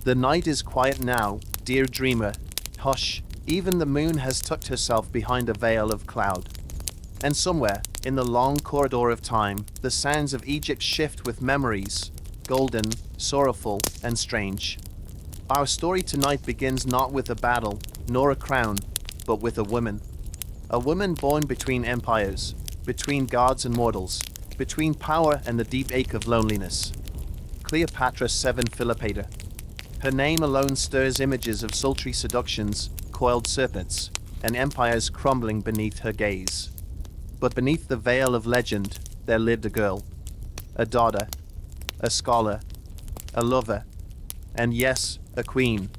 The night is quiet now, dear dreamer. Hush, even the moon has tucked herself behind a veil of cloud. And somewhere, in the long corridor of time, the sands of Egypt shift with memories, golden, sorrowful, and strange. Our story tonight begins not with a battle, nor a crown, but with a woman. A woman born between empires, between gods and mortals, between power and the deep ache of loneliness. Cleopatra 7 Philippator. Her name alone stirs images of sultry seductions, coiled serpents, and empires crumbling beneath her gaze. But beneath the veil of legend, there lived a girl, a daughter, a scholar, a lover, and yes, a queen.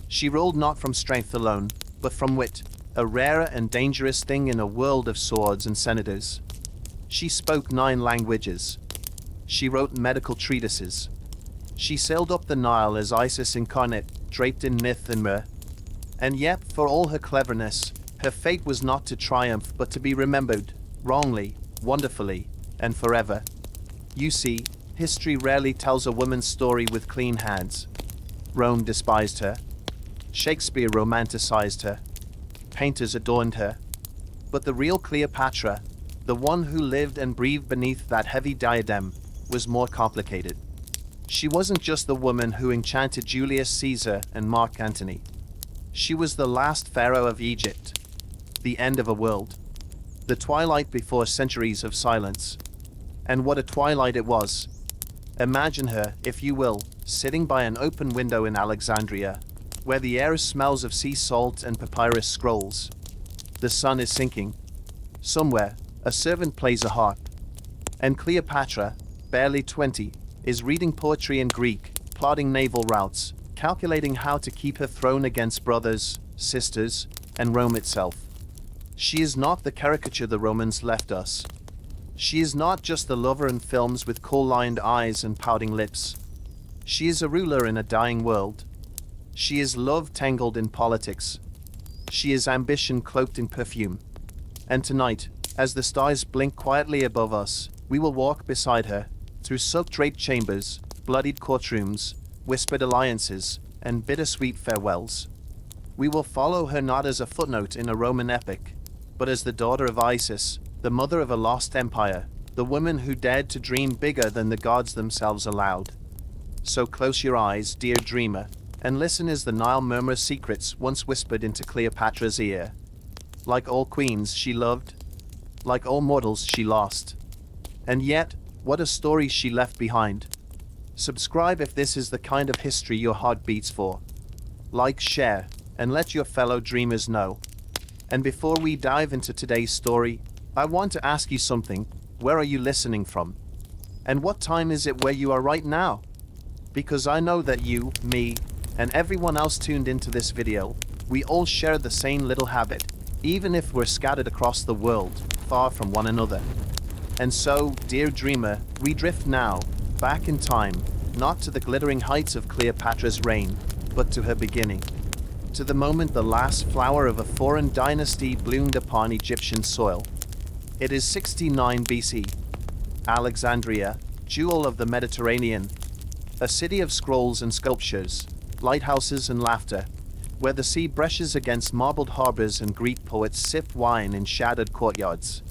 She ruled not from strength alone, but from wit, a rarer and dangerous thing in a world of swords and senators. She spoke 9 languages. She wrote medical treatises. She sailed up the Nile as Isis incarnate, draped in myth and myrrh. And yet, for all her cleverness, her fate was not to triumph but to be remembered, wrongly, wonderfully, and forever. You see, history rarely tells a woman's story with clean hands. Rome despised her. Shakespeare romanticized her. Painters adorned her. But the real Cleopatra, the one who lived and breathed beneath that heavy diadem, was more complicated. She wasn't just the woman who enchanted Julius Caesar and Mark Antony. She was the last pharaoh of Egypt, the end of a world, the twilight before centuries of silence. And what a twilight it was. Imagine her, if you will, sitting by an open window in Alexandria, where the air smells of sea salt and papyrus scrolls. The sun is sinking. Somewhere, a servant plays a harp. And Cleopatra, barely 20, is reading poetry in Greek, plotting naval routes, calculating how to keep her throne against brothers, sisters, and Rome itself. She is not the caricature the Romans left us. She is not just the lover in films with kohl-lined eyes and pouting lips. She is a ruler in a dying world. She is love tangled in politics. She is ambition cloaked in perfume. And tonight, as the stars blink quietly above us, we will walk beside her, through silk-draped chambers, bloodied courtrooms, whispered alliances, and bittersweet farewells. We will follow her not as a footnote in a Roman epic, but as the daughter of Isis, the mother of a lost empire, the woman who dared to dream bigger than the gods themselves allowed. So close your eyes, dear dreamer, and listen as the Nile murmurs secrets once whispered into Cleopatra's ear. Like all queens she loved, like all mortals she lost. And yet, what a story she left behind. Subscribe if this is the kind of history your heart beats for. Like, share, and let your fellow dreamers know. And before we dive into today's story, I want to ask you something. Where are you listening from? And what time is it where you are right now? Because I know that you, me, and everyone else tuned into this video, we all share the same little habit, even if we're scattered across the world, far from one another. And so, dear dreamer, we drift now, back in time, not to the glittering heights of Cleopatra's reign, but to her beginning. To the moment the last flower of a foreign dynasty bloomed upon Egyptian soil. It is 69 BC. Alexandria, jewel of the Mediterranean. A city of scrolls and sculptures, lighthouses and laughter, where the sea brushes against marbled harbors and Greek poets sip wine in shadowed courtyards.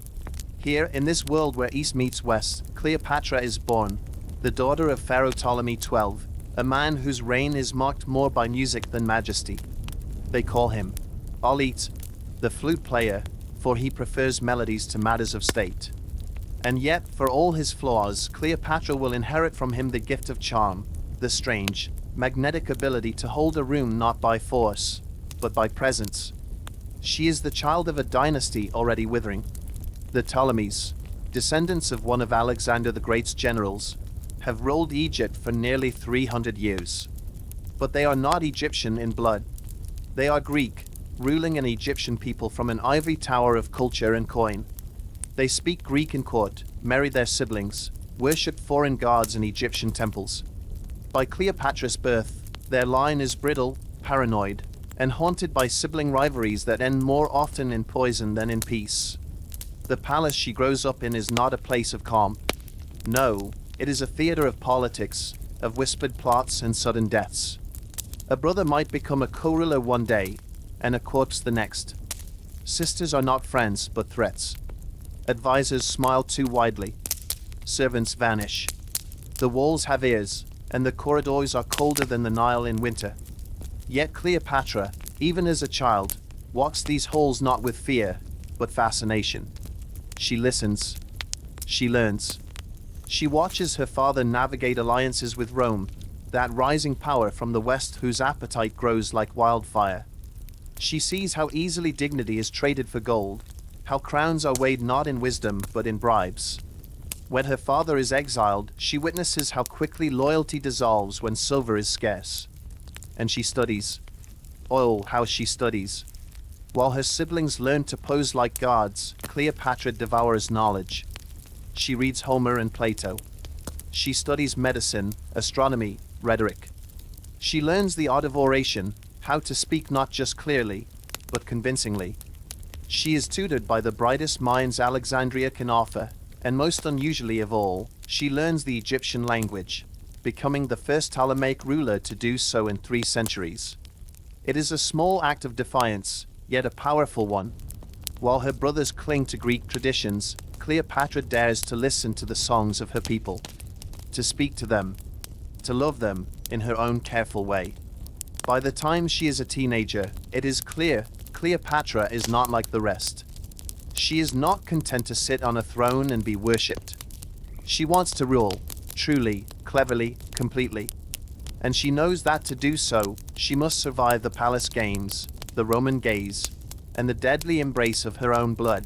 Here, in this world where East meets West, Cleopatra is born, the daughter of Pharaoh Ptolemy XII, a man whose reign is marked more by music than majesty. They call him Alit, the flute player, for he prefers melodies to matters of state. And yet, for all his flaws, Cleopatra will inherit from him the gift of charm, the strange, magnetic ability to hold a room not by force, but by presence. She is the child of a dynasty already withering. The Ptolemies, descendants of one of Alexander the Great's generals, have ruled Egypt for nearly 300 years. But they are not Egyptian in blood. They are Greek, ruling an Egyptian people from an ivory tower of culture and coin. They speak Greek in court, marry their siblings, worship foreign gods in Egyptian temples. By Cleopatra's birth, their line is brittle, paranoid, and haunted by sibling rivalries that end more often in poison than in peace. The palace she grows up in is not a place of calm. No, it is a theater of politics, of whispered plots and sudden deaths. A brother might become a co-ruler one day, and a corpse the next. Sisters are not friends, but threats. Advisors smile too widely. Servants vanish. The walls have ears, and the corridors are colder than the Nile in winter. Yet Cleopatra, even as a child, walks these halls not with fear, but fascination. She listens. She learns. She watches her father navigate alliances with Rome, that rising power from the west whose appetite grows like wildfire. She sees how easily dignity is traded for gold, how crowns are weighed not in wisdom but in bribes. When her father is exiled, she witnesses how quickly loyalty dissolves when silver is scarce. And she studies. Oh, how she studies. While her siblings learn to pose like gods, Cleopatra devours knowledge. She reads Homer and Plato. She studies medicine, astronomy, rhetoric. She learns the art of oration, how to speak not just clearly, but convincingly. She is tutored by the brightest minds Alexandria can offer, and most unusually of all, she learns the Egyptian language, becoming the first Ptolemaic ruler to do so in 3 centuries. It is a small act of defiance, yet a powerful one. While her brothers cling to Greek traditions, Cleopatra dares to listen to the songs of her people, to speak to them, to love them in her own careful way. By the time she is a teenager, it is clear Cleopatra is not like the rest. She is not content to sit on a throne and be worshipped. She wants to rule, truly, cleverly, completely. And she knows that to do so, she must survive the palace games, the Roman gaze, and the deadly embrace of her own blood.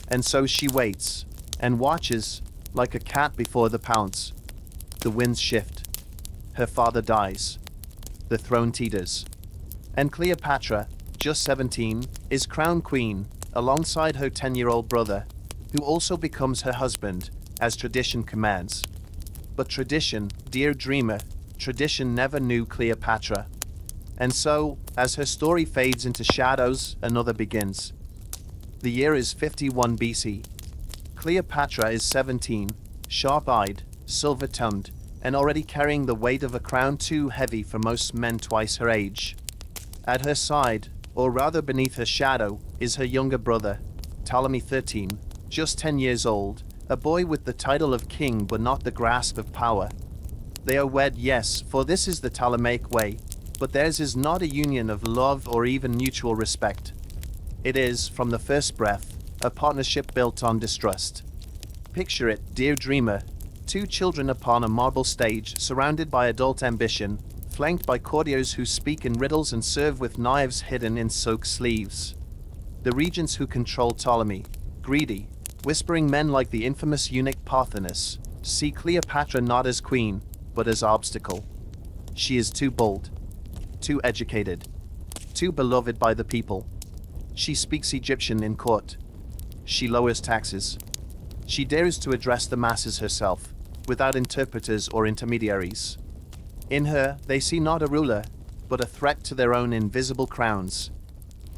And so she waits, and watches, like a cat before the pounce. The winds shift. Her father dies. The throne teeters. And Cleopatra, just 17, is crowned queen, alongside her 10-year-old brother, who also becomes her husband, as tradition commands. But tradition, dear dreamer, tradition never knew Cleopatra. And so, as her story fades into shadows, another begins. The year is 51 BC. Cleopatra is 17, sharp-eyed, silver-tongued, and already carrying the weight of a crown too heavy for most men twice her age. At her side, or rather beneath her shadow, is her younger brother, Ptolemy 13, just 10 years old, a boy with the title of king but not the grasp of power. They are wed, yes, for this is the Ptolemaic way, but theirs is not a union of love or even mutual respect. It is, from the first breath, a partnership built on distrust. Picture it, dear dreamer, 2 children upon a marble stage, surrounded by adult ambition, flanked by courtiers who speak in riddles and serve with knives hidden in silk sleeves. The regents who control Ptolemy, greedy, whispering men like the infamous eunuch Pothinus, see Cleopatra not as queen, but as obstacle. She is too bold, too educated, too beloved by the people. She speaks Egyptian in court. She lowers taxes. She dares to address the masses herself, without interpreters or intermediaries. In her, they see not a ruler, but a threat to their own invisible crowns.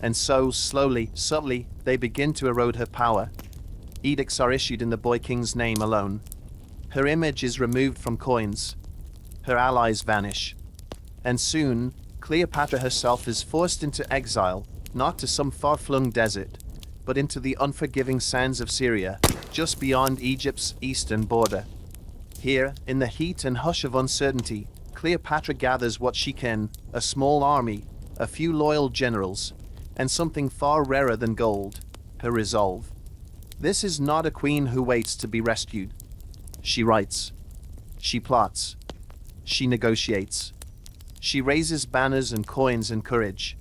And so, slowly, subtly, they begin to erode her power. Edicts are issued in the boy king's name alone. Her image is removed from coins. Her allies vanish. And soon, Cleopatra herself is forced into exile, not to some far-flung desert, but into the unforgiving sands of Syria, just beyond Egypt's eastern border. Here, in the heat and hush of uncertainty, Cleopatra gathers what she can, a small army, a few loyal generals, and something far rarer than gold, her resolve. This is not a queen who waits to be rescued. She writes. She plots. She negotiates. She raises banners and coins and courage.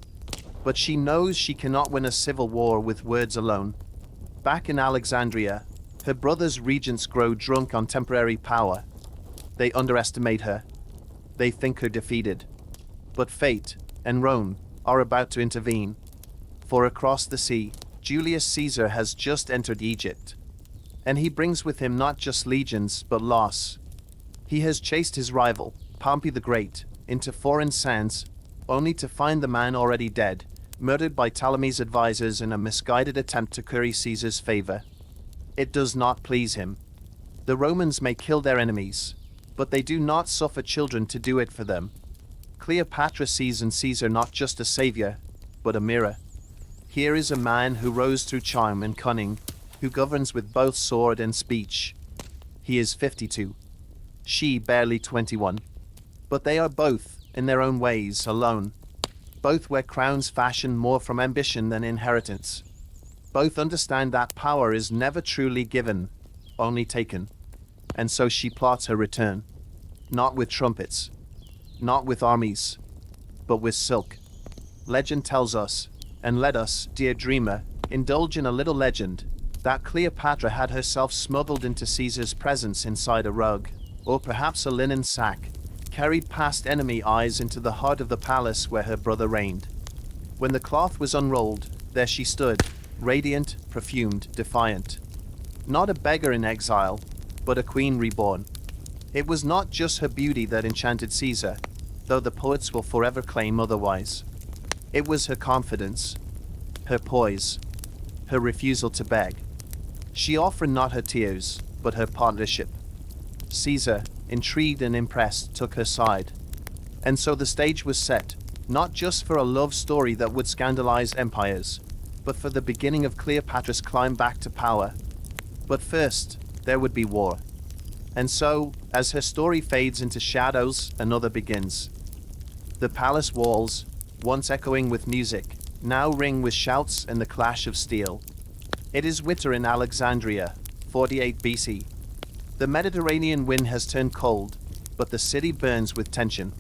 But she knows she cannot win a civil war with words alone. Back in Alexandria, her brother's regents grow drunk on temporary power. They underestimate her. They think her defeated. But fate and Rome are about to intervene. For across the sea, Julius Caesar has just entered Egypt. And he brings with him not just legions, but loss. He has chased his rival, Pompey the Great, into foreign sands, only to find the man already dead, murdered by Ptolemy's advisors in a misguided attempt to curry Caesar's favor. It does not please him. The Romans may kill their enemies, but they do not suffer children to do it for them. Cleopatra sees in Caesar not just a savior, but a mirror. Here is a man who rose through charm and cunning, who governs with both sword and speech. He is 52. She barely 21. But they are both, in their own ways, alone. Both wear crowns fashioned more from ambition than inheritance. Both understand that power is never truly given, only taken. And so she plots her return. Not with trumpets, not with armies, but with silk. Legend tells us, and let us, dear dreamer, indulge in a little legend, that Cleopatra had herself smuggled into Caesar's presence inside a rug, or perhaps a linen sack, carried past enemy eyes into the heart of the palace where her brother reigned. When the cloth was unrolled, there she stood, radiant, perfumed, defiant. Not a beggar in exile, but a queen reborn. It was not just her beauty that enchanted Caesar, though the poets will forever claim otherwise. It was her confidence, her poise, her refusal to beg. She offered not her tears, but her partnership. Caesar, intrigued and impressed, took her side. And so the stage was set, not just for a love story that would scandalize empires, but for the beginning of Cleopatra's climb back to power. But first, there would be war. And so, as her story fades into shadows, another begins. The palace walls, once echoing with music, now ring with shouts and the clash of steel. It is winter in Alexandria, 48 BC. The Mediterranean wind has turned cold, but the city burns with tension.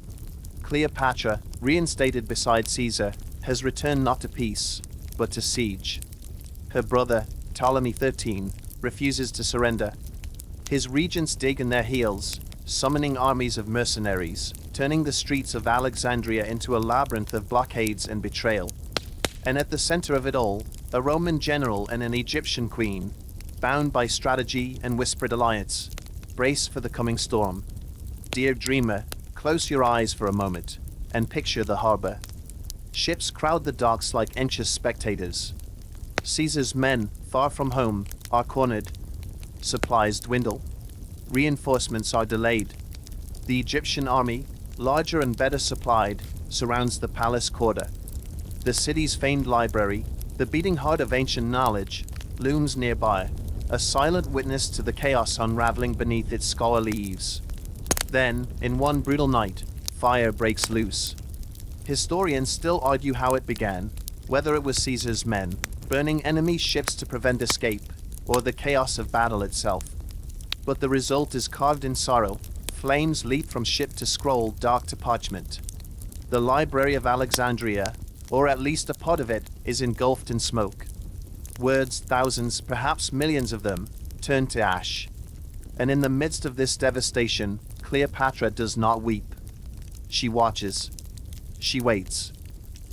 Cleopatra, reinstated beside Caesar, has returned not to peace, but to siege. Her brother, Ptolemy XIII, refuses to surrender. His regents dig in their heels, summoning armies of mercenaries, turning the streets of Alexandria into a labyrinth of blockades and betrayal. And at the center of it all, a Roman general and an Egyptian queen, bound by strategy and whispered alliance, brace for the coming storm. Dear dreamer, close your eyes for a moment, and picture the harbor. Ships crowd the docks like anxious spectators. Caesar's men, far from home, are cornered. Supplies dwindle. Reinforcements are delayed. The Egyptian army, larger and better supplied, surrounds the palace quarter. The city's famed library, the beating heart of ancient knowledge, looms nearby, a silent witness to the chaos unraveling beneath its scholarly eaves. Then, in one brutal night, fire breaks loose. Historians still argue how it began, whether it was Caesar's men, burning enemy ships to prevent escape, or the chaos of battle itself. But the result is carved in sorrow. Flames leap from ship to scroll, dark to parchment. The Library of Alexandria, or at least a part of it, is engulfed in smoke. Words, thousands, perhaps millions of them, turn to ash. And in the midst of this devastation, Cleopatra does not weep. She watches. She waits.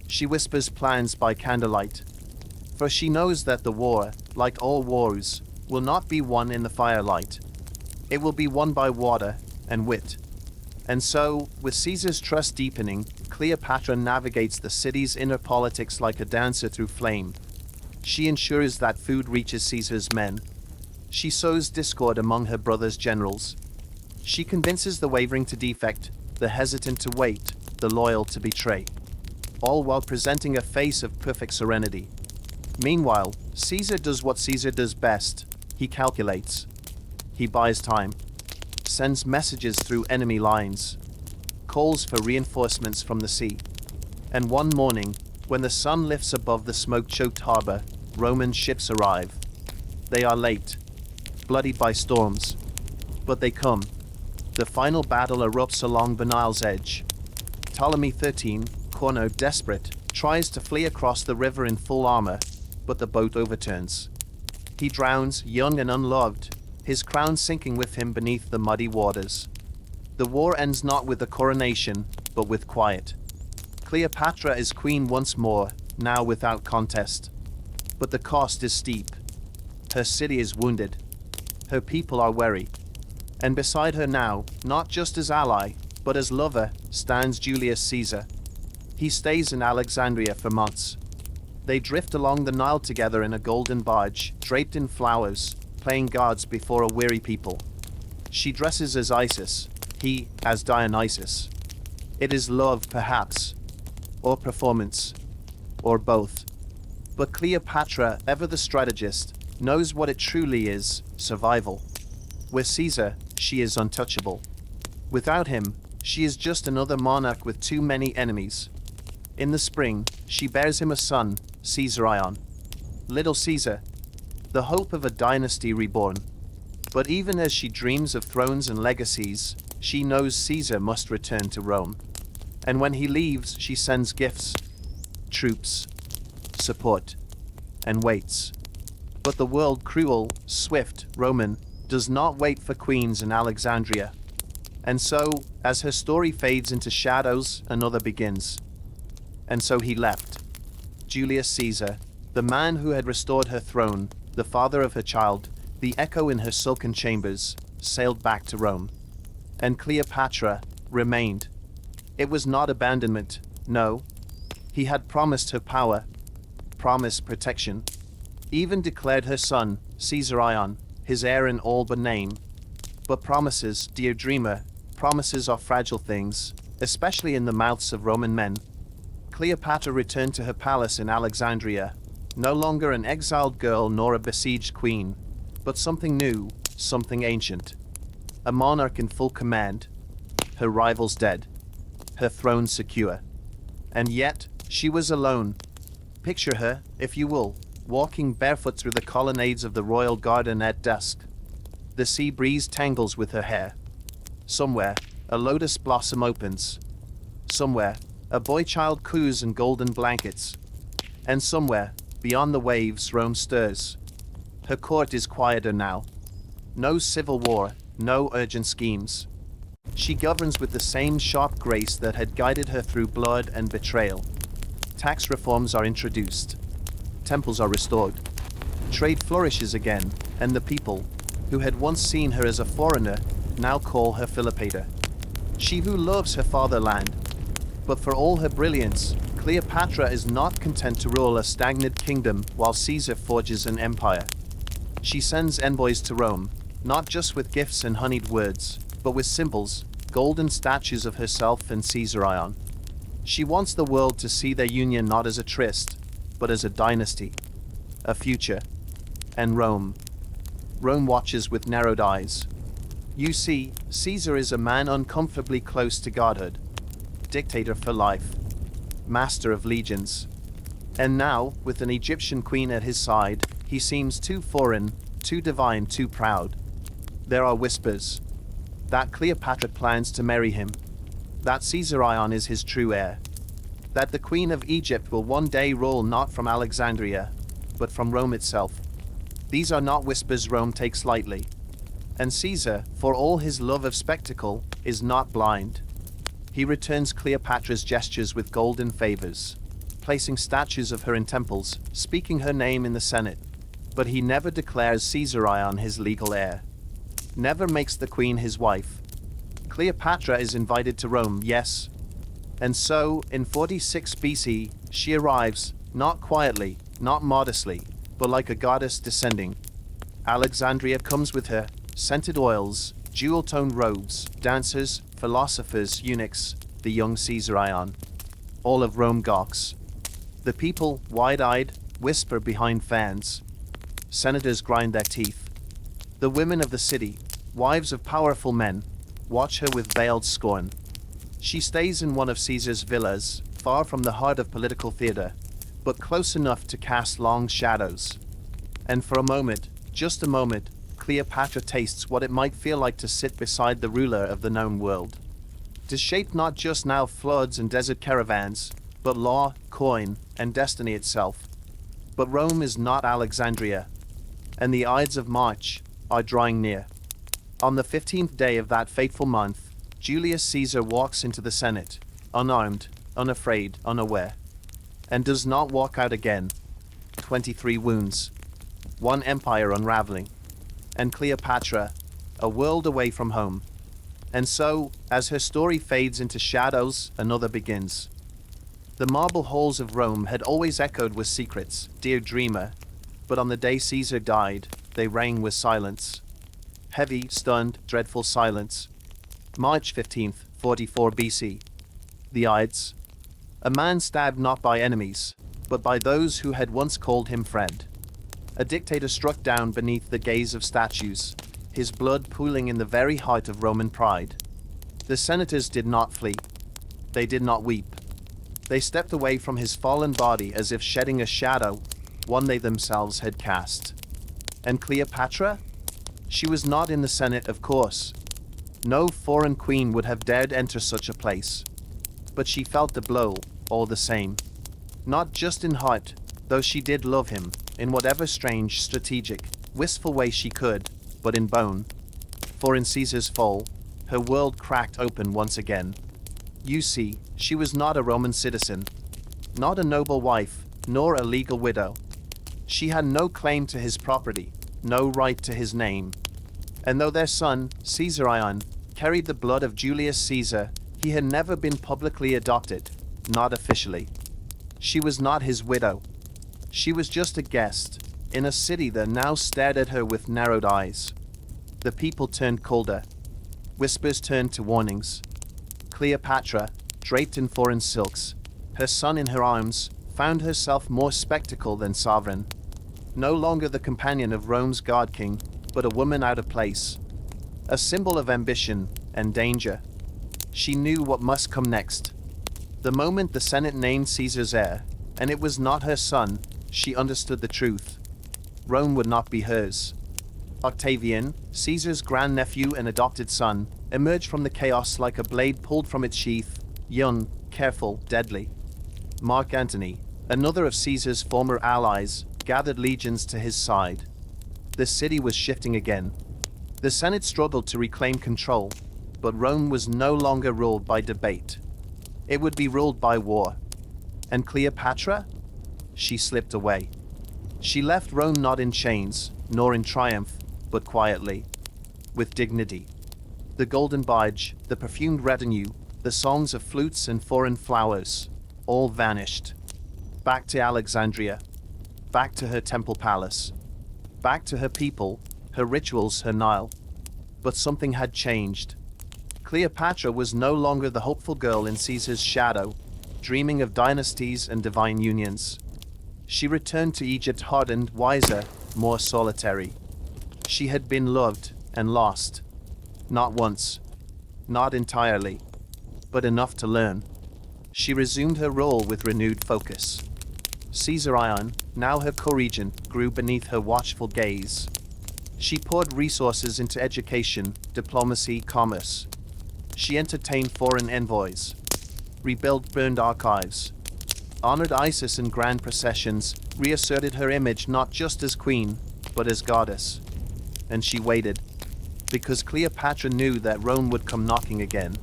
She whispers plans by candlelight. For she knows that the war, like all wars, will not be won in the firelight. It will be won by water and wit. And so, with Caesar's trust deepening, Cleopatra navigates the city's inner politics like a dancer through flame. She ensures that food reaches Caesar's men. She sows discord among her brother's generals. She convinces the wavering to defect, the hesitant to wait, the loyal to betray. All while presenting a face of perfect serenity. Meanwhile, Caesar does what Caesar does best. He calculates. He buys time. Sends messages through enemy lines. Calls for reinforcements from the sea. And one morning, when the sun lifts above the smoke-choked harbor, Roman ships arrive. They are late, bloodied by storms. But they come. The final battle erupts along the Nile's edge. Ptolemy XIII, cornered desperate, tries to flee across the river in full armor, but the boat overturns. He drowns, young and unloved, his crown sinking with him beneath the muddy waters. The war ends not with a coronation, but with quiet. Cleopatra is queen once more, now without contest. But the cost is steep. Her city is wounded. Her people are weary. And beside her now, not just as ally, but as lover, stands Julius Caesar. He stays in Alexandria for months. They drift along the Nile together in a golden barge, draped in flowers, playing gods before a weary people. She dresses as Isis, he as Dionysus. It is love, perhaps, or performance, or both. But Cleopatra, ever the strategist, knows what it truly is: survival. With Caesar, she is untouchable. Without him, she is just another monarch with too many enemies. In the spring, she bears him a son, Caesarion. Little Caesar, the hope of a dynasty reborn. But even as she dreams of thrones and legacies, she knows Caesar must return to Rome. And when he leaves, she sends gifts, troops, support, and waits. But the world, cruel, swift, Roman, does not wait for queens in Alexandria. And so, as her story fades into shadows, another begins. And so he left. Julius Caesar, the man who had restored her throne, the father of her child, the echo in her silken chambers, sailed back to Rome. And Cleopatra remained. It was not abandonment, no. He had promised her power, promised protection, even declared her son, Caesarion, his heir in all but name. But promises, dear dreamer, promises are fragile things, especially in the mouths of Roman men. Cleopatra returned to her palace in Alexandria, no longer an exiled girl nor a besieged queen, but something new, something ancient. A monarch in full command, her rivals dead, her throne secure. And yet, she was alone. Picture her, if you will, walking barefoot through the colonnades of the royal garden at dusk. The sea breeze tangles with her hair. Somewhere, a lotus blossom opens. Somewhere, a boy-child coos in golden blankets. And somewhere, beyond the waves, Rome stirs. Her court is quieter now. No civil war, no urgent schemes. She governs with the same sharp grace that had guided her through blood and betrayal. Tax reforms are introduced. Temples are restored. Trade flourishes again, and the people, who had once seen her as a foreigner, now call her Cleopatra. She who loves her fatherland. But for all her brilliance, Cleopatra is not content to rule a stagnant kingdom while Caesar forges an empire. She sends envoys to Rome, not just with gifts and honeyed words, but with symbols, golden statues of herself and Caesarion. She wants the world to see their union not as a tryst, but as a dynasty, a future. And Rome watches with narrowed eyes. You see, Caesar is a man uncomfortably close to godhood, dictator for life, master of legions. And now, with an Egyptian queen at his side, he seems too foreign, too divine, too proud. There are whispers that Cleopatra plans to marry him, that Caesarion is his true heir, that the Queen of Egypt will one day rule not from Alexandria, but from Rome itself. These are not whispers Rome takes lightly. And Caesar, for all his love of spectacle, is not blind. He returns Cleopatra's gestures with golden favors, placing statues of her in temples, speaking her name in the Senate. But he never declares Caesarion his legal heir, never makes the queen his wife. Cleopatra is invited to Rome, yes. And so, in 46 BC, she arrives, not quietly, not modestly, but like a goddess descending. Alexandria comes with her, scented oils, jewel-toned robes, dancers, philosophers, eunuchs, the young Caesarion. All of Rome gawks. The people, wide-eyed, whisper behind fans. Senators grind their teeth. The women of the city, wives of powerful men, watch her with veiled scorn. She stays in one of Caesar's villas, far from the heart of political theater, but close enough to cast long shadows. And for a moment, just a moment, Cleopatra tastes what it might feel like to sit beside the ruler of the known world. To shape not just now floods and desert caravans, but law, coin, and destiny itself. But Rome is not Alexandria, and the Ides of March are drawing near. On the 15th day of that fateful month, Julius Caesar walks into the Senate, unarmed, unafraid, unaware, and does not walk out again. 23 wounds, one empire unraveling, and Cleopatra, a world away from home. And so, as her story fades into shadows, another begins. The marble halls of Rome had always echoed with secrets, dear dreamer, but on the day Caesar died, they rang with silence. Heavy, stunned, dreadful silence. March 15th, 44 BC. The Ides. A man stabbed not by enemies, but by those who had once called him friend. A dictator struck down beneath the gaze of statues, his blood pooling in the very height of Roman pride. The senators did not flee. They did not weep. They stepped away from his fallen body as if shedding a shadow, one they themselves had cast. And Cleopatra? She was not in the Senate, of course. No foreign queen would have dared enter such a place. But she felt the blow, all the same. Not just in heart, though she did love him, in whatever strange, strategic, wistful way she could, but in bone. For in Caesar's fall, her world cracked open once again. You see, she was not a Roman citizen, not a noble wife, nor a legal widow. She had no claim to his property, no right to his name. And though their son, Caesarion, carried the blood of Julius Caesar, he had never been publicly adopted, not officially. She was not his widow. She was just a guest, in a city that now stared at her with narrowed eyes. The people turned colder. Whispers turned to warnings. Cleopatra, draped in foreign silks, her son in her arms, found herself more spectacle than sovereign. No longer the companion of Rome's god king, but a woman out of place. A symbol of ambition and danger. She knew what must come next. The moment the Senate named Caesar's heir, and it was not her son, she understood the truth. Rome would not be hers. Octavian, Caesar's grandnephew and adopted son, emerged from the chaos like a blade pulled from its sheath, young, careful, deadly. Mark Antony, another of Caesar's former allies, gathered legions to his side. The city was shifting again. The Senate struggled to reclaim control, but Rome was no longer ruled by debate. It would be ruled by war. And Cleopatra? She slipped away. She left Rome not in chains, nor in triumph, but quietly, with dignity. The golden barge, the perfumed retinue, the songs of flutes and foreign flowers, all vanished. Back to Alexandria. Back to her temple palace. Back to her people, her rituals, her Nile. But something had changed. Cleopatra was no longer the hopeful girl in Caesar's shadow, dreaming of dynasties and divine unions. She returned to Egypt hardened, wiser, more solitary. She had been loved and lost. Not once. Not entirely. But enough to learn. She resumed her role with renewed focus. Caesarion, now her co-regent, grew beneath her watchful gaze. She poured resources into education, diplomacy, commerce. She entertained foreign envoys, rebuilt burned archives, honored Isis in grand processions, reasserted her image not just as queen, but as goddess. And she waited, because Cleopatra knew that Rome would come knocking again.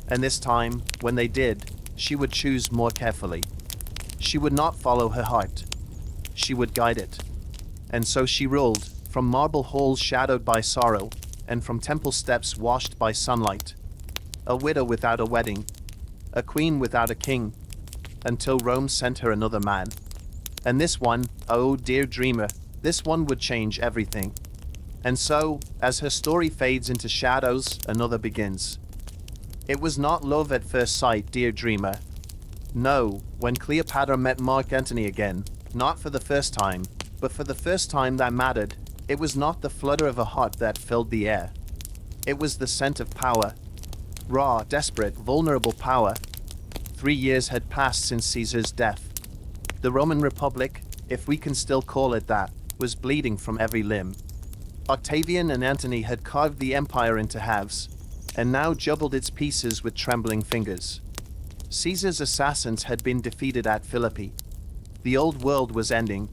And this time, when they did, she would choose more carefully. She would not follow her heart. She would guide it. And so she ruled, from marble halls shadowed by sorrow, and from temple steps washed by sunlight. A widow without a wedding, a queen without a king, until Rome sent her another man. And this one, oh dear dreamer, this one would change everything. And so, as her story fades into shadows, another begins. It was not love at first sight, dear dreamer. No, when Cleopatra met Mark Antony again, not for the first time, but for the first time that mattered, it was not the flutter of a heart that filled the air. It was the scent of power. Raw, desperate, vulnerable power. 3 years had passed since Caesar's death. The Roman Republic, if we can still call it that, was bleeding from every limb. Octavian and Antony had carved the empire into halves, and now juggled its pieces with trembling fingers. Caesar's assassins had been defeated at Philippi. The old world was ending,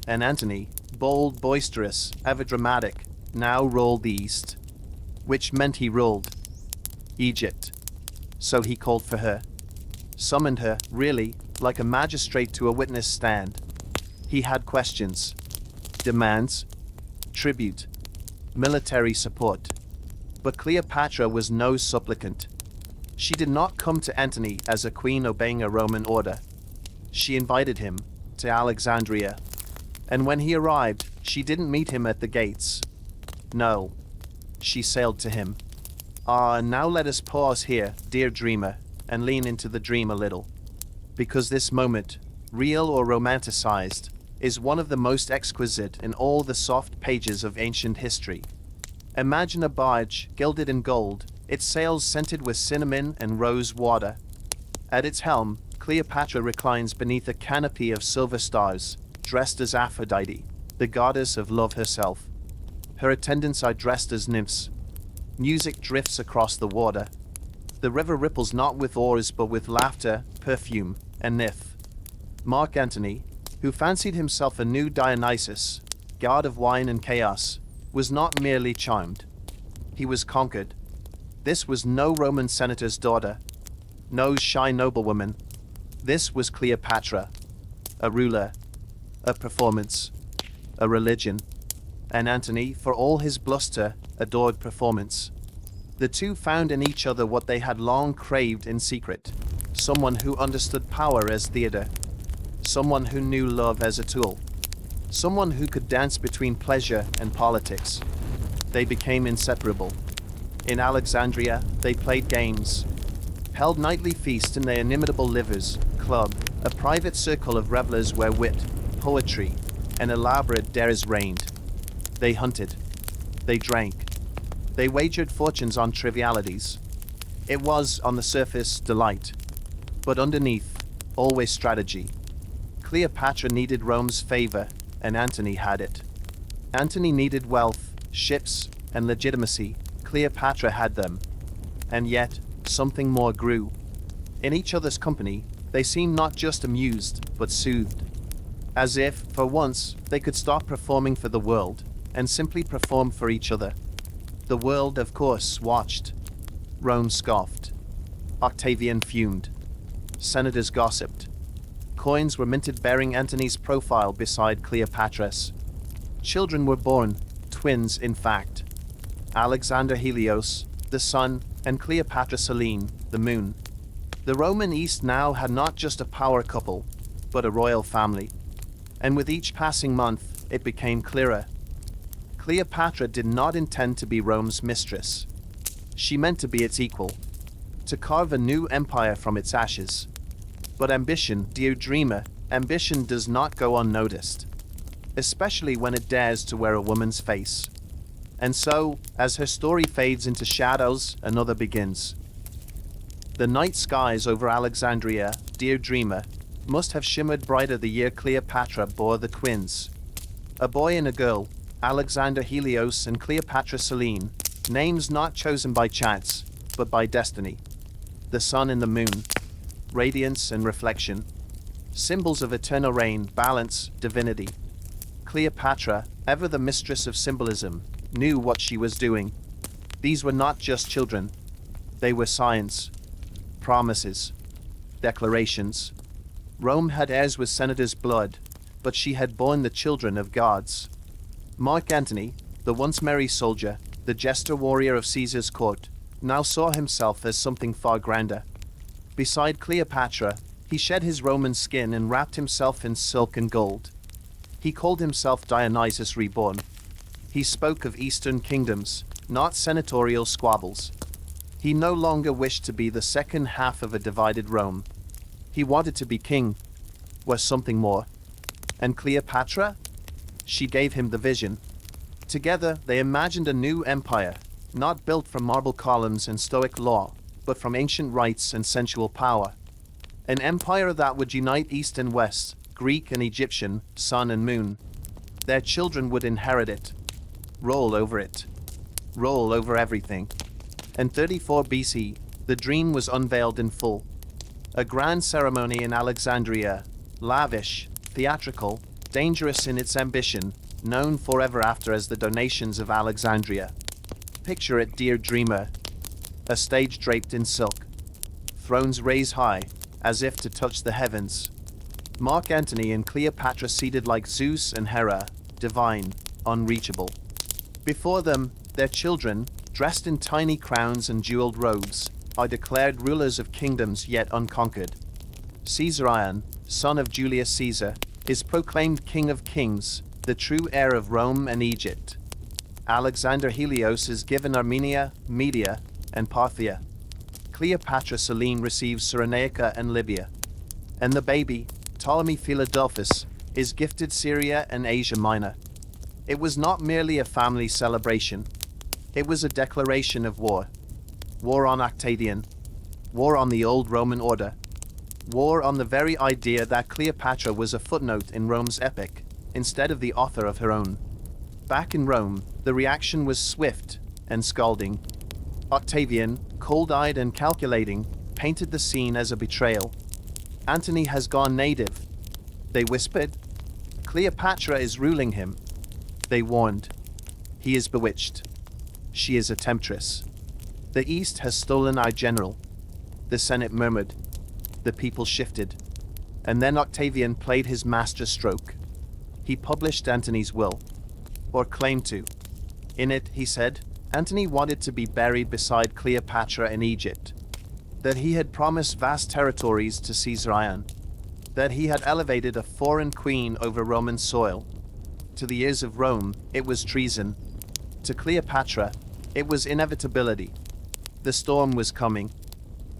and Antony, bold, boisterous, ever dramatic, now ruled the East. Which meant he ruled Egypt. So he called for her. Summoned her, really, like a magistrate to a witness stand. He had questions. Demands. Tribute. Military support. But Cleopatra was no supplicant. She did not come to Antony as a queen obeying a Roman order. She invited him to Alexandria. And when he arrived, she didn't meet him at the gates. No. She sailed to him. Ah, now let us pause here, dear dreamer, and lean into the dream a little. Because this moment, real or romanticized, is one of the most exquisite in all the soft pages of ancient history. Imagine a barge gilded in gold, its sails scented with cinnamon and rose water. At its helm, Cleopatra reclines beneath a canopy of silver stars, dressed as Aphrodite, the goddess of love herself. Her attendants are dressed as nymphs. Music drifts across the water. The river ripples not with oars but with laughter, perfume, and mirth. Mark Antony, who fancied himself a new Dionysus, god of wine and chaos, was not merely charmed. He was conquered. This was no Roman senator's daughter, no shy noblewoman. This was Cleopatra, a ruler, a performance, a religion. And Antony, for all his bluster, adored performance. The two found in each other what they had long craved in secret: someone who understood power as theater, someone who knew love as a tool, someone who could dance between pleasure and politics. They became inseparable. In Alexandria, they played games, held nightly feasts in their inimitable livers club, a private circle of revelers where wit, poetry, and elaborate dares reigned. They hunted. They drank. They wagered fortunes on trivialities. It was, on the surface, delight. But underneath, always strategy. Cleopatra needed Rome's favor, and Antony had it. Antony needed wealth, ships, and legitimacy. Cleopatra had them. And yet, something more grew. In each other's company, they seemed not just amused, but soothed. As if, for once, they could stop performing for the world, and simply perform for each other. The world, of course, watched. Rome scoffed. Octavian fumed. Senators gossiped. Coins were minted bearing Antony's profile beside Cleopatra's. Children were born, twins in fact. Alexander Helios, the sun, and Cleopatra Selene, the moon. The Roman East now had not just a power couple, but a royal family. And with each passing month, it became clearer. Cleopatra did not intend to be Rome's mistress. She meant to be its equal, to carve a new empire from its ashes. But ambition, dear dreamer, ambition does not go unnoticed, especially when it dares to wear a woman's face. And so, as her story fades into shadows, another begins. The night skies over Alexandria, dear dreamer, must have shimmered brighter the year Cleopatra bore the twins. A boy and a girl, Alexander Helios and Cleopatra Selene, names not chosen by chance, but by destiny. The sun and the moon, radiance and reflection, symbols of eternal reign, balance, divinity. Cleopatra, ever the mistress of symbolism, knew what she was doing. These were not just children. They were science, promises, declarations. Rome had heirs with senators' blood, but she had borne the children of gods. Mark Antony, the once merry soldier, the jester warrior of Caesar's court, now saw himself as something far grander. Beside Cleopatra, he shed his Roman skin and wrapped himself in silk and gold. He called himself Dionysus reborn. He spoke of eastern kingdoms, not senatorial squabbles. He no longer wished to be the second half of a divided Rome. He wanted to be king, was something more. And Cleopatra? She gave him the vision. Together, they imagined a new empire, not built from marble columns and stoic law, but from ancient rites and sensual power. An empire that would unite East and West, Greek and Egyptian, sun and moon. Their children would inherit it, roll over everything. In 34 BC, the dream was unveiled in full. A grand ceremony in Alexandria, lavish, theatrical, dangerous in its ambition, known forever after as the Donations of Alexandria. Picture it, dear dreamer. A stage draped in silk. Thrones raised high, as if to touch the heavens. Mark Antony and Cleopatra seated like Zeus and Hera, divine, unreachable. Before them, their children, dressed in tiny crowns and jeweled robes, are declared rulers of kingdoms yet unconquered. Caesarion, son of Julius Caesar, is proclaimed King of Kings, the true heir of Rome and Egypt. Alexander Helios is given Armenia, Media, and Parthia. Cleopatra Selene receives Cyrenaica and Libya. And the baby, Ptolemy Philadelphus, is gifted Syria and Asia Minor. It was not merely a family celebration. It was a declaration of war. War on Octavian. War on the old Roman order. War on the very idea that Cleopatra was a footnote in Rome's epic, instead of the author of her own. Back in Rome, the reaction was swift and scalding. Octavian, cold-eyed and calculating, painted the scene as a betrayal. Antony has gone native, they whispered. Cleopatra is ruling him, they warned. He is bewitched. She is a temptress. The East has stolen our general. The Senate murmured. The people shifted. And then Octavian played his master stroke. He published Antony's will. Or claimed to. In it, he said, Antony wanted to be buried beside Cleopatra in Egypt. That he had promised vast territories to Caesarion. That he had elevated a foreign queen over Roman soil. To the ears of Rome, it was treason. To Cleopatra, it was inevitability. The storm was coming.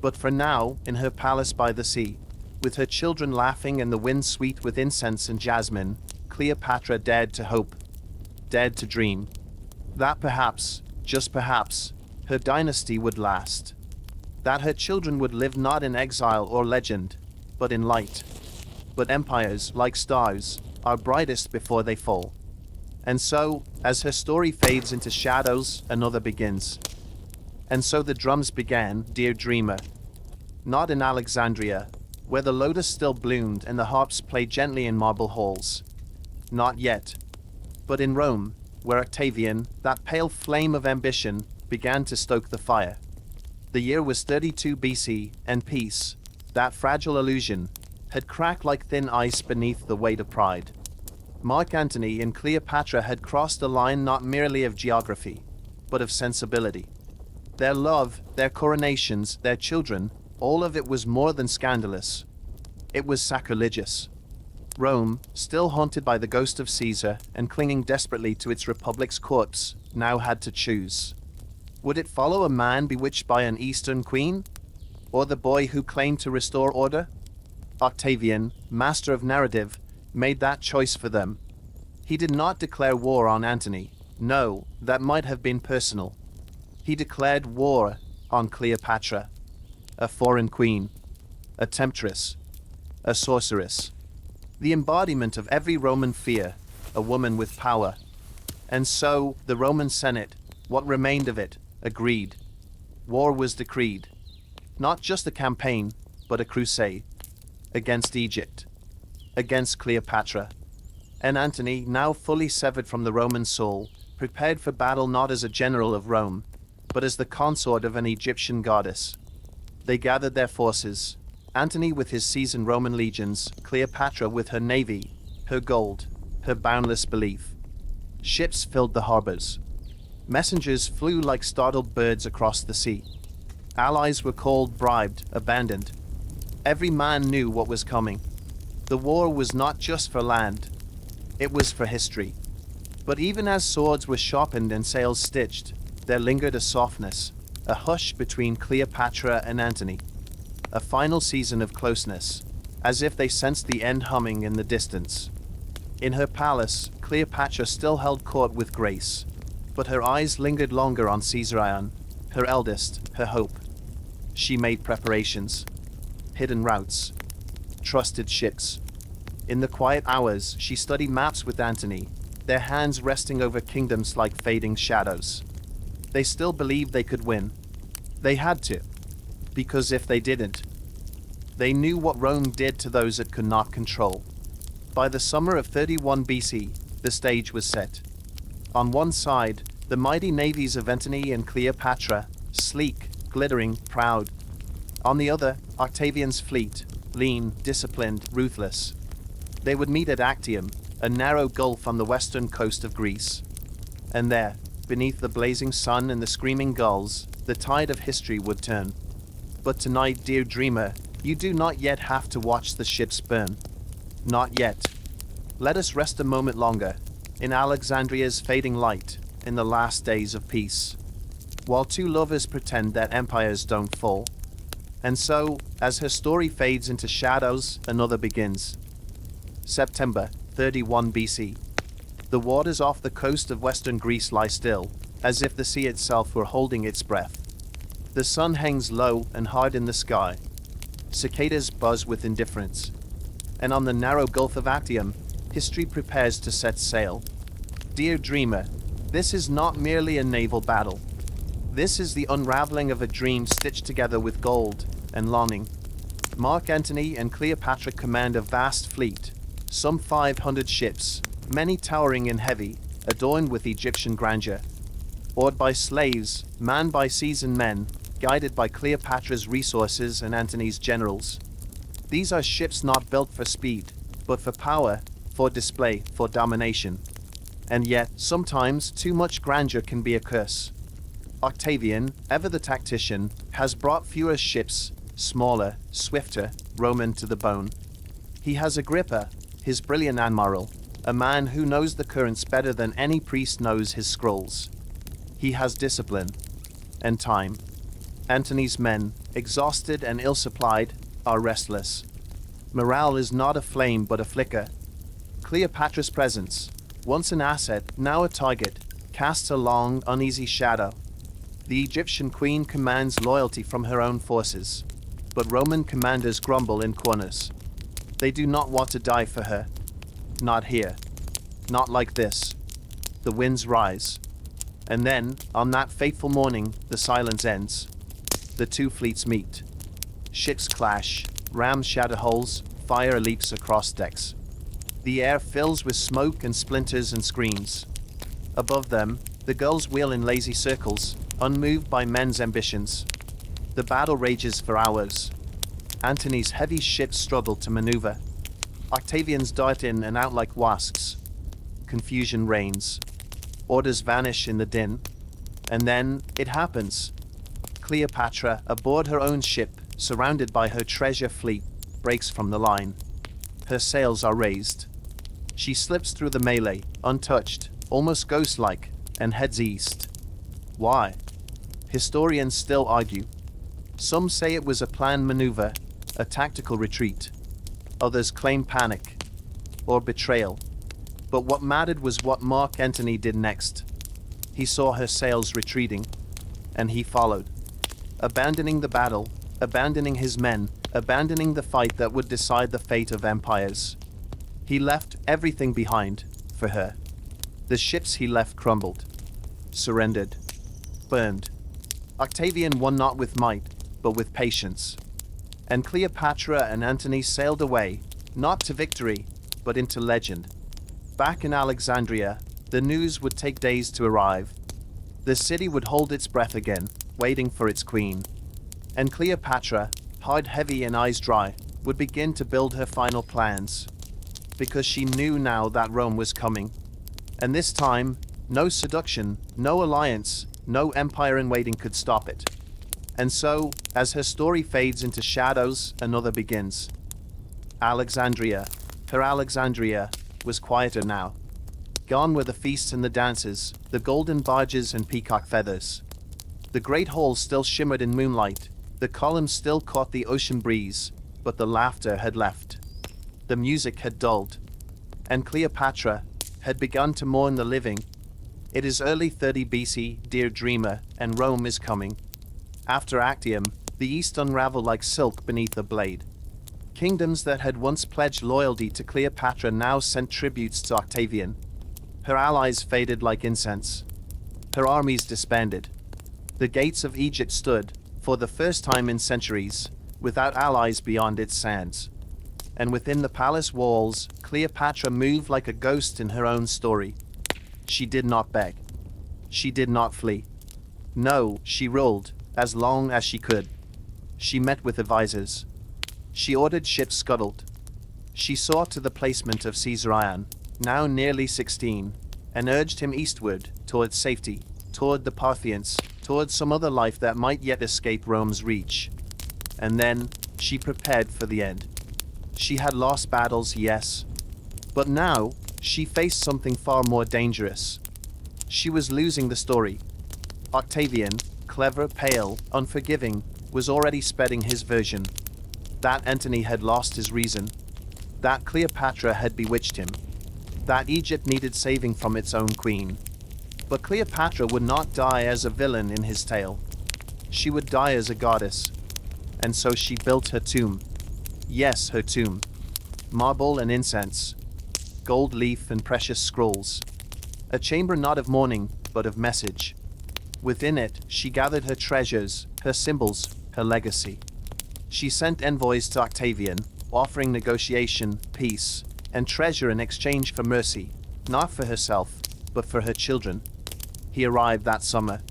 But for now, in her palace by the sea, with her children laughing and the wind sweet with incense and jasmine, Cleopatra dared to hope, dared to dream. That perhaps, just perhaps, her dynasty would last. That her children would live not in exile or legend, but in light. But empires, like stars, are brightest before they fall. And so, as her story fades into shadows, another begins. And so the drums began, dear dreamer. Not in Alexandria, where the lotus still bloomed and the harps played gently in marble halls. Not yet. But in Rome, where Octavian, that pale flame of ambition, began to stoke the fire. The year was 32 BC, and peace, that fragile illusion, had cracked like thin ice beneath the weight of pride. Mark Antony and Cleopatra had crossed a line not merely of geography, but of sensibility. Their love, their coronations, their children, all of it was more than scandalous. It was sacrilegious. Rome, still haunted by the ghost of Caesar and clinging desperately to its republic's corpse, now had to choose. Would it follow a man bewitched by an Eastern queen? Or the boy who claimed to restore order? Octavian, master of narrative, made that choice for them. He did not declare war on Antony. No, that might have been personal. He declared war on Cleopatra, a foreign queen, a temptress, a sorceress, the embodiment of every Roman fear, a woman with power. And so, the Roman Senate, what remained of it, agreed. War was decreed. Not just a campaign, but a crusade. Against Egypt. Against Cleopatra. And Antony, now fully severed from the Roman soul, prepared for battle not as a general of Rome, but as the consort of an Egyptian goddess. They gathered their forces, Antony with his seasoned Roman legions, Cleopatra with her navy, her gold, her boundless belief. Ships filled the harbors. Messengers flew like startled birds across the sea. Allies were called, bribed, abandoned. Every man knew what was coming. The war was not just for land. It was for history. But even as swords were sharpened and sails stitched, there lingered a softness, a hush between Cleopatra and Antony. A final season of closeness, as if they sensed the end humming in the distance. In her palace, Cleopatra still held court with grace, but her eyes lingered longer on Caesarion, her eldest, her hope. She made preparations. Hidden routes. Trusted ships. In the quiet hours, she studied maps with Antony, their hands resting over kingdoms like fading shadows. They still believed they could win. They had to. Because if they didn't, they knew what Rome did to those it could not control. By the summer of 31 BC, the stage was set. On one side, the mighty navies of Antony and Cleopatra, sleek, glittering, proud. On the other, Octavian's fleet, lean, disciplined, ruthless. They would meet at Actium, a narrow gulf on the western coast of Greece. And there, beneath the blazing sun and the screaming gulls, the tide of history would turn. But tonight, dear dreamer, you do not yet have to watch the ships burn. Not yet. Let us rest a moment longer, in Alexandria's fading light, in the last days of peace. While two lovers pretend that empires don't fall, And so, as her story fades into shadows, another begins. September 31 BC. The waters off the coast of western Greece lie still, as if the sea itself were holding its breath. The sun hangs low and hard in the sky. Cicadas buzz with indifference. And on the narrow Gulf of Actium, history prepares to set sail. Dear dreamer, this is not merely a naval battle. This is the unraveling of a dream stitched together with gold and longing. Mark Antony and Cleopatra command a vast fleet, some 500 ships, many towering and heavy, adorned with Egyptian grandeur. Oared by slaves, manned by seasoned men, guided by Cleopatra's resources and Antony's generals. These are ships not built for speed, but for power, for display, for domination. And yet, sometimes, too much grandeur can be a curse. Octavian, ever the tactician, has brought fewer ships, smaller, swifter, Roman to the bone. He has Agrippa, his brilliant admiral, a man who knows the currents better than any priest knows his scrolls. He has discipline and time. Antony's men, exhausted and ill-supplied, are restless. Morale is not aflame but a flicker. Cleopatra's presence, once an asset, now a target, casts a long, uneasy shadow. The Egyptian queen commands loyalty from her own forces, but Roman commanders grumble in corners. They do not want to die for her. Not here. Not like this. The winds rise. And then, on that fateful morning, the silence ends. The two fleets meet. Ships clash, rams shatter hulls, fire leaps across decks. The air fills with smoke and splinters and screams. Above them, the gulls wheel in lazy circles, unmoved by men's ambitions. The battle rages for hours. Antony's heavy ships struggle to maneuver. Octavians dart in and out like wasps. Confusion reigns. Orders vanish in the din. And then, it happens. Cleopatra, aboard her own ship, surrounded by her treasure fleet, breaks from the line. Her sails are raised. She slips through the melee, untouched, almost ghost-like, and heads east. Why? Historians still argue. Some say it was a planned maneuver, a tactical retreat. Others claim panic or betrayal. But what mattered was what Mark Antony did next. He saw her sails retreating, and he followed. Abandoning the battle, abandoning his men, abandoning the fight that would decide the fate of empires. He left everything behind for her. The ships he left crumbled, surrendered, burned. Octavian won not with might, but with patience. And Cleopatra and Antony sailed away, not to victory, but into legend. Back in Alexandria, the news would take days to arrive. The city would hold its breath again, waiting for its queen. And Cleopatra, heart heavy and eyes dry, would begin to build her final plans. Because she knew now that Rome was coming. And this time, no seduction, no alliance, no empire in waiting could stop it. And so, as her story fades into shadows, another begins. Alexandria, her Alexandria, was quieter now. Gone were the feasts and the dances, the golden barges and peacock feathers. The great hall still shimmered in moonlight, the columns still caught the ocean breeze, but the laughter had left. The music had dulled. And Cleopatra had begun to mourn the living. It is early 30 BC, dear dreamer, and Rome is coming. After Actium, the east unraveled like silk beneath a blade. Kingdoms that had once pledged loyalty to Cleopatra now sent tributes to Octavian. Her allies faded like incense. Her armies disbanded. The gates of Egypt stood, for the first time in centuries, without allies beyond its sands. And within the palace walls, Cleopatra moved like a ghost in her own story. She did not beg. She did not flee. No, she ruled, as long as she could. She met with advisors. She ordered ships scuttled. She saw to the placement of Caesarion, now nearly 16, and urged him eastward, towards safety, toward the Parthians, toward some other life that might yet escape Rome's reach. And then, she prepared for the end. She had lost battles, yes. But now, she faced something far more dangerous. She was losing the story. Octavian, clever, pale, unforgiving, was already spreading his version. That Antony had lost his reason. That Cleopatra had bewitched him. That Egypt needed saving from its own queen. But Cleopatra would not die as a villain in his tale. She would die as a goddess. And so she built her tomb. Yes, her tomb. Marble and incense. Gold leaf and precious scrolls. A chamber not of mourning, but of message. Within it, she gathered her treasures, her symbols, her legacy. She sent envoys to Octavian, offering negotiation, peace, and treasure in exchange for mercy, not for herself, but for her children. He arrived that summer.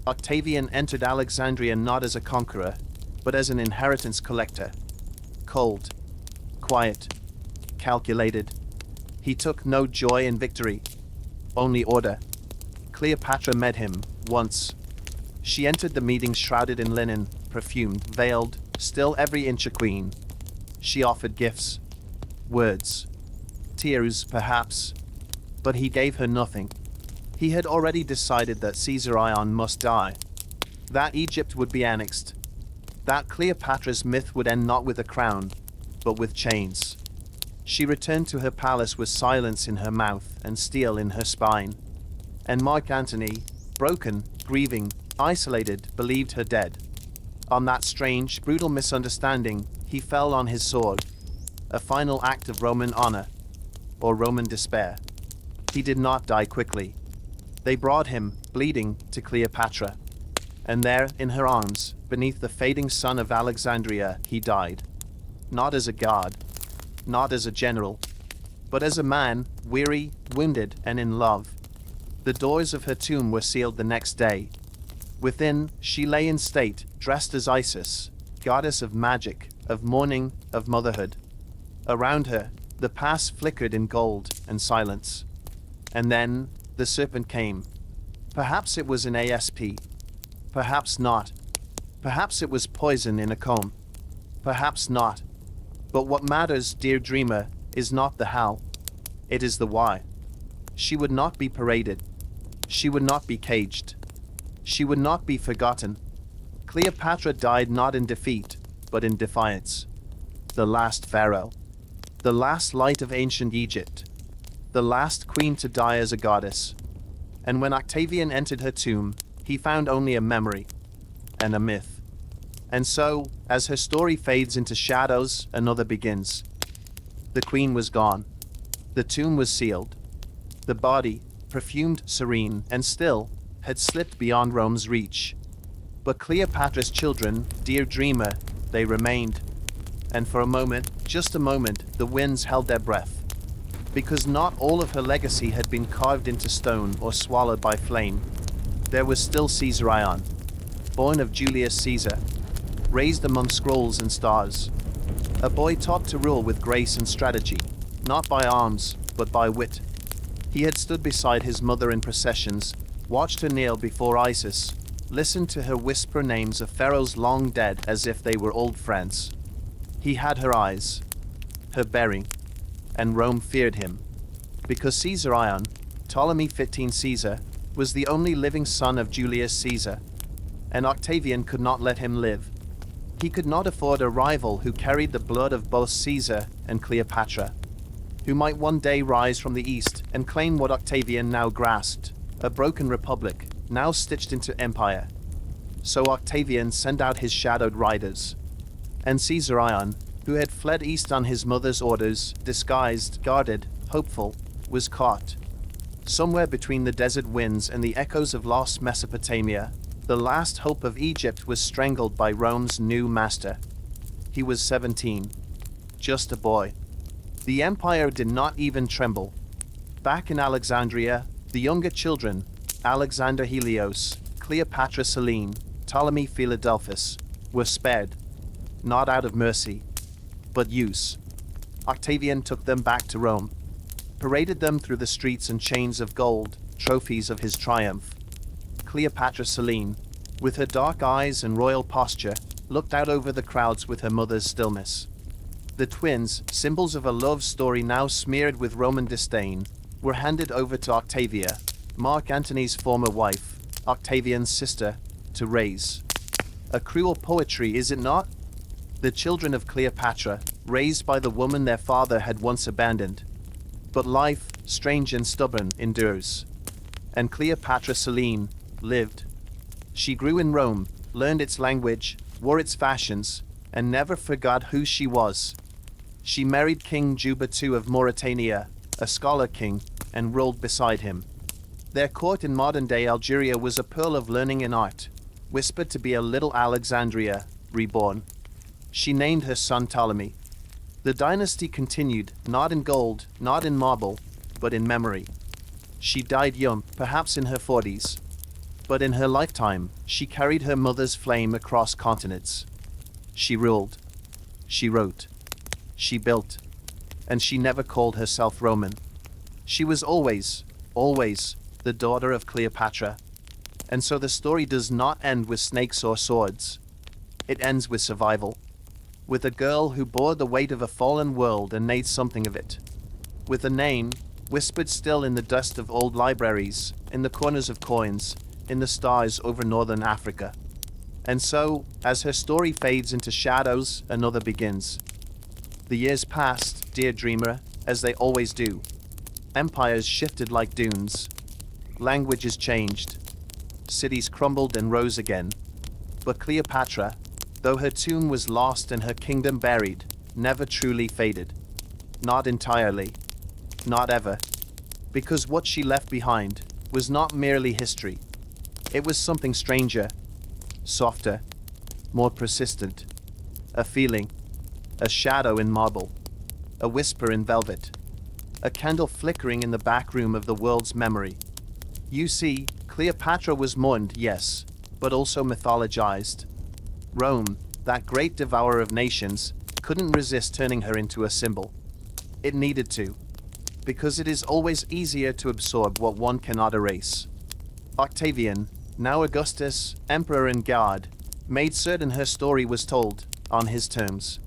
Octavian entered Alexandria not as a conqueror, but as an inheritance collector. Cold, quiet, calculated. He took no joy in victory, only order. Cleopatra met him, once. She entered the meeting shrouded in linen, perfumed, veiled, still every inch a queen. She offered gifts, words, tears, perhaps, but he gave her nothing. He had already decided that Caesar must die, that Egypt would be annexed, that Cleopatra's myth would end not with a crown, but with chains. She returned to her palace with silence in her mouth and steel in her spine. And Mark Antony, broken, grieving, isolated, believed her dead. On that strange, brutal misunderstanding, he fell on his sword, a final act of Roman honor, or Roman despair. He did not die quickly. They brought him, bleeding, to Cleopatra. And there, in her arms, beneath the fading sun of Alexandria, he died. Not as a god, not as a general, but as a man, weary, wounded, and in love. The doors of her tomb were sealed the next day. Within, she lay in state, dressed as Isis, goddess of magic, of mourning, of motherhood. Around her, the past flickered in gold and silence. And then, the serpent came. Perhaps it was an asp. Perhaps not. Perhaps it was poison in a comb. Perhaps not. But what matters, dear dreamer, is not the how. It is the why. She would not be paraded. She would not be caged. She would not be forgotten. Cleopatra died not in defeat, but in defiance. The last pharaoh. The last light of ancient Egypt. The last queen to die as a goddess. And when Octavian entered her tomb, he found only a memory and a myth. And so, as her story fades into shadows, another begins. The queen was gone. The tomb was sealed. The body, perfumed, serene, and still, had slipped beyond Rome's reach. But Cleopatra's children, dear dreamer, they remained. And for a moment, just a moment, the winds held their breath. Because not all of her legacy had been carved into stone or swallowed by flame. There was still Caesar, born of Julius Caesar, raised among scrolls and stars. A boy taught to rule with grace and strategy, not by arms, but by wit. He had stood beside his mother in processions, watched her kneel before Isis, listened to her whisper names of pharaohs long dead as if they were old friends. He had her eyes, her bearing, and Rome feared him. Because Caesar, Ptolemy 15 Caesar, was the only living son of Julius Caesar, and Octavian could not let him live. He could not afford a rival who carried the blood of both Caesar and Cleopatra, who might one day rise from the east and claim what Octavian now grasped, a broken republic, now stitched into empire. So Octavian sent out his shadowed riders. And Caesar, who had fled east on his mother's orders, disguised, guarded, hopeful, was caught. Somewhere between the desert winds and the echoes of lost Mesopotamia, the last hope of Egypt was strangled by Rome's new master. He was 17. Just a boy. The empire did not even tremble. Back in Alexandria, the younger children, Alexander Helios, Cleopatra Selene, Ptolemy Philadelphus, were spared. Not out of mercy, but use. Octavian took them back to Rome, paraded them through the streets in chains of gold, trophies of his triumph. Cleopatra Selene, with her dark eyes and royal posture, looked out over the crowds with her mother's stillness. The twins, symbols of a love story now smeared with Roman disdain, were handed over to Octavia, Mark Antony's former wife, Octavian's sister, to raise. A cruel poetry, is it not? The children of Cleopatra, raised by the woman their father had once abandoned. But life, strange and stubborn, endures. And Cleopatra Selene lived. She grew in Rome, learned its language, wore its fashions, and never forgot who she was. She married King Juba II of Mauritania, a scholar king, and ruled beside him. Their court in modern-day Algeria was a pearl of learning and art, whispered to be a little Alexandria, reborn. She named her son Ptolemy. The dynasty continued, not in gold, not in marble, but in memory. She died young, perhaps in her 40s. But in her lifetime, she carried her mother's flame across continents. She ruled. She wrote. She built. And she never called herself Roman. She was always the daughter of Cleopatra. And so the story does not end with snakes or swords. It ends with survival. With a girl who bore the weight of a fallen world and made something of it. With a name, whispered still in the dust of old libraries, in the corners of coins, in the stars over northern Africa. And so, as her story fades into shadows, another begins. The years passed, dear dreamer, as they always do. Empires shifted like dunes. Languages changed. Cities crumbled and rose again. But Cleopatra, though her tomb was lost and her kingdom buried, never truly faded. Not entirely. Not ever. Because what she left behind was not merely history. It was something stranger, softer, more persistent. A feeling, a shadow in marble, a whisper in velvet, a candle flickering in the back room of the world's memory. You see, Cleopatra was mourned, yes, but also mythologized. Rome, that great devourer of nations, couldn't resist turning her into a symbol. It needed to. Because it is always easier to absorb what one cannot erase. Octavian, now Augustus, emperor and god, made certain her story was told, on his terms.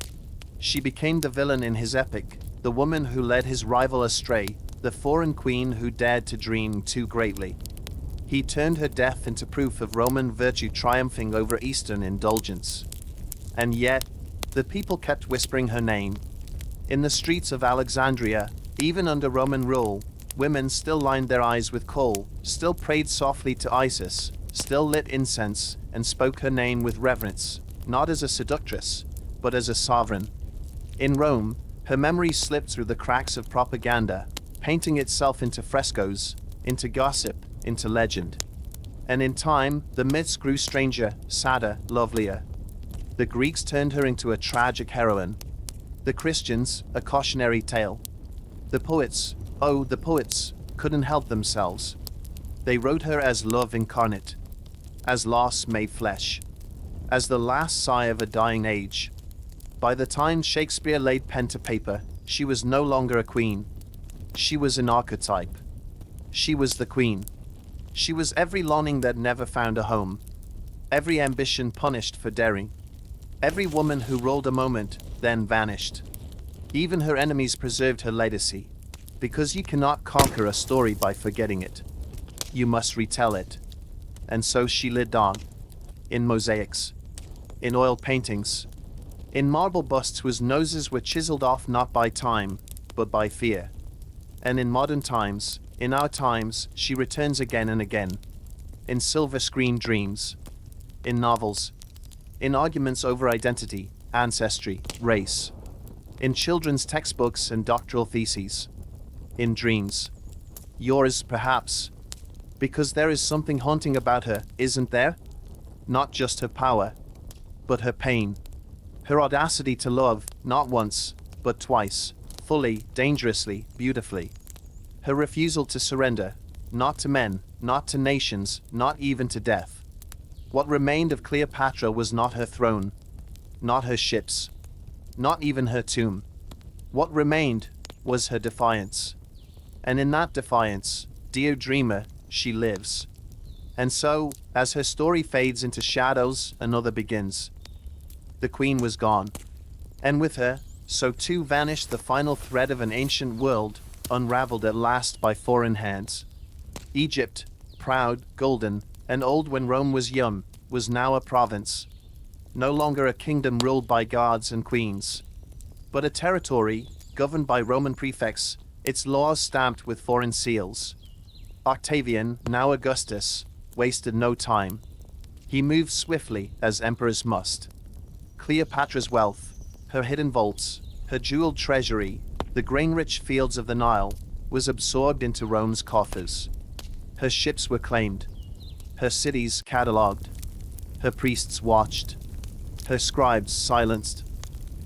She became the villain in his epic, the woman who led his rival astray, the foreign queen who dared to dream too greatly. He turned her death into proof of Roman virtue triumphing over Eastern indulgence. And yet, the people kept whispering her name. In the streets of Alexandria, even under Roman rule, women still lined their eyes with kohl, still prayed softly to Isis, still lit incense, and spoke her name with reverence, not as a seductress, but as a sovereign. In Rome, her memory slipped through the cracks of propaganda, painting itself into frescoes, into gossip, into legend. And in time, the myths grew stranger, sadder, lovelier. The Greeks turned her into a tragic heroine. The Christians, a cautionary tale. The poets, oh, the poets, couldn't help themselves. They wrote her as love incarnate, as loss made flesh, as the last sigh of a dying age. By the time Shakespeare laid pen to paper, she was no longer a queen. She was an archetype. She was the queen. She was every longing that never found a home, every ambition punished for daring, every woman who ruled a moment, then vanished. Even her enemies preserved her legacy, because you cannot conquer a story by forgetting it. You must retell it. And so she lived on, in mosaics, in oil paintings, in marble busts whose noses were chiseled off not by time, but by fear. And in modern times, in our times, she returns again and again. In silver screen dreams. In novels. In arguments over identity, ancestry, race. In children's textbooks and doctoral theses. In dreams. Yours, perhaps. Because there is something haunting about her, isn't there? Not just her power, but her pain. Her audacity to love, not once, but twice, fully, dangerously, beautifully. Her refusal to surrender, not to men, not to nations, not even to death. What remained of Cleopatra was not her throne, not her ships, not even her tomb. What remained was her defiance. And in that defiance, dear dreamer, she lives. And so, as her story fades into shadows, another begins. The queen was gone. And with her, so too vanished the final thread of an ancient world, unraveled at last by foreign hands. Egypt, proud, golden, and old when Rome was young, was now a province. no longer a kingdom ruled by gods and queens, but a territory governed by Roman prefects, its laws stamped with foreign seals. Octavian, now Augustus, wasted no time. He moved swiftly, as emperors must. Cleopatra's wealth, her hidden vaults, her jeweled treasury, the grain-rich fields of the Nile, was absorbed into Rome's coffers. Her ships were claimed, her cities catalogued, her priests watched, her scribes silenced.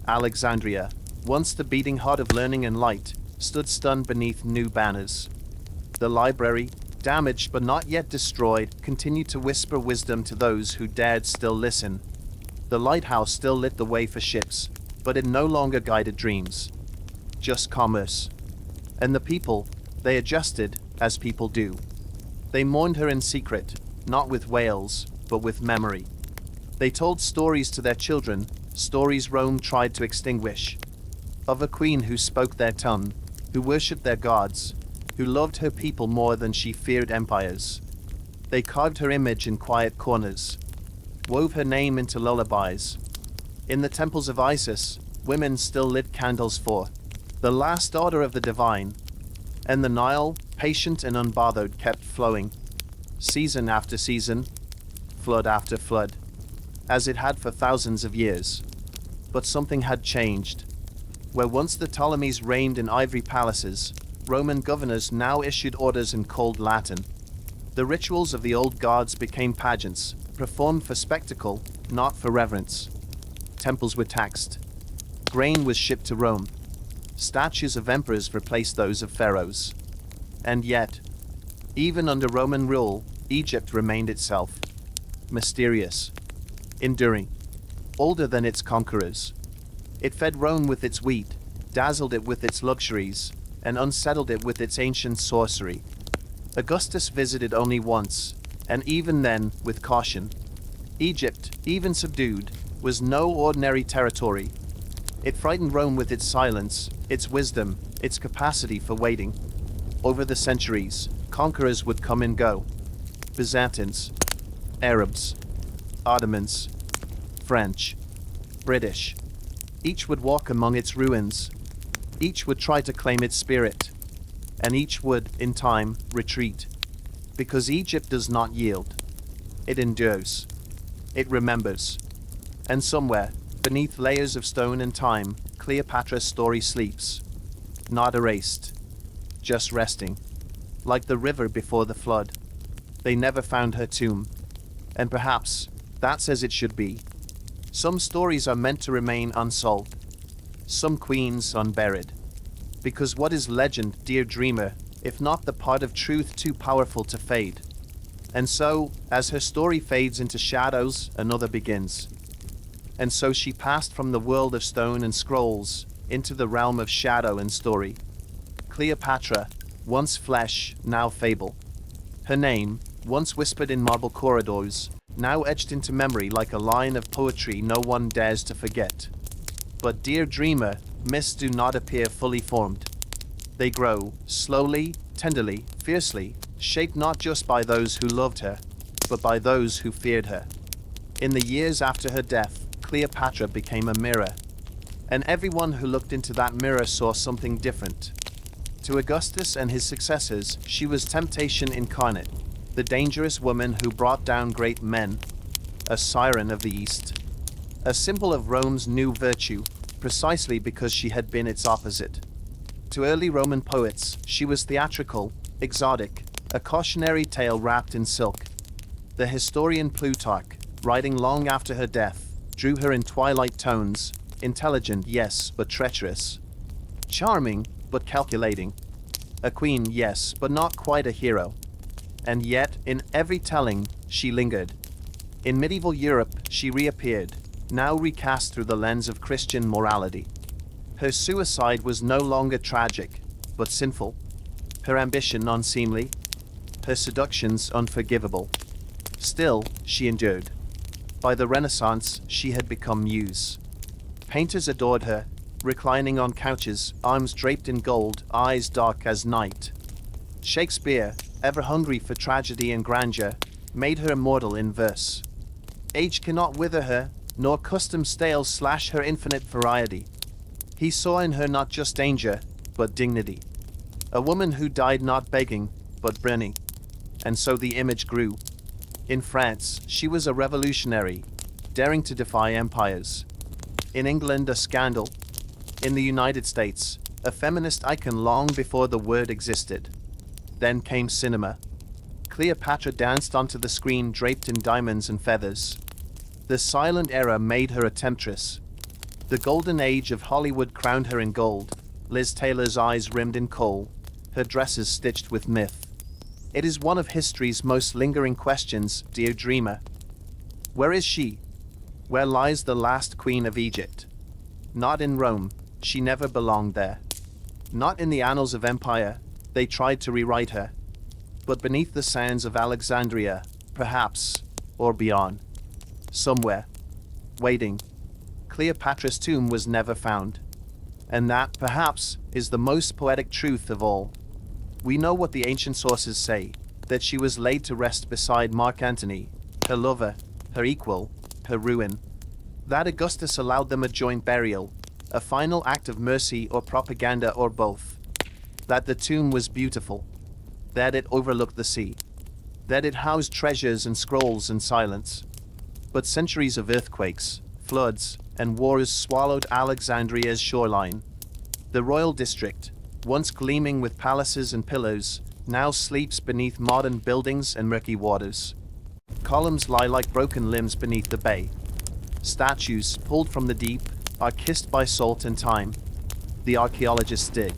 Alexandria, once the beating heart of learning and light, stood stunned beneath new banners. The library, damaged but not yet destroyed, continued to whisper wisdom to those who dared still listen. The lighthouse still lit the way for ships, but it no longer guided dreams, just commerce. And the people, they adjusted, as people do. They mourned her in secret, not with wails, but with memory. They told stories to their children, stories Rome tried to extinguish. Of a queen who spoke their tongue, who worshipped their gods, who loved her people more than she feared empires. They carved her image in quiet corners, wove her name into lullabies. In the temples of Isis, women still lit candles for the last order of the divine. And the Nile, patient and unbothered, kept flowing, season after season, flood after flood, as it had for thousands of years. But something had changed. Where once the Ptolemies reigned in ivory palaces, Roman governors now issued orders in cold Latin. The rituals of the old gods became pageants, performed for spectacle, not for reverence. Temples were taxed. Grain was shipped to Rome. Statues of emperors replaced those of pharaohs. And yet, even under Roman rule, Egypt remained itself. Mysterious, enduring, older than its conquerors. It fed Rome with its wheat, dazzled it with its luxuries, and unsettled it with its ancient sorcery. Augustus visited only once, and even then with caution. Egypt, even subdued, was no ordinary territory. It frightened Rome with its silence, its wisdom, its capacity for waiting. Over the centuries, conquerors would come and go. Byzantines, Arabs, Ottomans, French, British. Each would walk among its ruins. Each would try to claim its spirit. And each would, in time, retreat. Because Egypt does not yield. It endures. It remembers. And somewhere, beneath layers of stone and time, Cleopatra's story sleeps. Not erased. Just resting. Like the river before the flood. They never found her tomb. And perhaps, that's as it should be. Some stories are meant to remain unsolved. Some queens unburied. Because what is legend, dear dreamer, if not the part of truth too powerful to fade? And so, as her story fades into shadows, another begins. And so she passed from the world of stone and scrolls, into the realm of shadow and story. Cleopatra, once flesh, now fable. Her name, once whispered in marble corridors, now etched into memory like a line of poetry no one dares to forget. But dear dreamer, myths do not appear fully formed. They grow, slowly, tenderly, fiercely, shaped not just by those who loved her, but by those who feared her. In the years after her death, Cleopatra became a mirror. And everyone who looked into that mirror saw something different. To Augustus and his successors, she was temptation incarnate, the dangerous woman who brought down great men, a siren of the East, a symbol of Rome's new virtue, precisely because she had been its opposite. To early Roman poets, she was theatrical, exotic, a cautionary tale wrapped in silk. The historian Plutarch, writing long after her death, drew her in twilight tones, intelligent, yes, but treacherous. Charming, but calculating. A queen, yes, but not quite a hero. And yet, in every telling, she lingered. In medieval Europe, she reappeared, now recast through the lens of Christian morality. Her suicide was no longer tragic, but sinful. Her ambition unseemly. Her seductions unforgivable. Still, she endured. By the Renaissance, she had become Muse. Painters adored her, reclining on couches, arms draped in gold, eyes dark as night. Shakespeare, ever hungry for tragedy and grandeur, made her immortal in verse. Age cannot wither her, nor custom stale / her infinite variety. He saw in her not just danger, but dignity. A woman who died not begging, but burning. And so the image grew. In France, she was a revolutionary, daring to defy empires. In England, a scandal. In the United States, a feminist icon long before the word existed. Then came cinema. Cleopatra danced onto the screen draped in diamonds and feathers. The silent era made her a temptress. The golden age of Hollywood crowned her in gold, Liz Taylor's eyes rimmed in kohl, her dresses stitched with myth. It is one of history's most lingering questions, dear dreamer. Where is she? Where lies the last queen of Egypt? Not in Rome, she never belonged there. Not in the annals of empire, they tried to rewrite her. But beneath the sands of Alexandria, perhaps, or beyond. Somewhere. Waiting. Cleopatra's tomb was never found. And that, perhaps, is the most poetic truth of all. We know what the ancient sources say, that she was laid to rest beside Mark Antony, her lover, her equal, her ruin. That Augustus allowed them a joint burial, a final act of mercy or propaganda or both. That the tomb was beautiful. That it overlooked the sea. That it housed treasures and scrolls and silence. But centuries of earthquakes, floods, and wars swallowed Alexandria's shoreline. The royal district, once gleaming with palaces and pillars, now sleeps beneath modern buildings and murky waters. Columns lie like broken limbs beneath the bay. Statues, pulled from the deep, are kissed by salt and time. The archaeologists dig.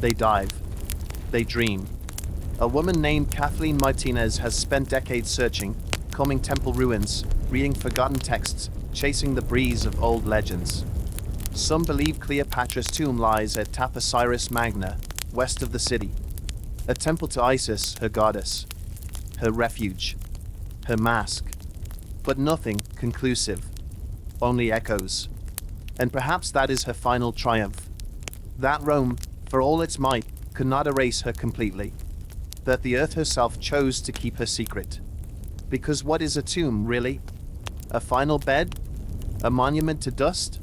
They dive. They dream. A woman named Kathleen Martinez has spent decades searching, combing temple ruins, reading forgotten texts, chasing the breeze of old legends. Some believe Cleopatra's tomb lies at Tapasiris Magna, west of the city. A temple to Isis, her goddess. Her refuge. Her mask. But nothing conclusive. Only echoes. And perhaps that is her final triumph. That Rome, for all its might, could not erase her completely. That the earth herself chose to keep her secret. Because what is a tomb, really? A final bed? A monument to dust?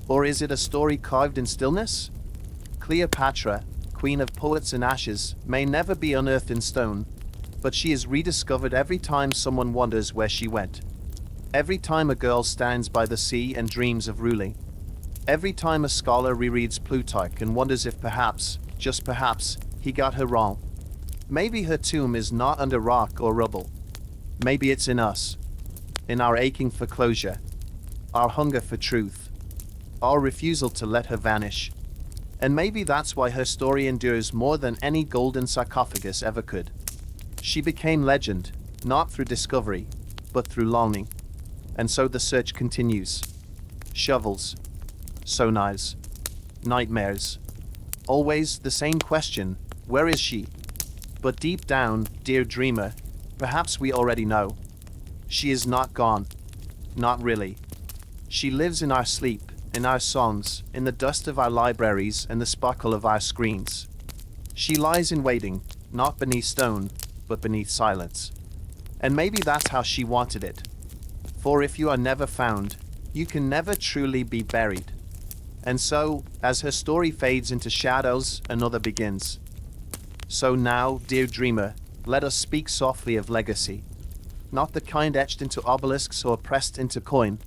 Or is it a story carved in stillness? Cleopatra, queen of poets and ashes, may never be unearthed in stone, but she is rediscovered every time someone wonders where she went. Every time a girl stands by the sea and dreams of ruling. Every time a scholar rereads Plutarch and wonders if perhaps, just perhaps, he got her wrong. Maybe her tomb is not under rock or rubble. Maybe it's in us. In our aching for closure. Our hunger for truth. Our refusal to let her vanish. And maybe that's why her story endures more than any golden sarcophagus ever could. She became legend, not through discovery, but through longing. And so the search continues. Shovels. Sonars. Nightmares. Always the same question, where is she? But deep down, dear dreamer, perhaps we already know. She is not gone. Not really. She lives in our sleep, in our songs, in the dust of our libraries and the sparkle of our screens. She lies in waiting, not beneath stone, but beneath silence. And maybe that's how she wanted it. For if you are never found, you can never truly be buried. And so, as her story fades into shadows, another begins. So now, dear dreamer, let us speak softly of legacy. Not the kind etched into obelisks or pressed into coin,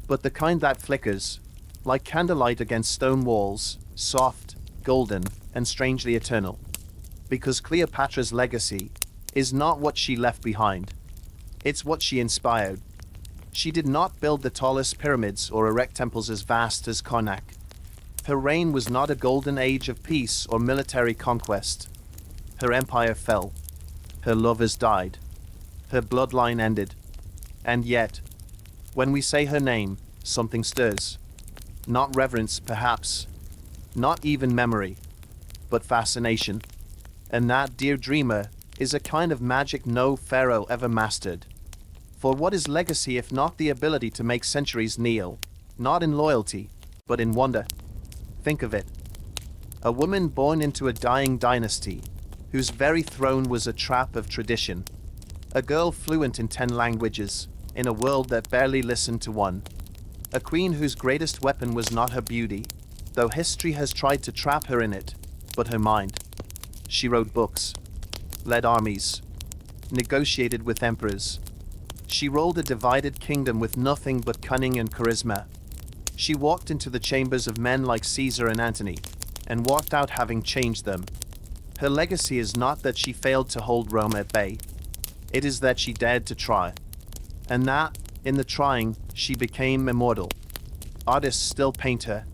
but the kind that flickers, like candlelight against stone walls, soft, golden, and strangely eternal. Because Cleopatra's legacy is not what she left behind. It's what she inspired. She did not build the tallest pyramids or erect temples as vast as Karnak. Her reign was not a golden age of peace or military conquest. Her empire fell. Her lovers died. Her bloodline ended. And yet, when we say her name, something stirs. Not reverence, perhaps. Not even memory. But fascination. And that, dear dreamer, is a kind of magic no pharaoh ever mastered. For what is legacy if not the ability to make centuries kneel, not in loyalty, but in wonder? Think of it. A woman born into a dying dynasty, whose very throne was a trap of tradition. A girl fluent in 10 languages, in a world that barely listened to one. A queen whose greatest weapon was not her beauty, though history has tried to trap her in it, but her mind. She wrote books, led armies, negotiated with emperors. She ruled a divided kingdom with nothing but cunning and charisma. She walked into the chambers of men like Caesar and Antony, and walked out having changed them. Her legacy is not that she failed to hold Rome at bay. It is that she dared to try. And that, in the trying, she became immortal. Artists still paint her.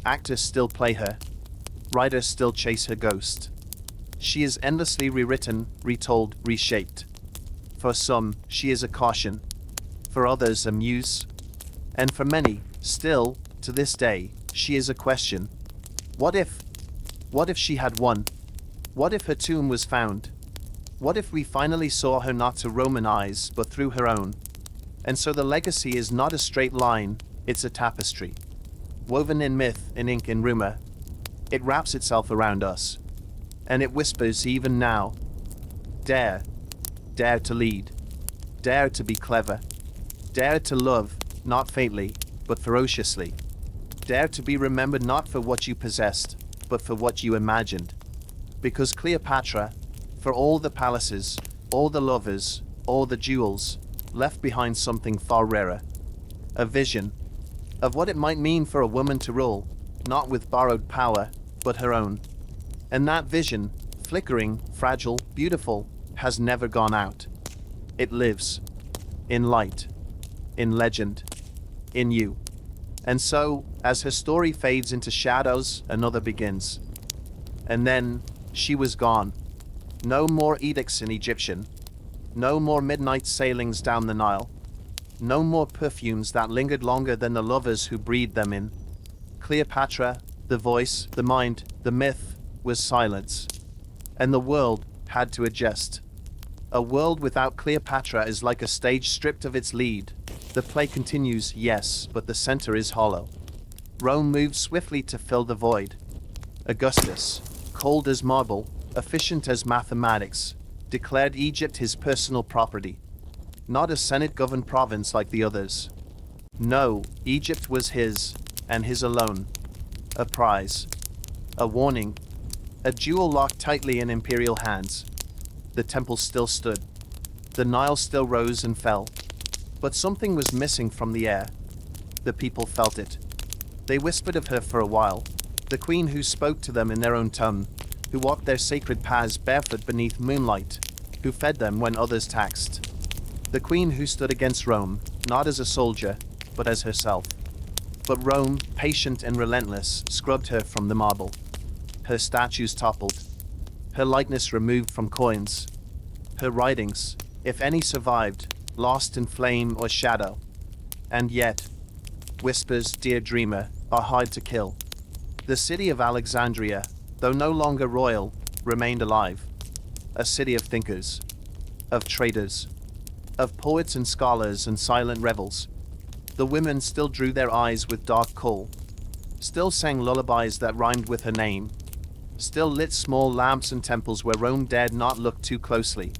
Actors still play her. Writers still chase her ghost. She is endlessly rewritten, retold, reshaped. For some, she is a caution. For others, a muse. And for many, still, to this day, she is a question. What if? What if she had won? What if her tomb was found? What if we finally saw her not through Roman eyes, but through her own? And so the legacy is not a straight line, it's a tapestry. Woven in myth, in ink, in rumor. It wraps itself around us. And it whispers even now. Dare. Dare to lead. Dare to be clever. Dare to love, not faintly, but ferociously. Dare to be remembered not for what you possessed, but for what you imagined. Because Cleopatra, for all the palaces, all the lovers, all the jewels, left behind something far rarer. A vision of what it might mean for a woman to rule, not with borrowed power, but her own. And that vision, flickering, fragile, beautiful, has never gone out. It lives. In light. In legend. In you. And so, as her story fades into shadows, another begins. And then, she was gone. No more edicts in Egyptian. No more midnight sailings down the Nile. No more perfumes that lingered longer than the lovers who breathed them in. Cleopatra, the voice, the mind, the myth, was silence. And the world had to adjust. A world without Cleopatra is like a stage stripped of its lead. The play continues, yes, but the center is hollow. Rome moves swiftly to fill the void. Augustus, cold as marble, efficient as mathematics, declared Egypt his personal property. Not a Senate-governed province like the others. No, Egypt was his, and his alone. A prize. A warning. A jewel locked tightly in imperial hands. The temple still stood. The Nile still rose and fell. But something was missing from the air. The people felt it. They whispered of her for a while. The queen who spoke to them in their own tongue, who walked their sacred paths barefoot beneath moonlight, who fed them when others taxed. The queen who stood against Rome, not as a soldier, but as herself. But Rome, patient and relentless, scrubbed her from the marble. Her statues toppled. Her likeness removed from coins. Her writings, if any survived, lost in flame or shadow. And yet, whispers, dear dreamer, are hard to kill. The city of Alexandria, though no longer royal, remained alive. A city of thinkers, of traders, of poets and scholars and silent revels. The women still drew their eyes with dark kohl, still sang lullabies that rhymed with her name, still lit small lamps in temples where Rome dared not look too closely.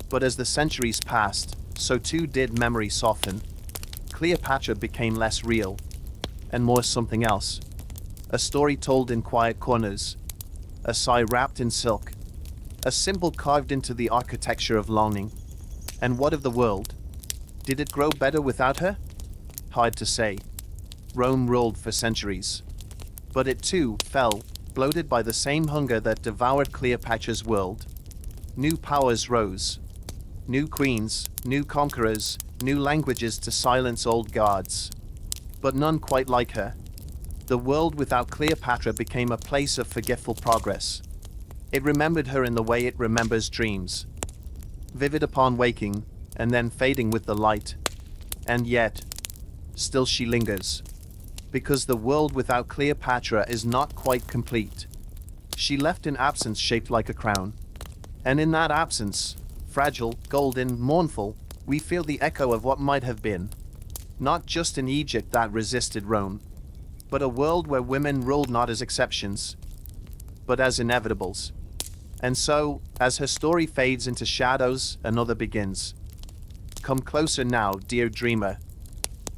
But as the centuries passed, so too did memory soften. Cleopatra became less real, and more something else. A story told in quiet corners, a sigh wrapped in silk, a symbol carved into the architecture of longing. And what of the world? Did it grow better without her? Hard to say. Rome ruled for centuries. But it too fell, bloated by the same hunger that devoured Cleopatra's world. New powers rose. New queens, new conquerors, new languages to silence old gods. But none quite like her. The world without Cleopatra became a place of forgetful progress. It remembered her in the way it remembers dreams. Vivid upon waking, and then fading with the light. And yet, still she lingers. Because the world without Cleopatra is not quite complete. She left in absence shaped like a crown. And in that absence, fragile, golden, mournful, we feel the echo of what might have been. Not just an Egypt that resisted Rome, but a world where women ruled not as exceptions, but as inevitables. And so, as her story fades into shadows, another begins. Come closer now, dear dreamer.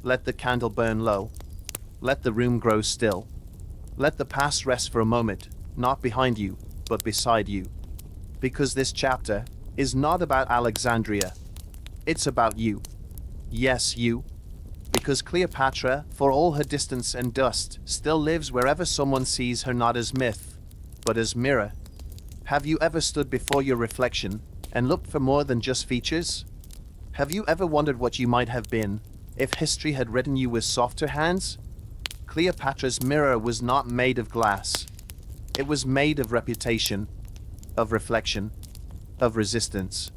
Let the candle burn low. Let the room grow still. Let the past rest for a moment, not behind you, but beside you. Because this chapter is not about Alexandria. It's about you. Yes, you. Because Cleopatra, for all her distance and dust, still lives wherever someone sees her not as myth, but as mirror. Have you ever stood before your reflection and looked for more than just features? Have you ever wondered what you might have been if history had written you with softer hands? Cleopatra's mirror was not made of glass. It was made of reputation, of reflection, of resistance.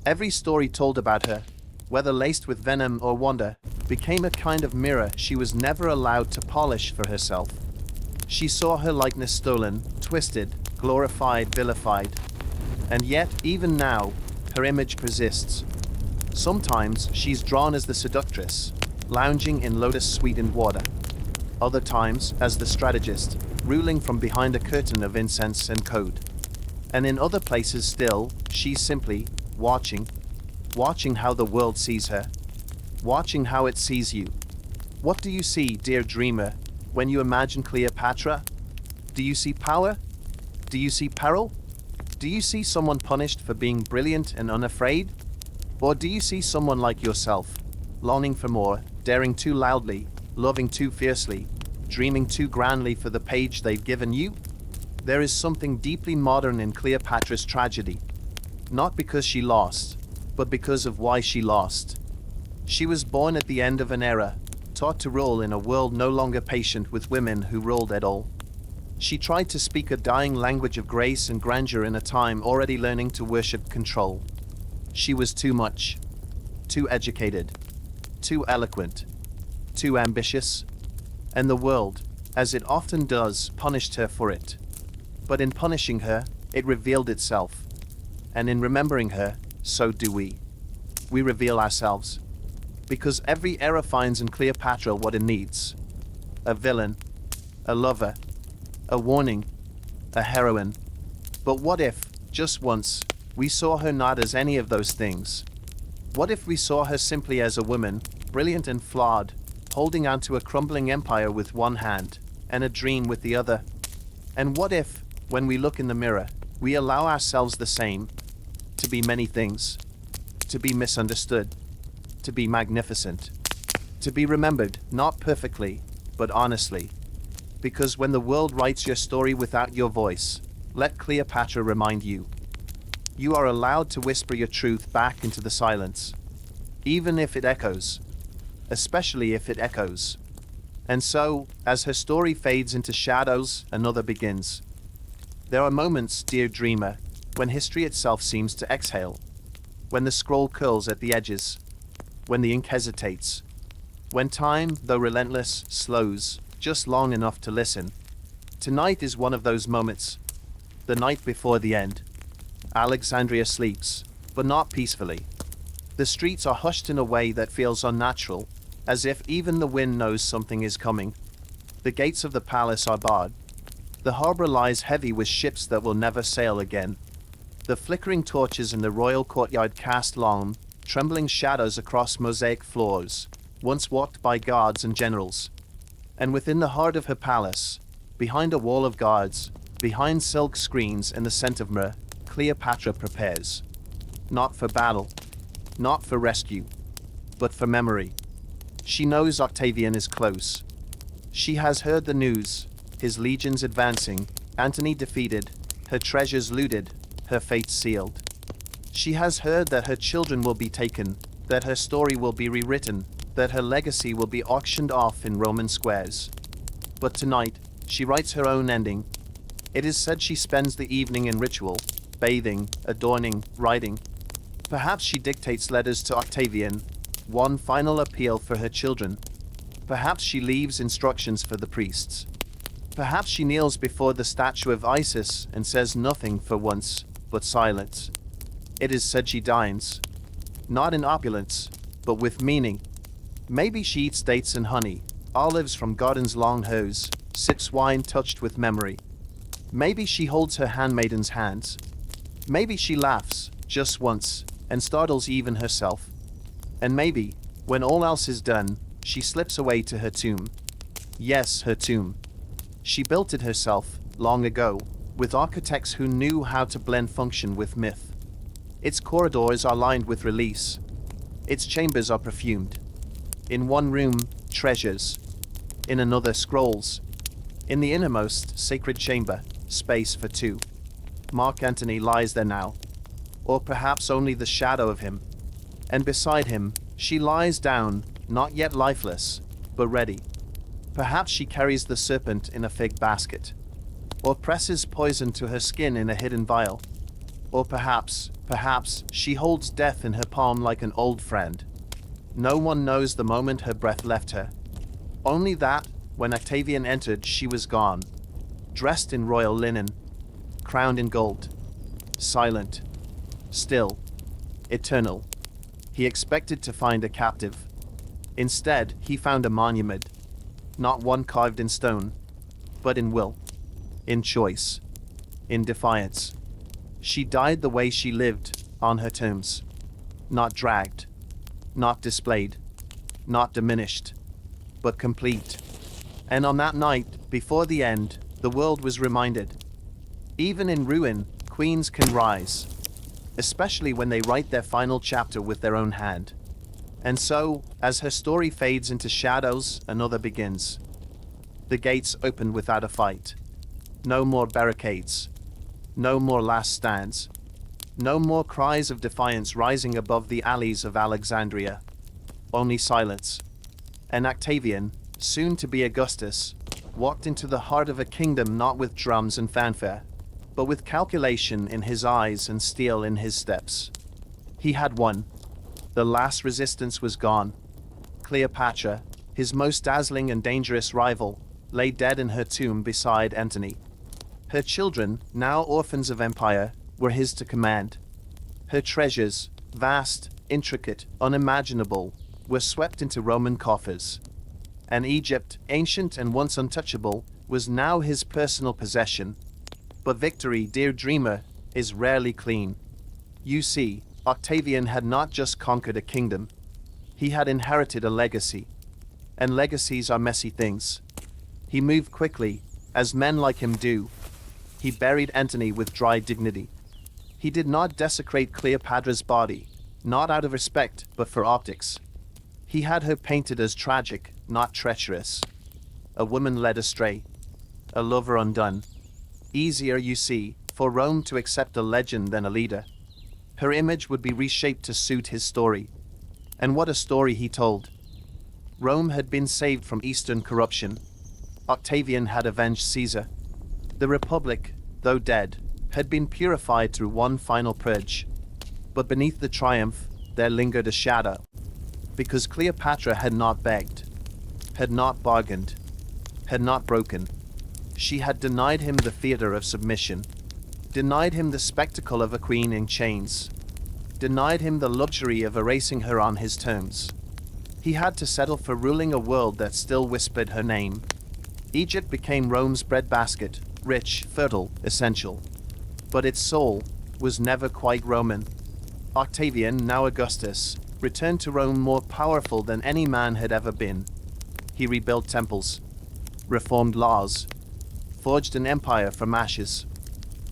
Every story told about her, whether laced with venom or wonder, became a kind of mirror she was never allowed to polish for herself. She saw her likeness stolen, twisted, glorified, vilified. And yet, even now, her image persists. Sometimes she's drawn as the seductress, lounging in lotus-sweetened water. Other times as the strategist, ruling from behind a curtain of incense and code. And in other places still, she's simply watching how the world sees her, watching how it sees you. What do you see, dear dreamer, when you imagine Cleopatra? Do you see power? Do you see peril? Do you see someone punished for being brilliant and unafraid? Or do you see someone like yourself, longing for more, daring too loudly, loving too fiercely, dreaming too grandly for the page they've given you? There is something deeply modern in Cleopatra's tragedy. Not because she lost, but because of why she lost. She was born at the end of an era, taught to rule in a world no longer patient with women who ruled at all. She tried to speak a dying language of grace and grandeur in a time already learning to worship control. She was too much, too educated, too eloquent, too ambitious, and the world, as it often does, punished her for it. But in punishing her, it revealed itself. And in remembering her, so do we. We reveal ourselves. Because every era finds in Cleopatra what it needs. A villain, a lover, a warning, a heroine. But what if, just once, we saw her not as any of those things? What if we saw her simply as a woman, brilliant and flawed, holding on to a crumbling empire with one hand, and a dream with the other? And what if, when we look in the mirror, we allow ourselves the same, to be many things, to be misunderstood, to be magnificent, to be remembered, not perfectly, but honestly? Because when the world writes your story without your voice, let Cleopatra remind you. You are allowed to whisper your truth back into the silence, even if it echoes, especially if it echoes. And so, as her story fades into shadows, another begins. There are moments, dear dreamer, when history itself seems to exhale, when the scroll curls at the edges, when the ink hesitates, when time, though relentless, slows, just long enough to listen. Tonight is one of those moments, the night before the end. Alexandria sleeps, but not peacefully. The streets are hushed in a way that feels unnatural, as if even the wind knows something is coming. The gates of the palace are barred. The harbor lies heavy with ships that will never sail again. The flickering torches in the royal courtyard cast long, trembling shadows across mosaic floors, once walked by guards and generals. And within the heart of her palace, behind a wall of guards, behind silk screens and the scent of myrrh, Cleopatra prepares. Not for battle, not for rescue, but for memory. She knows Octavian is close. She has heard the news, his legions advancing, Antony defeated, her treasures looted, her fate sealed. She has heard that her children will be taken, that her story will be rewritten, that her legacy will be auctioned off in Roman squares. But tonight, she writes her own ending. It is said she spends the evening in ritual, bathing, adorning, writing. Perhaps she dictates letters to Octavian, one final appeal for her children. Perhaps she leaves instructions for the priests. Perhaps she kneels before the statue of Isis and says nothing for once, but silence. It is said she dines, not in opulence, but with meaning. Maybe she eats dates and honey, olives from gardens long hose, sips wine touched with memory. Maybe she holds her handmaiden's hands. Maybe she laughs, just once, and startles even herself. And maybe, when all else is done, she slips away to her tomb. Yes, her tomb. She built it herself, long ago, with architects who knew how to blend function with myth. Its corridors are lined with reliefs. Its chambers are perfumed. In one room, treasures. In another, scrolls. In the innermost, sacred chamber, space for two. Mark Antony lies there now. Or perhaps only the shadow of him. And beside him, she lies down, not yet lifeless, but ready. Perhaps she carries the serpent in a fig basket. Or presses poison to her skin in a hidden vial. Or perhaps she holds death in her palm like an old friend. No one knows the moment her breath left her. Only that, when Octavian entered, she was gone. Dressed in royal linen. Crowned in gold. Silent. Still. Eternal. He expected to find a captive. Instead, he found a monument. Not one carved in stone, but in will. In choice. In defiance. She died the way she lived, on her terms. Not dragged. Not displayed. Not diminished. But complete. And on that night, before the end, the world was reminded. Even in ruin, queens can rise. Especially when they write their final chapter with their own hand. And so, as her story fades into shadows, another begins. The gates open without a fight. No more barricades. No more last stands. No more cries of defiance rising above the alleys of Alexandria. Only silence. And Octavian, soon to be Augustus, walked into the heart of a kingdom not with drums and fanfare, but with calculation in his eyes and steel in his steps. He had won. The last resistance was gone. Cleopatra, his most dazzling and dangerous rival, lay dead in her tomb beside Antony. Her children, now orphans of empire, were his to command. Her treasures, vast, intricate, unimaginable, were swept into Roman coffers. And Egypt, ancient and once untouchable, was now his personal possession. But victory, dear dreamer, is rarely clean. You see, Octavian had not just conquered a kingdom. He had inherited a legacy. And legacies are messy things. He moved quickly, as men like him do. He buried Antony with dry dignity. He did not desecrate Cleopatra's body, not out of respect, but for optics. He had her painted as tragic, not treacherous. A woman led astray. A lover undone. Easier, you see, for Rome to accept a legend than a leader. Her image would be reshaped to suit his story. And what a story he told. Rome had been saved from Eastern corruption. Octavian had avenged Caesar. The Republic, though dead, had been purified through one final purge. But beneath the triumph, there lingered a shadow. Because Cleopatra had not begged, had not bargained, had not broken. She had denied him the theater of submission. Denied him the spectacle of a queen in chains. Denied him the luxury of erasing her on his terms. He had to settle for ruling a world that still whispered her name. Egypt became Rome's breadbasket, rich, fertile, essential. But its soul was never quite Roman. Octavian, now Augustus, returned to Rome more powerful than any man had ever been. He rebuilt temples, reformed laws, forged an empire from ashes.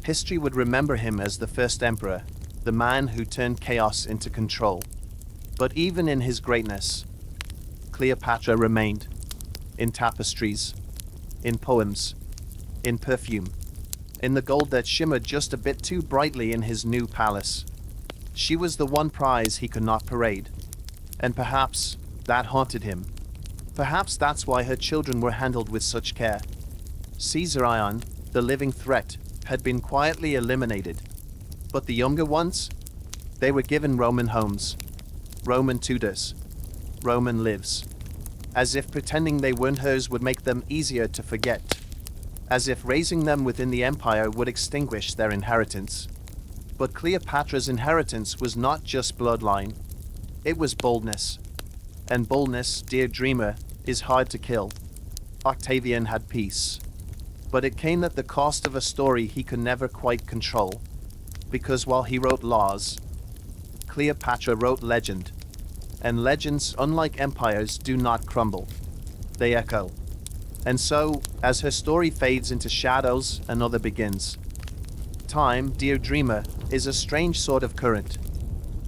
History would remember him as the first emperor, the man who turned chaos into control. But even in his greatness, Cleopatra remained. In tapestries, in poems, in perfume, in the gold that shimmered just a bit too brightly in his new palace. She was the one prize he could not parade. And perhaps that haunted him. Perhaps that's why her children were handled with such care. Caesar Ion, the living threat, had been quietly eliminated. But the younger ones? They were given Roman homes, Roman tutors, Roman lives. As if pretending they weren't hers would make them easier to forget. As if raising them within the empire would extinguish their inheritance. But Cleopatra's inheritance was not just bloodline. It was boldness. And boldness, dear dreamer, is hard to kill. Octavian had peace. But it came at the cost of a story he could never quite control. Because while he wrote laws, Cleopatra wrote legend. And legends, unlike empires, do not crumble. They echo. And so, as her story fades into shadows, another begins. Time, dear dreamer, is a strange sort of current.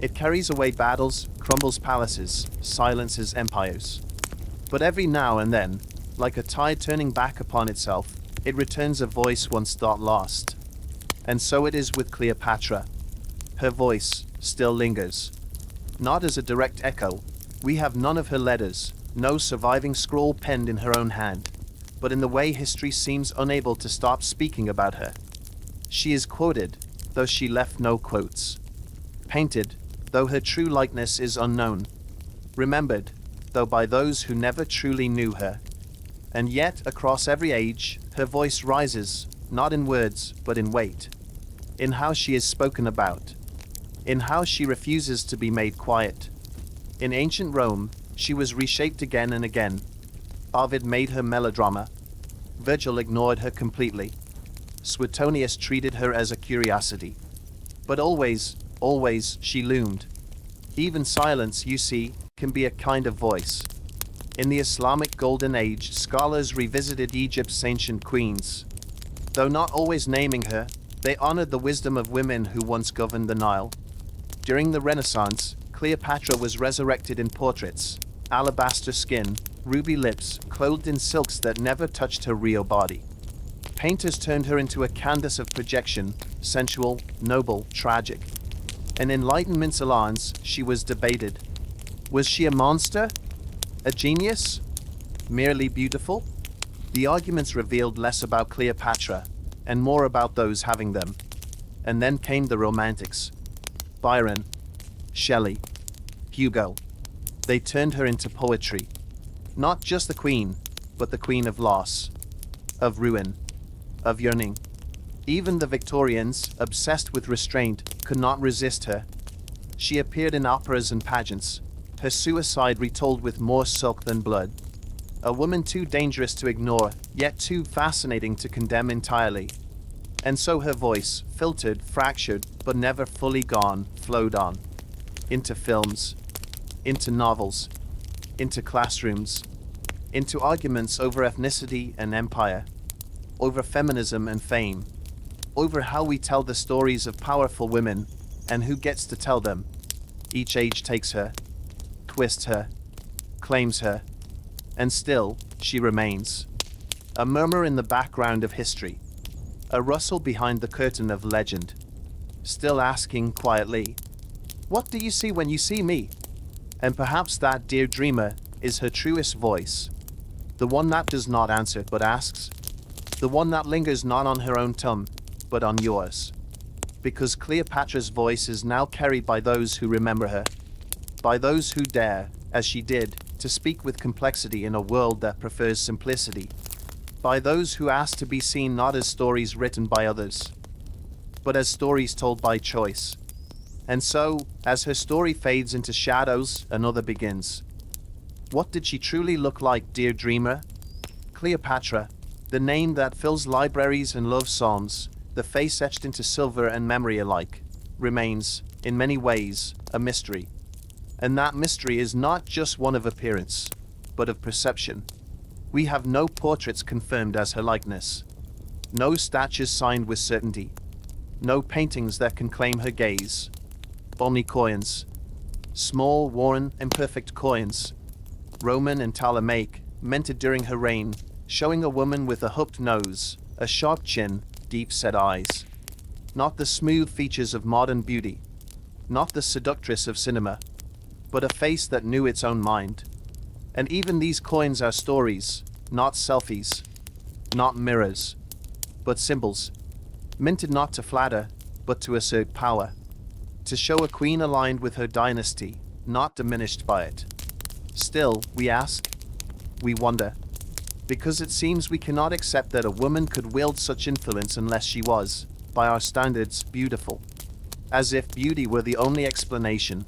It carries away battles, crumbles palaces, silences empires. But every now and then, like a tide turning back upon itself, it returns a voice once thought lost. And so it is with Cleopatra. Her voice still lingers. Not as a direct echo, we have none of her letters, no surviving scroll penned in her own hand, but in the way history seems unable to stop speaking about her. She is quoted, though she left no quotes. Painted, though her true likeness is unknown. Remembered, though by those who never truly knew her. And yet, across every age, her voice rises, not in words, but in weight. In how she is spoken about. In how she refuses to be made quiet. In ancient Rome, she was reshaped again and again. Ovid made her melodrama. Virgil ignored her completely. Suetonius treated her as a curiosity. But always, always, she loomed. Even silence, you see, can be a kind of voice. In the Islamic Golden Age, scholars revisited Egypt's ancient queens. Though not always naming her, they honored the wisdom of women who once governed the Nile. During the Renaissance, Cleopatra was resurrected in portraits, alabaster skin, ruby lips, clothed in silks that never touched her real body. Painters turned her into a canvas of projection, sensual, noble, tragic. In Enlightenment salons, she was debated. Was she a monster? A genius? Merely beautiful? The arguments revealed less about Cleopatra, and more about those having them. And then came the Romantics. Byron, Shelley, Hugo. They turned her into poetry. Not just the queen, but the queen of loss, of ruin, of yearning. Even the Victorians, obsessed with restraint, could not resist her. She appeared in operas and pageants, her suicide retold with more silk than blood. A woman too dangerous to ignore, yet too fascinating to condemn entirely. And so her voice, filtered, fractured, but never fully gone, flowed on. Into films, into novels, into classrooms, into arguments over ethnicity and empire, over feminism and fame, over how we tell the stories of powerful women, and who gets to tell them. Each age takes her, twists her, claims her, and still, she remains. A murmur in the background of history, a rustle behind the curtain of legend, still asking quietly, "What do you see when you see me?" And perhaps that, dear dreamer, is her truest voice. The one that does not answer but asks. The one that lingers not on her own tongue, but on yours. Because Cleopatra's voice is now carried by those who remember her. By those who dare, as she did, to speak with complexity in a world that prefers simplicity. By those who ask to be seen not as stories written by others, but as stories told by choice. And so, as her story fades into shadows, another begins. What did she truly look like, dear dreamer? Cleopatra, the name that fills libraries and love songs, the face etched into silver and memory alike, remains, in many ways, a mystery. And that mystery is not just one of appearance, but of perception. We have no portraits confirmed as her likeness, no statues signed with certainty, no paintings that can claim her gaze. Only coins, small, worn, imperfect coins, Roman and Ptolemaic, minted during her reign, showing a woman with a hooked nose, a sharp chin, deep-set eyes. Not the smooth features of modern beauty, not the seductress of cinema, but a face that knew its own mind. And even these coins are stories, not selfies, not mirrors, but symbols, minted not to flatter, but to assert power, to show a queen aligned with her dynasty, not diminished by it. Still, we ask, we wonder, because it seems we cannot accept that a woman could wield such influence unless she was, by our standards, beautiful. As if beauty were the only explanation.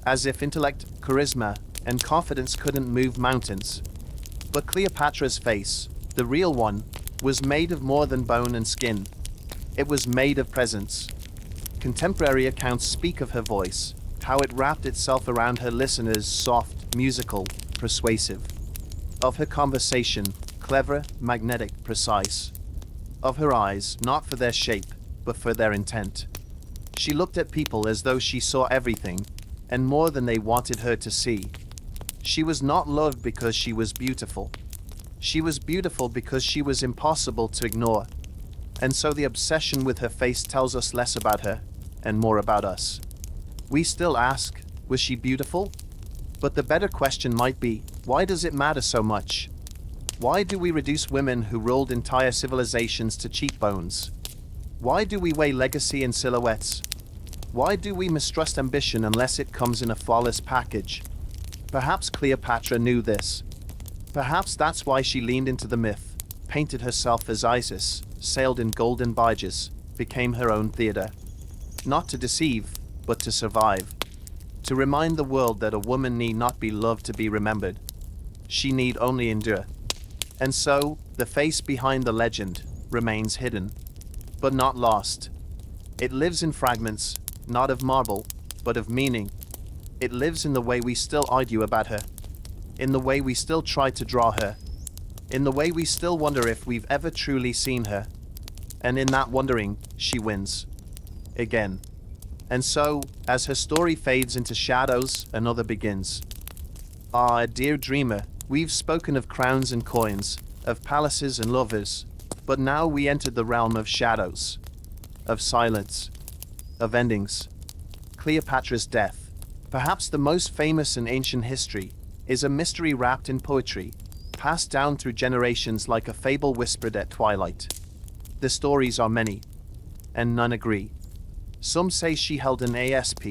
As if intellect, charisma, and confidence couldn't move mountains. But Cleopatra's face, the real one, was made of more than bone and skin. It was made of presence. Contemporary accounts speak of her voice, how it wrapped itself around her listeners, soft, musical, persuasive. Of her conversation, clever, magnetic, precise. Of her eyes, not for their shape, but for their intent. She looked at people as though she saw everything, and more than they wanted her to see. She was not loved because she was beautiful. She was beautiful because she was impossible to ignore. And so the obsession with her face tells us less about her, and more about us. We still ask, was she beautiful? But the better question might be, why does it matter so much? Why do we reduce women who ruled entire civilizations to cheekbones? Why do we weigh legacy in silhouettes? Why do we mistrust ambition unless it comes in a flawless package? Perhaps Cleopatra knew this. Perhaps that's why she leaned into the myth, painted herself as Isis, sailed in golden barges, became her own theater. Not to deceive, but to survive. To remind the world that a woman need not be loved to be remembered. She need only endure. And so, the face behind the legend remains hidden, but not lost. It lives in fragments, not of marble, but of meaning. It lives in the way we still argue about her, in the way we still try to draw her, in the way we still wonder if we've ever truly seen her. And in that wondering, she wins. Again. And so, as her story fades into shadows, another begins. Ah, dear dreamer, we've spoken of crowns and coins, of palaces and lovers, but now we entered the realm of shadows, of silence, of endings. Cleopatra's death, perhaps the most famous in ancient history, is a mystery wrapped in poetry, passed down through generations like a fable whispered at twilight. The stories are many, and none agree. Some say she held an asp,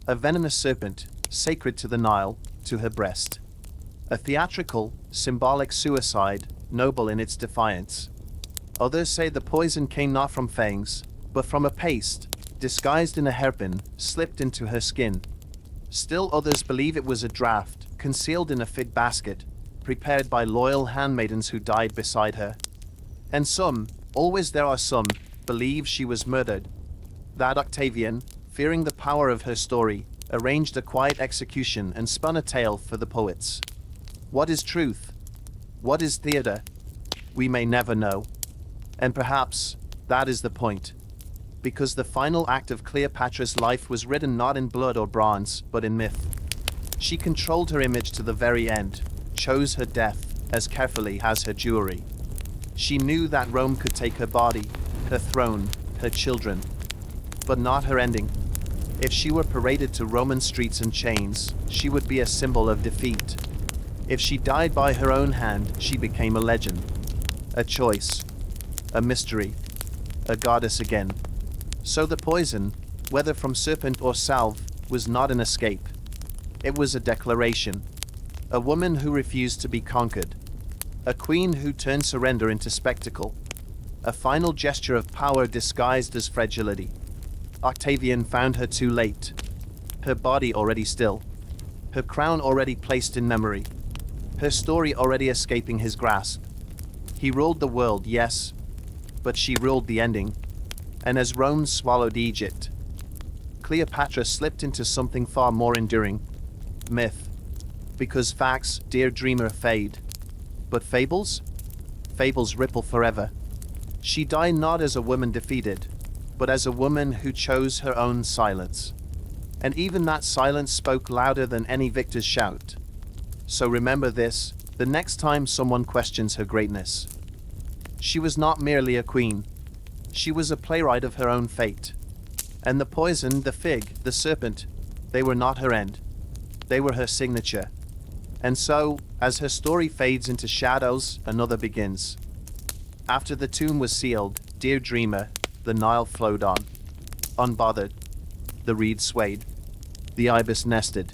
a venomous serpent, sacred to the Nile, to her breast. A theatrical, symbolic suicide, noble in its defiance. Others say the poison came not from fangs, but from a paste, disguised in a hairpin, slipped into her skin. Still others believe it was a draught, concealed in a fig basket, prepared by loyal handmaidens who died beside her. And some, always there are some, believe she was murdered. That Octavian, fearing the power of her story, arranged a quiet execution and spun a tale for the poets. What is truth? What is theater? We may never know. And perhaps, that is the point. Because the final act of Cleopatra's life was written not in blood or bronze, but in myth. She controlled her image to the very end, chose her death as carefully as her jewelry. She knew that Rome could take her body, her throne, her children, but not her ending. If she were paraded to Roman streets in chains, she would be a symbol of defeat. If she died by her own hand, she became a legend, a choice, a mystery, a goddess again. So the poison, whether from serpent or salve, was not an escape. It was a declaration. A woman who refused to be conquered. A queen who turned surrender into spectacle. A final gesture of power disguised as fragility. Octavian found her too late. Her body already still. Her crown already placed in memory. Her story already escaping his grasp. He ruled the world, yes, but she ruled the ending. And as Rome swallowed Egypt, Cleopatra slipped into something far more enduring. Myth. Because facts, dear dreamer, fade. But fables? Fables ripple forever. She died not as a woman defeated, but as a woman who chose her own silence. And even that silence spoke louder than any victor's shout. So remember this, the next time someone questions her greatness. She was not merely a queen. She was a playwright of her own fate. And the poison, the fig, the serpent, they were not her end. They were her signature. And so, as her story fades into shadows, another begins. After the tomb was sealed, dear dreamer, the Nile flowed on. Unbothered. The reed swayed. The ibis nested.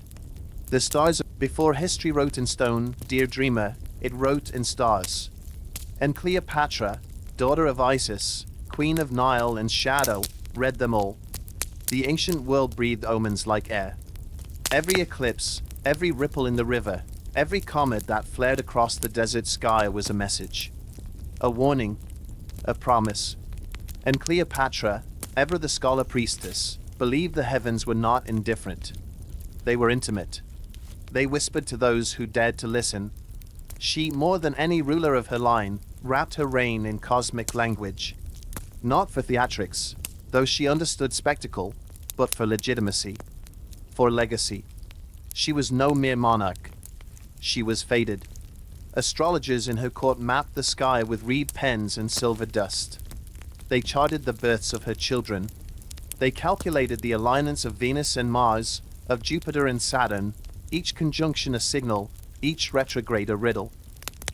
The stars, before history wrote in stone, dear dreamer, it wrote in stars. And Cleopatra, daughter of Isis, queen of Nile and shadow, read them all. The ancient world breathed omens like air. Every eclipse, every ripple in the river, every comet that flared across the desert sky was a message. A warning. A promise. And Cleopatra, ever the scholar priestess, believed the heavens were not indifferent. They were intimate. They whispered to those who dared to listen. She, more than any ruler of her line, wrapped her reign in cosmic language. Not for theatrics, though she understood spectacle, but for legitimacy. For legacy. She was no mere monarch. She was fated. Astrologers in her court mapped the sky with reed pens and silver dust. They charted the births of her children. They calculated the alignments of Venus and Mars, of Jupiter and Saturn, each conjunction a signal, each retrograde a riddle.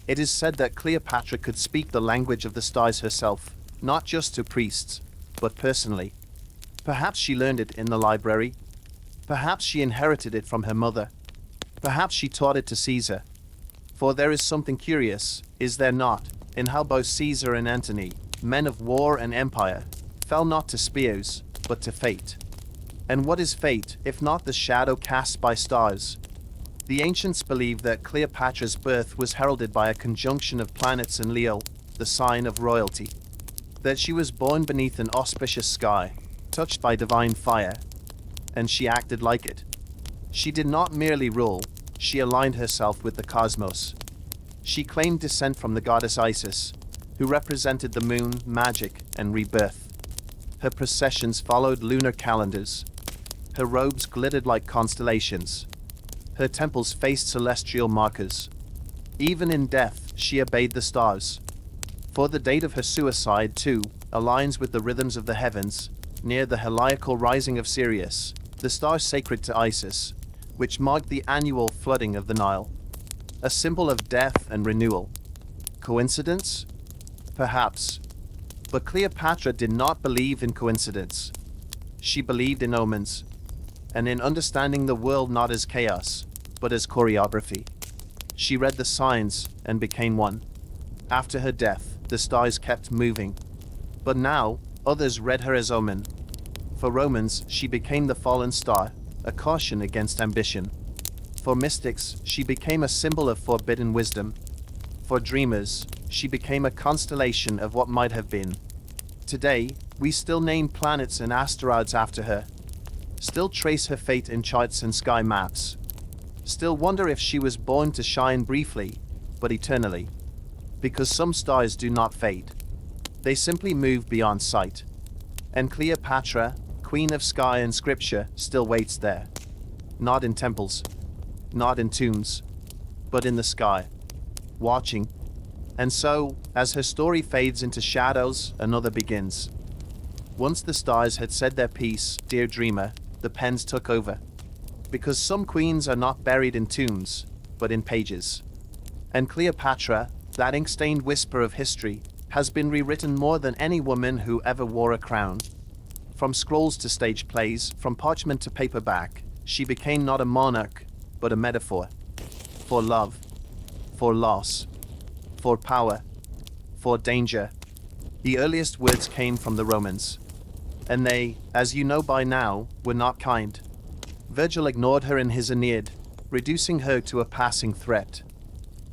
It is said that Cleopatra could speak the language of the stars herself, not just to priests, but personally. Perhaps she learned it in the library. Perhaps she inherited it from her mother. Perhaps she taught it to Caesar. For there is something curious, is there not, in how both Caesar and Antony, men of war and empire, fell not to spears, but to fate. And what is fate, if not the shadow cast by stars? The ancients believed that Cleopatra's birth was heralded by a conjunction of planets in Leo, the sign of royalty. That she was born beneath an auspicious sky, touched by divine fire. And she acted like it. She did not merely rule, she aligned herself with the cosmos. She claimed descent from the goddess Isis, who represented the moon, magic, and rebirth. Her processions followed lunar calendars. Her robes glittered like constellations. Her temples faced celestial markers. Even in death, she obeyed the stars. For the date of her suicide, too, aligns with the rhythms of the heavens, near the heliacal rising of Sirius, the star sacred to Isis, which marked the annual flooding of the Nile. A symbol of death and renewal. Coincidence? Perhaps. But Cleopatra did not believe in coincidence. She believed in omens, and in understanding the world not as chaos, but as choreography. She read the signs and became one. After her death, the stars kept moving. But now, others read her as omen. For Romans, she became the fallen star, a caution against ambition. For mystics, she became a symbol of forbidden wisdom. For dreamers, she became a constellation of what might have been. Today, we still name planets and asteroids after her. Still trace her fate in charts and sky maps. Still wonder if she was born to shine briefly, but eternally. Because some stars do not fade. They simply move beyond sight. And Cleopatra, queen of sky and scripture, still waits there. Not in temples, not in tombs, but in the sky, watching. And so, as her story fades into shadows, another begins. Once the stars had said their piece, dear dreamer, the pens took over. Because some queens are not buried in tombs, but in pages. And Cleopatra, that ink-stained whisper of history, has been rewritten more than any woman who ever wore a crown. From scrolls to stage plays, from parchment to paperback, she became not a monarch, but a metaphor. For love, for loss, for power, for danger. The earliest words came from the Romans. And they, as you know by now, were not kind. Virgil ignored her in his Aeneid, reducing her to a passing threat.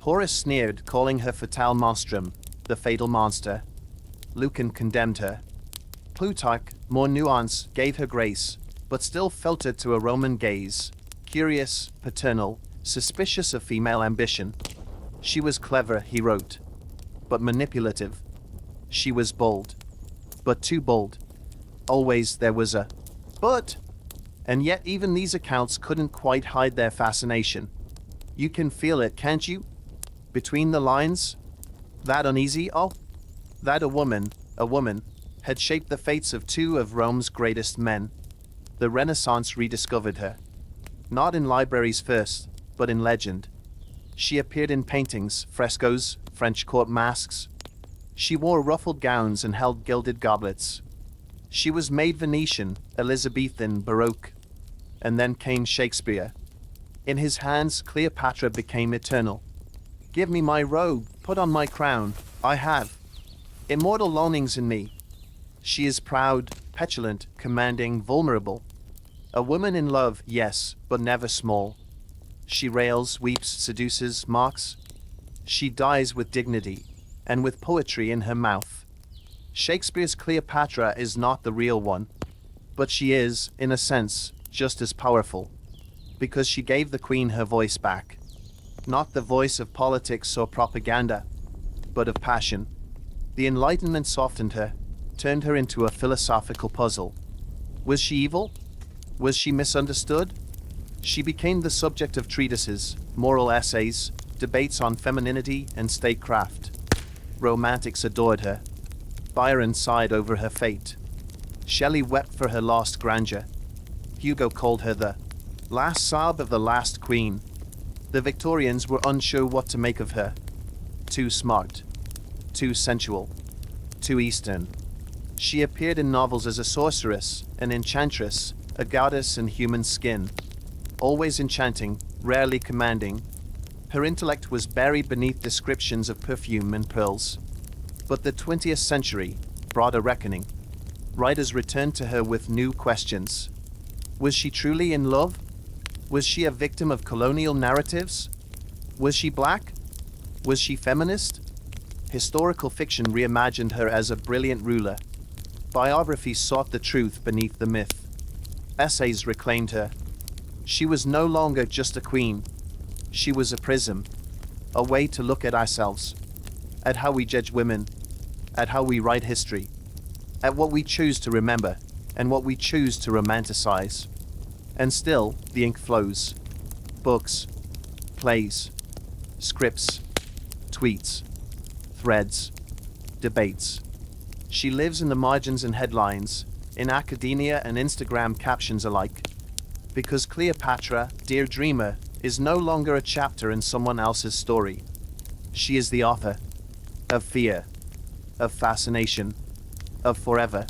Horace sneered, calling her fatale monstrum, the fatal monster. Lucan condemned her. Plutarch, more nuance, gave her grace, but still filtered to a Roman gaze, curious, paternal, suspicious of female ambition. She was clever, he wrote, but manipulative. She was bold, but too bold. Always there was a but. And yet even these accounts couldn't quite hide their fascination. You can feel it, can't you? Between the lines? That uneasy, that a woman, had shaped the fates of two of Rome's greatest men. The Renaissance rediscovered her. Not in libraries first, but in legend. She appeared in paintings, frescoes, French court masks. She wore ruffled gowns and held gilded goblets. She was made Venetian, Elizabethan, Baroque. And then came Shakespeare. In his hands, Cleopatra became eternal. Give me my robe, put on my crown, I have immortal longings in me. She is proud, petulant, commanding, vulnerable. A woman in love, yes, but never small. She rails, weeps, seduces, mocks. She dies with dignity, and with poetry in her mouth. Shakespeare's Cleopatra is not the real one, but she is, in a sense, just as powerful. Because she gave the queen her voice back. Not the voice of politics or propaganda, but of passion. The Enlightenment softened her, turned her into a philosophical puzzle. Was she evil? Was she misunderstood? She became the subject of treatises, moral essays, debates on femininity and statecraft. Romantics adored her. Byron sighed over her fate. Shelley wept for her lost grandeur. Hugo called her the last sob of the last queen. The Victorians were unsure what to make of her. Too smart. Too sensual. Too Eastern. She appeared in novels as a sorceress, an enchantress, a goddess in human skin. Always enchanting, rarely commanding. Her intellect was buried beneath descriptions of perfume and pearls. But the 20th century brought a reckoning. Writers returned to her with new questions. Was she truly in love? Was she a victim of colonial narratives? Was she black? Was she feminist? Historical fiction reimagined her as a brilliant ruler. Biographies sought the truth beneath the myth. Essays reclaimed her. She was no longer just a queen. She was a prism, a way to look at ourselves, at how we judge women, at how we write history, at what we choose to remember, and what we choose to romanticize. And still, the ink flows. Books, plays, scripts, tweets, threads, debates. She lives in the margins and headlines, in academia and Instagram captions alike. Because Cleopatra, dear dreamer, is no longer a chapter in someone else's story. She is the author of fear, of fascination, of forever.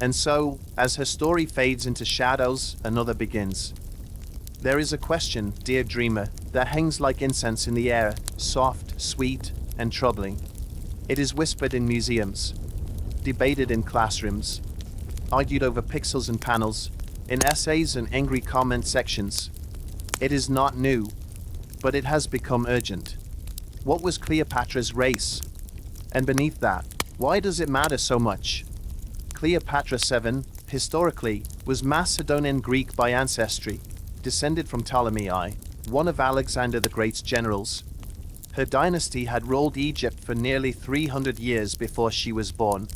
And so, as her story fades into shadows, another begins. There is a question, dear dreamer, that hangs like incense in the air, soft, sweet, and troubling. It is whispered in museums, debated in classrooms, argued over pixels and panels, in essays and angry comment sections. It is not new, but it has become urgent. What was Cleopatra's race? And beneath that, why does it matter so much? Cleopatra VII, historically, was Macedonian Greek by ancestry, descended from Ptolemaic, one of Alexander the Great's generals. Her dynasty had ruled Egypt for nearly 300 years before she was born.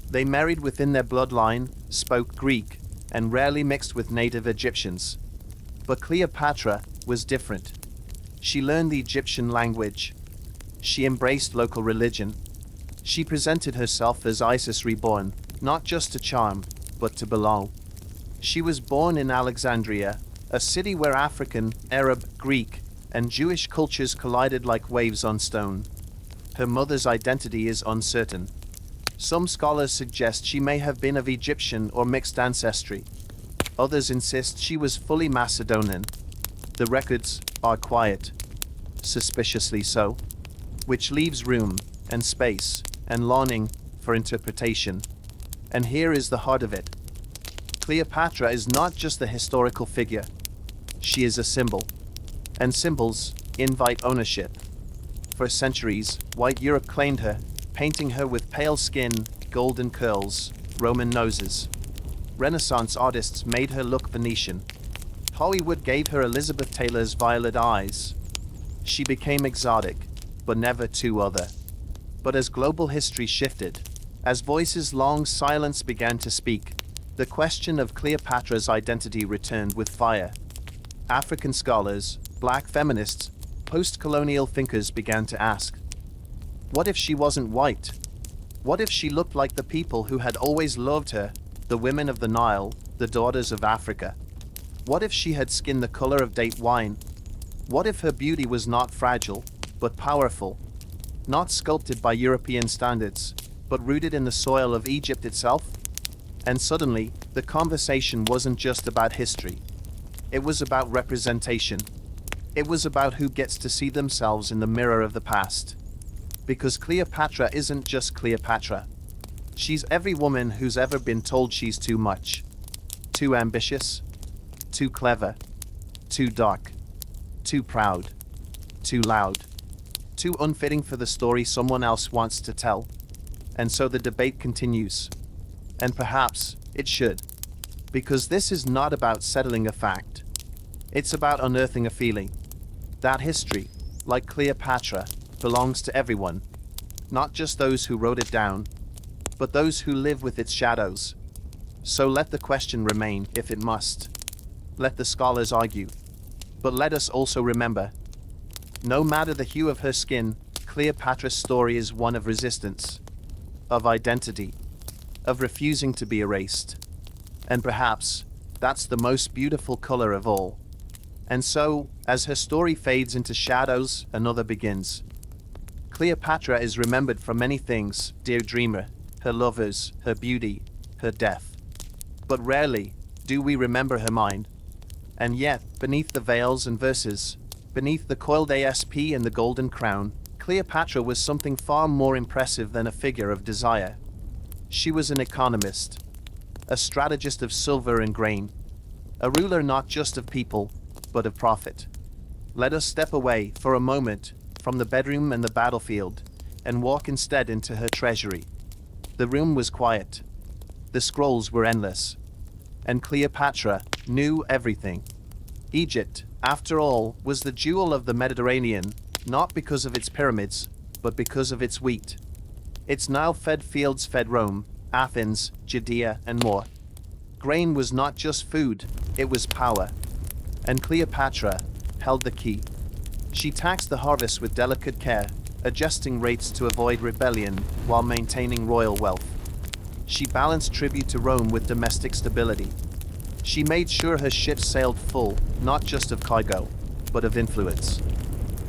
They married within their bloodline, spoke Greek, and rarely mixed with native Egyptians. But Cleopatra was different. She learned the Egyptian language. She embraced local religion. She presented herself as Isis reborn, not just to charm, but to belong. She was born in Alexandria, a city where African, Arab, Greek, and Jewish cultures collided like waves on stone. Her mother's identity is uncertain. Some scholars suggest she may have been of Egyptian or mixed ancestry. Others insist she was fully Macedonian. The records are quiet, suspiciously so, which leaves room and space and longing for interpretation. And here is the heart of it. Cleopatra is not just a historical figure. She is a symbol. And symbols invite ownership. For centuries, white Europe claimed her, painting her with pale skin, golden curls, Roman noses. Renaissance artists made her look Venetian. Hollywood gave her Elizabeth Taylor's violet eyes. She became exotic, but never too other. But as global history shifted, as voices long silenced began to speak, the question of Cleopatra's identity returned with fire. African scholars, black feminists, post-colonial thinkers began to ask, what if she wasn't white? What if she looked like the people who had always loved her, the women of the Nile, the daughters of Africa? What if she had skin the color of date wine? What if her beauty was not fragile, but powerful? Not sculpted by European standards, but rooted in the soil of Egypt itself? And suddenly, the conversation wasn't just about history. It was about representation. It was about who gets to see themselves in the mirror of the past. Because Cleopatra isn't just Cleopatra. She's every woman who's ever been told she's too much. Too ambitious. Too clever. Too dark. Too proud. Too loud. Too unfitting for the story someone else wants to tell. And so the debate continues. And perhaps it should. Because this is not about settling a fact. It's about unearthing a feeling. That history, like Cleopatra, belongs to everyone, not just those who wrote it down, but those who live with its shadows. So let the question remain if it must. Let the scholars argue. But let us also remember, no matter the hue of her skin, Cleopatra's story is one of resistance, of identity, of refusing to be erased. And perhaps, that's the most beautiful color of all. And so, as her story fades into shadows, another begins. Cleopatra is remembered for many things, dear dreamer, her lovers, her beauty, her death. But rarely do we remember her mind. And yet, beneath the veils and verses, beneath the coiled asp and the golden crown, Cleopatra was something far more impressive than a figure of desire. She was an economist, a strategist of silver and grain, a ruler not just of people, but of profit. Let us step away, for a moment, from the bedroom and the battlefield, and walk instead into her treasury. The room was quiet. The scrolls were endless. And Cleopatra knew everything. Egypt, after all, was the jewel of the Mediterranean, not because of its pyramids, but because of its wheat. Its Nile-fed fields fed Rome, Athens, Judea, and more. Grain was not just food, it was power. And Cleopatra held the key. She taxed the harvest with delicate care, adjusting rates to avoid rebellion while maintaining royal wealth. She balanced tribute to Rome with domestic stability. She made sure her ships sailed full, not just of cargo, but of influence.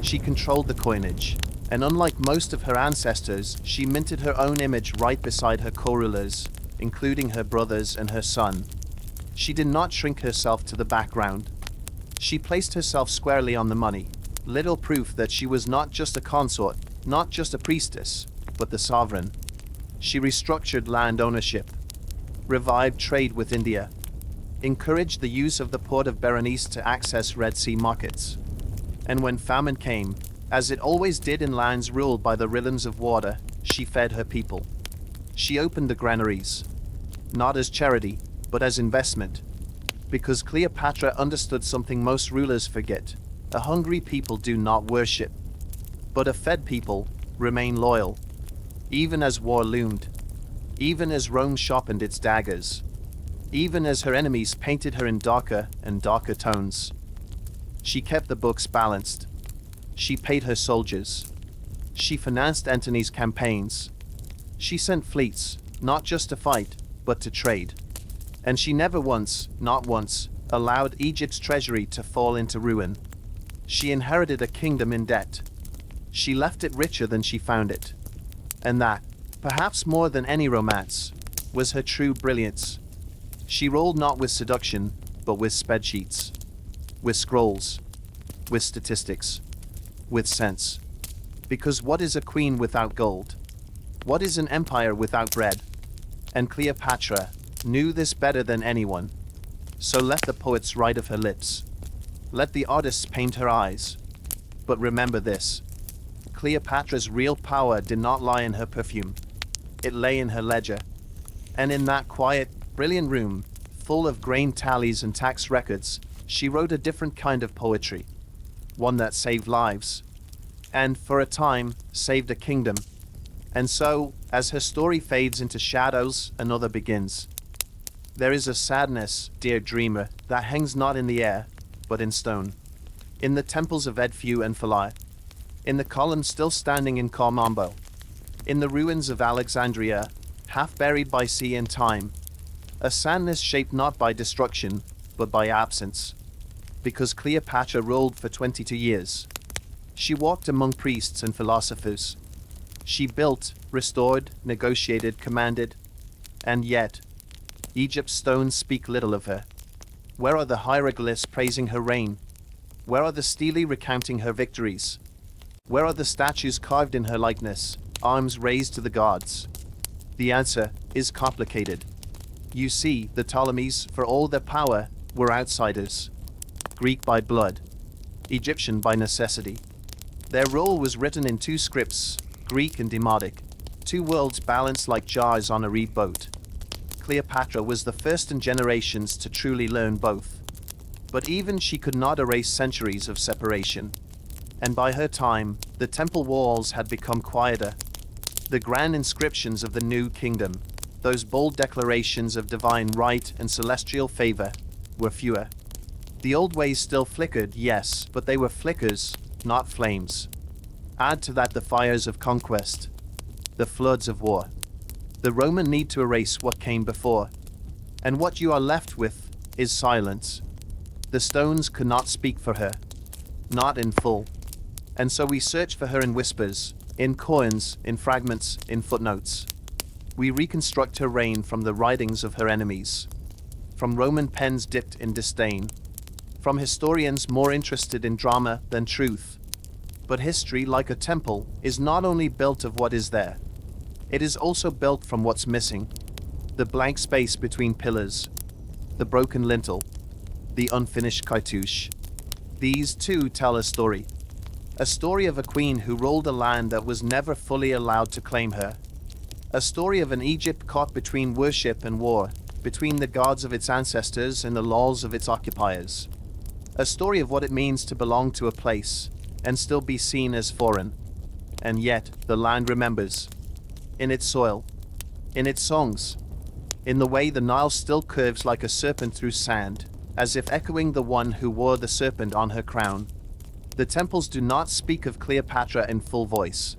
She controlled the coinage, and unlike most of her ancestors, she minted her own image right beside her co-rulers, including her brothers and her son. She did not shrink herself to the background. She placed herself squarely on the money, little proof that she was not just a consort, not just a priestess, but the sovereign. She restructured land ownership, revived trade with India, encouraged the use of the port of Berenice to access Red Sea markets. And when famine came, as it always did in lands ruled by the rhythms of water, she fed her people. She opened the granaries, not as charity, but as investment. Because Cleopatra understood something most rulers forget: a hungry people do not worship, but a fed people remain loyal. Even as war loomed, even as Rome sharpened its daggers, even as her enemies painted her in darker and darker tones. She kept the books balanced. She paid her soldiers. She financed Antony's campaigns. She sent fleets, not just to fight, but to trade. And she never once, not once, allowed Egypt's treasury to fall into ruin. She inherited a kingdom in debt. She left it richer than she found it. And that, perhaps more than any romance, was her true brilliance. She ruled not with seduction, but with spreadsheets, with scrolls, with statistics, with sense. Because what is a queen without gold? What is an empire without bread? And Cleopatra knew this better than anyone. So let the poets write of her lips. Let the artists paint her eyes. But remember this: Cleopatra's real power did not lie in her perfume. It lay in her ledger. And in that quiet, brilliant room, full of grain tallies and tax records, she wrote a different kind of poetry. One that saved lives. And, for a time, saved a kingdom. And so, as her story fades into shadows, another begins. There is a sadness, dear dreamer, that hangs not in the air, but in stone. In the temples of Edfu and Philae. In the columns still standing in Carmambo. In the ruins of Alexandria, half buried by sea and time. A sadness shaped not by destruction, but by absence. Because Cleopatra ruled for 22 years. She walked among priests and philosophers. She built, restored, negotiated, commanded. And yet, Egypt's stones speak little of her. Where are the hieroglyphs praising her reign? Where are the stelae recounting her victories? Where are the statues carved in her likeness, arms raised to the gods? The answer is complicated. You see, the Ptolemies, for all their power, were outsiders. Greek by blood, Egyptian by necessity. Their role was written in two scripts, Greek and Demotic, two worlds balanced like jars on a reed boat. Cleopatra was the first in generations to truly learn both. But even she could not erase centuries of separation. And by her time, the temple walls had become quieter. The grand inscriptions of the new kingdom, those bold declarations of divine right and celestial favor, were fewer. The old ways still flickered, yes, but they were flickers, not flames. Add to that the fires of conquest, the floods of war, the Roman need to erase what came before. And what you are left with is silence. The stones could not speak for her, not in full. And so we search for her in whispers, in coins, in fragments, in footnotes. We reconstruct her reign from the writings of her enemies, from Roman pens dipped in disdain, from historians more interested in drama than truth. But history, like a temple, is not only built of what is there. It is also built from what's missing. The blank space between pillars, the broken lintel, the unfinished cartouche. These too tell a story. A story of a queen who ruled a land that was never fully allowed to claim her. A story of an Egypt caught between worship and war, between the gods of its ancestors and the laws of its occupiers. A story of what it means to belong to a place and still be seen as foreign. And yet, the land remembers. In its soil, in its songs, in the way the Nile still curves like a serpent through sand, as if echoing the one who wore the serpent on her crown. The temples do not speak of Cleopatra in full voice,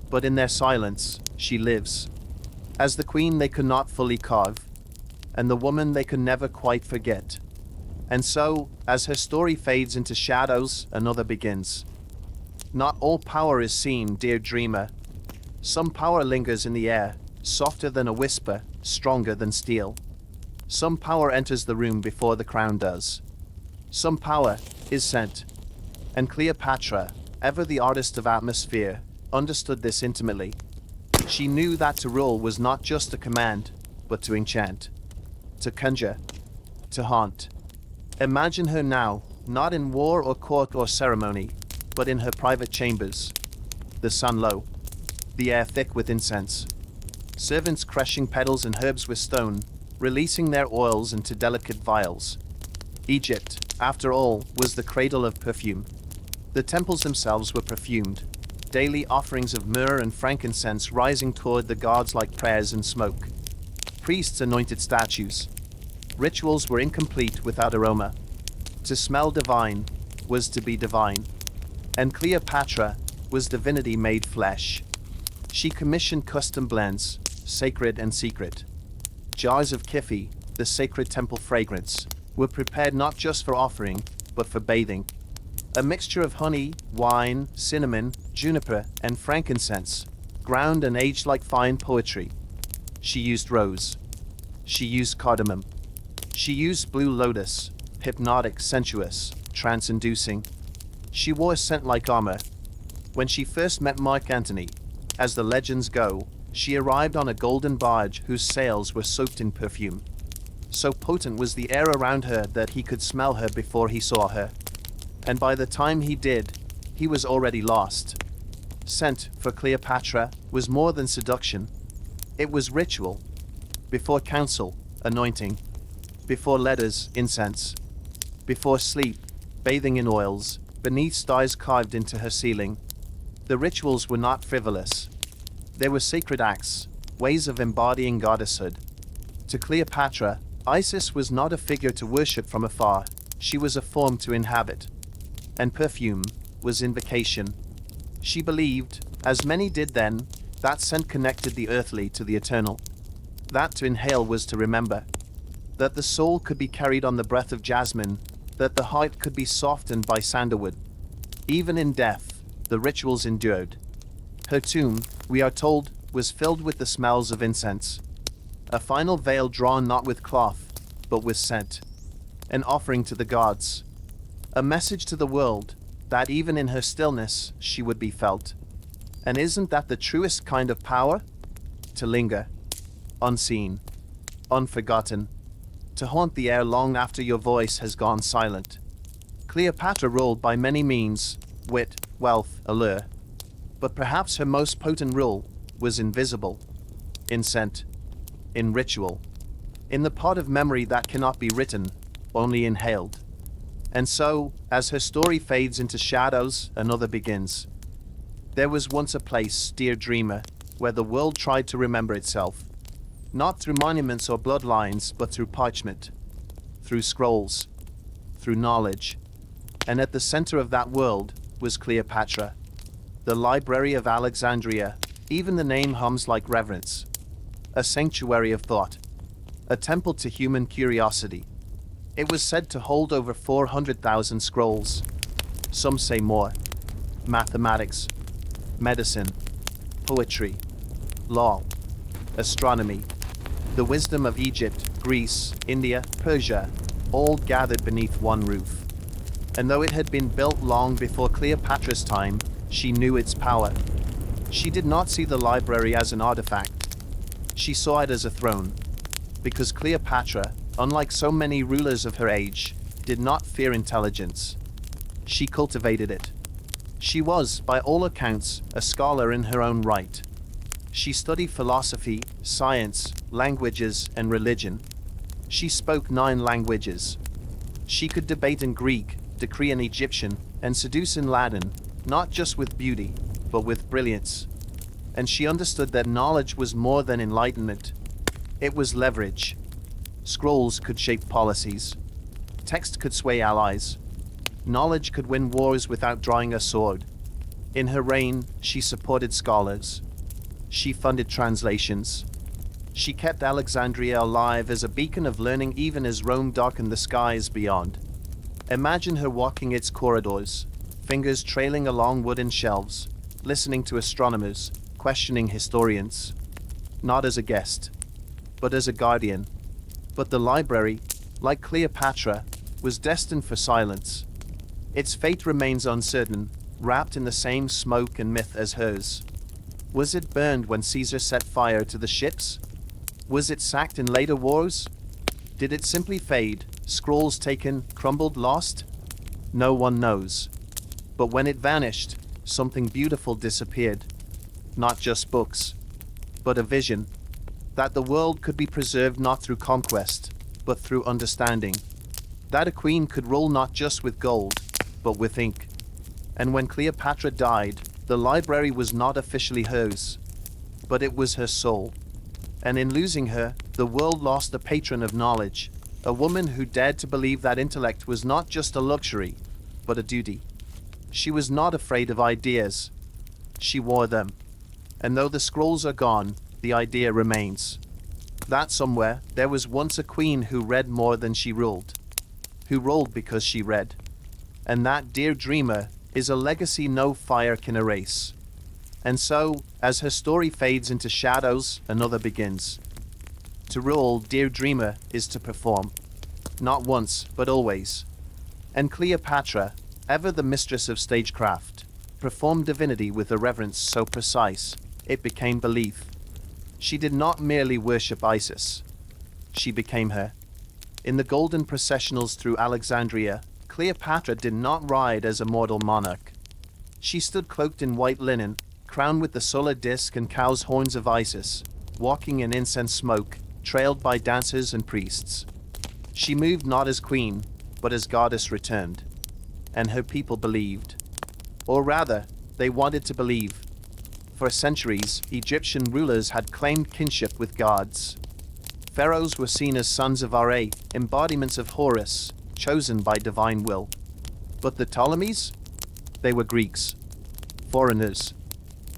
but in their silence, she lives. As the queen they could not fully carve, and the woman they could never quite forget. And so, as her story fades into shadows, another begins. Not all power is seen, dear dreamer. Some power lingers in the air, softer than a whisper, stronger than steel. Some power enters the room before the crown does. Some power is sent. And Cleopatra, ever the artist of atmosphere, understood this intimately. She knew that to rule was not just a command, but to enchant, to conjure, to haunt. Imagine her now, not in war or court or ceremony, but in her private chambers. The sun low, the air thick with incense. Servants crushing petals and herbs with stone, releasing their oils into delicate vials. Egypt, after all, was the cradle of perfume. The temples themselves were perfumed, daily offerings of myrrh and frankincense rising toward the gods like prayers and smoke. Priests anointed statues. Rituals were incomplete without aroma. To smell divine was to be divine. And Cleopatra was divinity made flesh. She commissioned custom blends, sacred and secret. Jars of Kifi, the sacred temple fragrance, were prepared not just for offering, but for bathing. A mixture of honey, wine, cinnamon, juniper, and frankincense, ground and aged like fine poetry. She used rose. She used cardamom. She used blue lotus, hypnotic, sensuous, trance-inducing. She wore scent like armor. When she first met Mark Antony, as the legends go, she arrived on a golden barge whose sails were soaked in perfume. So potent was the air around her that he could smell her before he saw her. And by the time he did, he was already lost. Scent, for Cleopatra, was more than seduction. It was ritual. Before counsel, anointing. Before letters, incense. Before sleep, bathing in oils, beneath stars carved into her ceiling. The rituals were not frivolous. They were sacred acts, ways of embodying goddesshood. To Cleopatra, Isis was not a figure to worship from afar, she was a form to inhabit. And perfume was invocation. She believed, as many did then, that scent connected the earthly to the eternal. That to inhale was to remember. That the soul could be carried on the breath of jasmine, that the heart could be softened by sandalwood. Even in death, the rituals endured. Her tomb, we are told, was filled with the smells of incense. A final veil drawn not with cloth, but with scent. An offering to the gods. A message to the world, that even in her stillness, she would be felt. And isn't that the truest kind of power? To linger. Unseen. Unforgotten. To haunt the air long after your voice has gone silent. Cleopatra ruled by many means, wit, wealth, allure. But perhaps her most potent rule was invisible. In scent. In ritual. In the pot of memory that cannot be written, only inhaled. And so, as her story fades into shadows, another begins. There was once a place, dear dreamer, where the world tried to remember itself. Not through monuments or bloodlines, but through parchment, through scrolls, through knowledge. And at the center of that world was Cleopatra, the Library of Alexandria. Even the name hums like reverence. A sanctuary of thought, a temple to human curiosity. It was said to hold over 400,000 scrolls. Some say more. Mathematics, medicine, poetry, law, astronomy, the wisdom of Egypt, Greece, India, Persia, all gathered beneath one roof. And though it had been built long before Cleopatra's time, she knew its power. She did not see the library as an artifact. She saw it as a throne. Because Cleopatra, unlike so many rulers of her age, did not fear intelligence. She cultivated it. She was, by all accounts, a scholar in her own right. She studied philosophy, science, languages, and religion. She spoke 9 languages. She could debate in Greek, decree in Egyptian, and seduce in Latin, not just with beauty, but with brilliance. And she understood that knowledge was more than enlightenment. It was leverage. Scrolls could shape policies. Text could sway allies. Knowledge could win wars without drawing a sword. In her reign, she supported scholars. She funded translations. She kept Alexandria alive as a beacon of learning even as Rome darkened the skies beyond. Imagine her walking its corridors, fingers trailing along wooden shelves, listening to astronomers, questioning historians. Not as a guest, but as a guardian. But the library, like Cleopatra, was destined for silence. Its fate remains uncertain, wrapped in the same smoke and myth as hers. Was it burned when Caesar set fire to the ships? Was it sacked in later wars? Did it simply fade, scrolls taken, crumbled, lost? No one knows. But when it vanished, something beautiful disappeared. Not just books, but a vision. That the world could be preserved not through conquest, but through understanding. That a queen could rule not just with gold, but with ink. And when Cleopatra died, the library was not officially hers, but it was her soul. And in losing her, the world lost a patron of knowledge, a woman who dared to believe that intellect was not just a luxury, but a duty. She was not afraid of ideas. She wore them. And though the scrolls are gone, the idea remains. That somewhere, there was once a queen who read more than she ruled. Who ruled because she read. And that, dear dreamer, is a legacy no fire can erase. And so, as her story fades into shadows, another begins. To rule, dear dreamer, is to perform. Not once, but always. And Cleopatra, ever the mistress of stagecraft, performed divinity with a reverence so precise, it became belief. She did not merely worship Isis. She became her. In the golden processionals through Alexandria, Cleopatra did not ride as a mortal monarch. She stood cloaked in white linen, crowned with the solar disk and cow's horns of Isis, walking in incense smoke, trailed by dancers and priests. She moved not as queen, but as goddess returned. And her people believed. Or rather, they wanted to believe. For centuries, Egyptian rulers had claimed kinship with gods. Pharaohs were seen as sons of Ra, embodiments of Horus, chosen by divine will. But the Ptolemies? They were Greeks. Foreigners.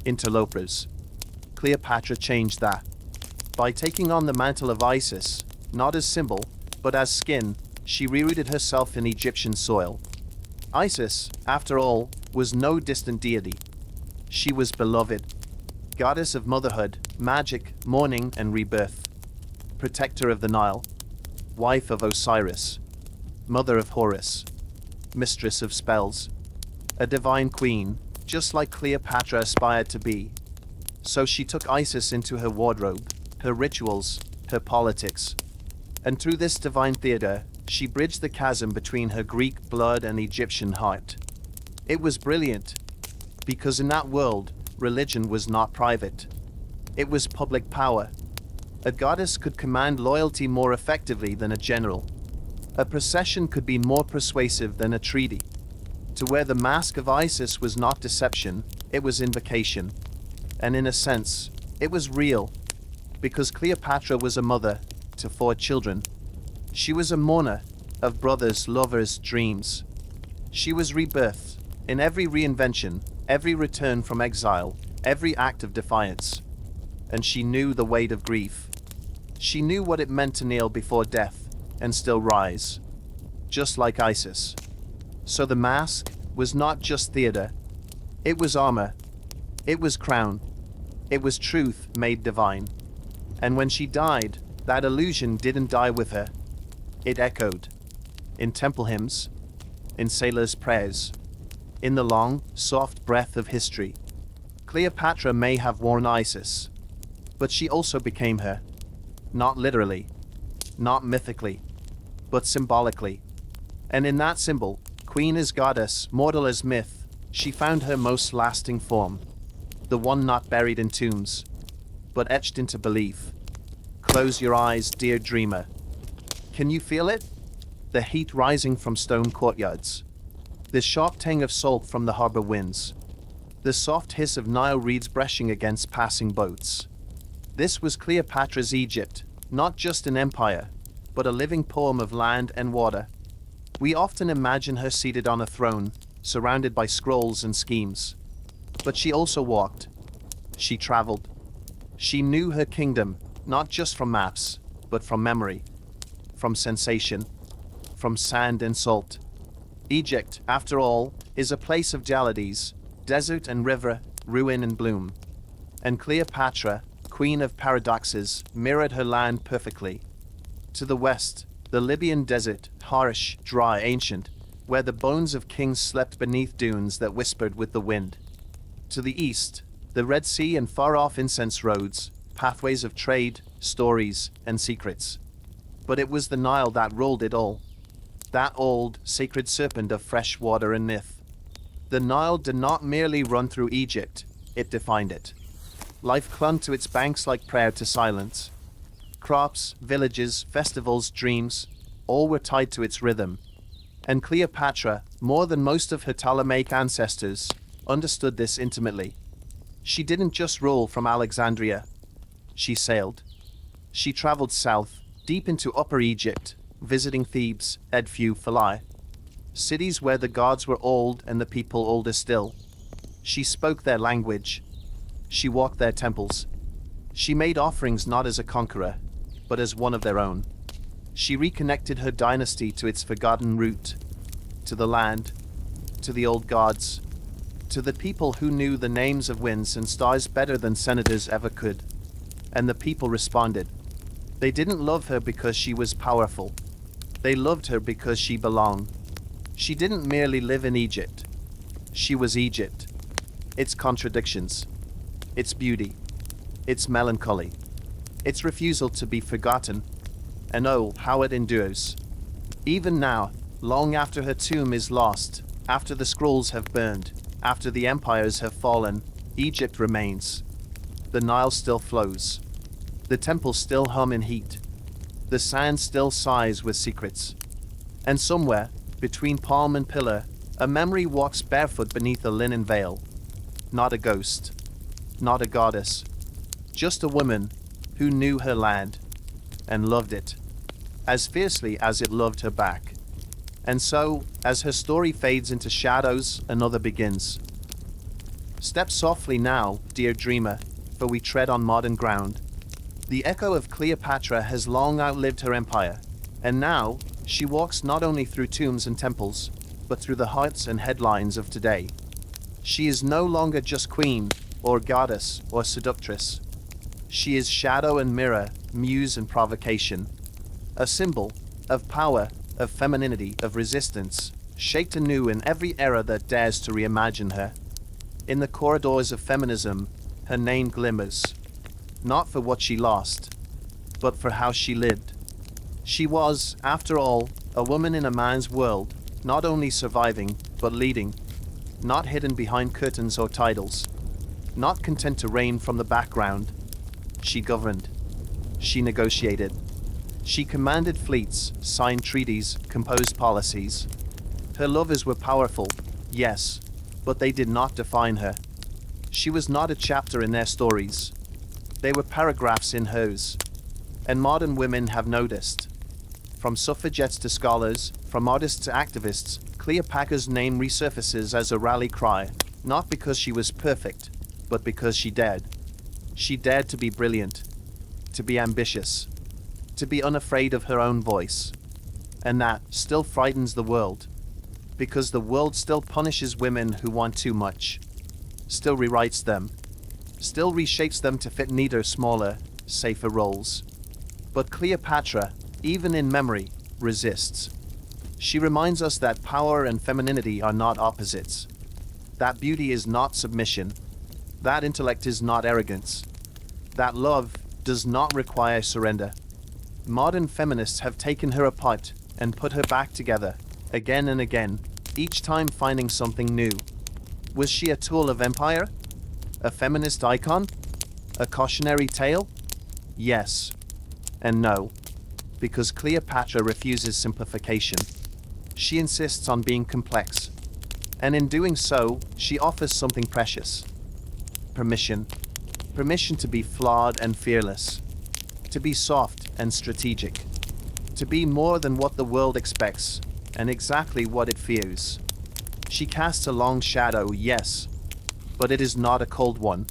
Interlopers. Cleopatra changed that. By taking on the mantle of Isis, not as symbol, but as skin, she rerouted herself in Egyptian soil. Isis, after all, was no distant deity. She was beloved. Goddess of motherhood, magic, mourning, and rebirth. Protector of the Nile. Wife of Osiris. Mother of Horus. Mistress of spells. A divine queen, just like Cleopatra aspired to be. So she took Isis into her wardrobe, her rituals, her politics. And through this divine theater, she bridged the chasm between her Greek blood and Egyptian heart. It was brilliant, because in that world, religion was not private. It was public power. A goddess could command loyalty more effectively than a general. A procession could be more persuasive than a treaty. To wear the mask of Isis was not deception, it was invocation. And in a sense, it was real, because Cleopatra was a mother to 4 children. She was a mourner of brothers, lovers, dreams. She was rebirth in every reinvention, every return from exile, every act of defiance. And she knew the weight of grief. She knew what it meant to kneel before death and still rise, just like Isis. So the mask was not just theater, it was armor, it was crown, it was truth made divine. And when she died, that illusion didn't die with her. It echoed. In temple hymns, in sailors' prayers, in the long, soft breath of history. Cleopatra may have worn Isis, but she also became her. Not literally, not mythically, but symbolically. And in that symbol, queen as goddess, mortal as myth, she found her most lasting form. The one not buried in tombs, but etched into belief. Close your eyes, dear dreamer. Can you feel it? The heat rising from stone courtyards. The sharp tang of salt from the harbor winds. The soft hiss of Nile reeds brushing against passing boats. This was Cleopatra's Egypt, not just an empire, but a living poem of land and water. We often imagine her seated on a throne, surrounded by scrolls and schemes. But she also walked. She traveled. She knew her kingdom, not just from maps, but from memory, from sensation, from sand and salt. Egypt, after all, is a place of jaladies, desert and river, ruin and bloom. And Cleopatra, queen of paradoxes, mirrored her land perfectly. To the west, the Libyan desert, harsh, dry, ancient, where the bones of kings slept beneath dunes that whispered with the wind. To the east, the Red Sea and far-off incense roads, pathways of trade, stories, and secrets. But it was the Nile that ruled it all. That old, sacred serpent of fresh water and myth. The Nile did not merely run through Egypt, it defined it. Life clung to its banks like prayer to silence. Crops, villages, festivals, dreams, all were tied to its rhythm. And Cleopatra, more than most of her Ptolemaic ancestors, understood this intimately. She didn't just rule from Alexandria. She sailed. She traveled south, deep into Upper Egypt, visiting Thebes, Edfu, Philae. Cities where the gods were old and the people older still. She spoke their language. She walked their temples. She made offerings not as a conqueror, but as one of their own. She reconnected her dynasty to its forgotten root, to the land, to the old gods, to the people who knew the names of winds and stars better than senators ever could. And the people responded. They didn't love her because she was powerful. They loved her because she belonged. She didn't merely live in Egypt. She was Egypt. Its contradictions, its beauty, its melancholy, its refusal to be forgotten. And oh, how it endures. Even now, long after her tomb is lost, after the scrolls have burned, after the empires have fallen, Egypt remains. The Nile still flows. The temples still hum in heat. The sand still sighs with secrets. And somewhere, between palm and pillar, a memory walks barefoot beneath a linen veil. Not a ghost. Not a goddess. Just a woman who knew her land and loved it as fiercely as it loved her back. And so, as her story fades into shadows, another begins. Step softly now, dear dreamer, for we tread on modern ground. The echo of Cleopatra has long outlived her empire, and now she walks not only through tombs and temples, but through the hearts and headlines of today. She is no longer just queen, or goddess, or seductress. She is shadow and mirror, muse and provocation. A symbol of power, of femininity, of resistance, shaped anew in every era that dares to reimagine her. In the corridors of feminism, her name glimmers. Not for what she lost, but for how she lived. She was, after all, a woman in a man's world, not only surviving, but leading. Not hidden behind curtains or titles. Not content to reign from the background. She governed. She negotiated. She commanded fleets, signed treaties, composed policies. Her lovers were powerful, yes, but they did not define her. She was not a chapter in their stories. They were paragraphs in hers. And modern women have noticed. From suffragettes to scholars, from artists to activists, Cleopatra's name resurfaces as a rally cry, not because she was perfect, but because she dared. She dared to be brilliant, to be ambitious, to be unafraid of her own voice. And that still frightens the world, because the world still punishes women who want too much, still rewrites them, still reshapes them to fit neater, smaller, safer roles. But Cleopatra, even in memory, resists. She reminds us that power and femininity are not opposites, that beauty is not submission, that intellect is not arrogance, that love does not require surrender. Modern feminists have taken her apart and put her back together, again and again, each time finding something new. Was she a tool of empire? A feminist icon? A cautionary tale? Yes. And no. Because Cleopatra refuses simplification. She insists on being complex. And in doing so, she offers something precious. Permission. Permission to be flawed and fearless. To be soft and strategic. To be more than what the world expects, and exactly what it fears. She casts a long shadow, yes, but it is not a cold one.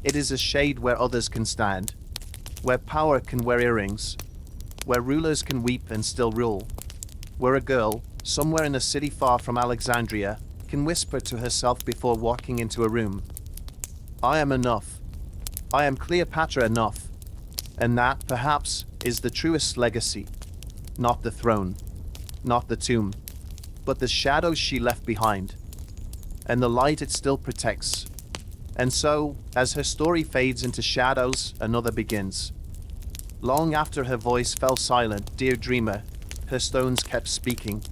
It is a shade where others can stand, where power can wear earrings, where rulers can weep and still rule, where a girl, somewhere in a city far from Alexandria, can whisper to herself before walking into a room, "I am enough. I am Cleopatra enough." And that, perhaps, is the truest legacy. Not the throne, not the tomb, but the shadows she left behind, and the light it still protects. And so, as her story fades into shadows, another begins. Long after her voice fell silent, dear dreamer, her stones kept speaking.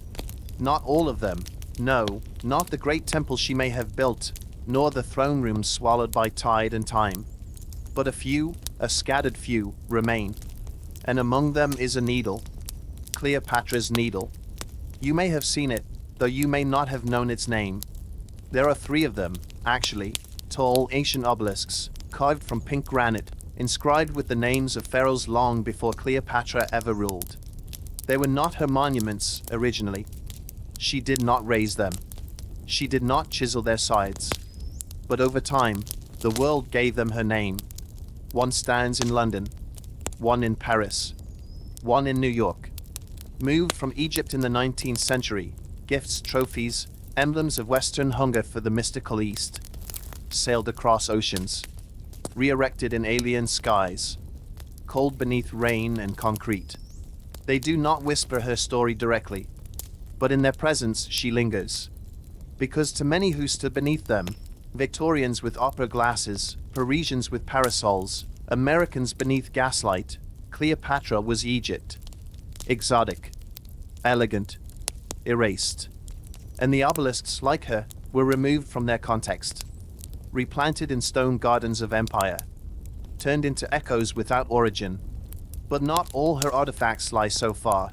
Not all of them, no, not the great temple she may have built, nor the throne rooms swallowed by tide and time. But a few, a scattered few, remain. And among them is a needle. Cleopatra's needle. You may have seen it, though you may not have known its name. There are 3 of them, actually, tall ancient obelisks, carved from pink granite, inscribed with the names of pharaohs long before Cleopatra ever ruled. They were not her monuments originally. She did not raise them. She did not chisel their sides. But over time, the world gave them her name. One stands in London, one in Paris, one in New York. Moved from Egypt in the 19th century, gifts, trophies, emblems of Western hunger for the mystical East. Sailed across oceans, re-erected in alien skies, cold beneath rain and concrete. They do not whisper her story directly, but in their presence she lingers. Because to many who stood beneath them, Victorians with opera glasses, Parisians with parasols, Americans beneath gaslight, Cleopatra was Egypt. Exotic, elegant, erased. And the obelisks, like her, were removed from their context, replanted in stone gardens of empire, turned into echoes without origin. But not all her artifacts lie so far.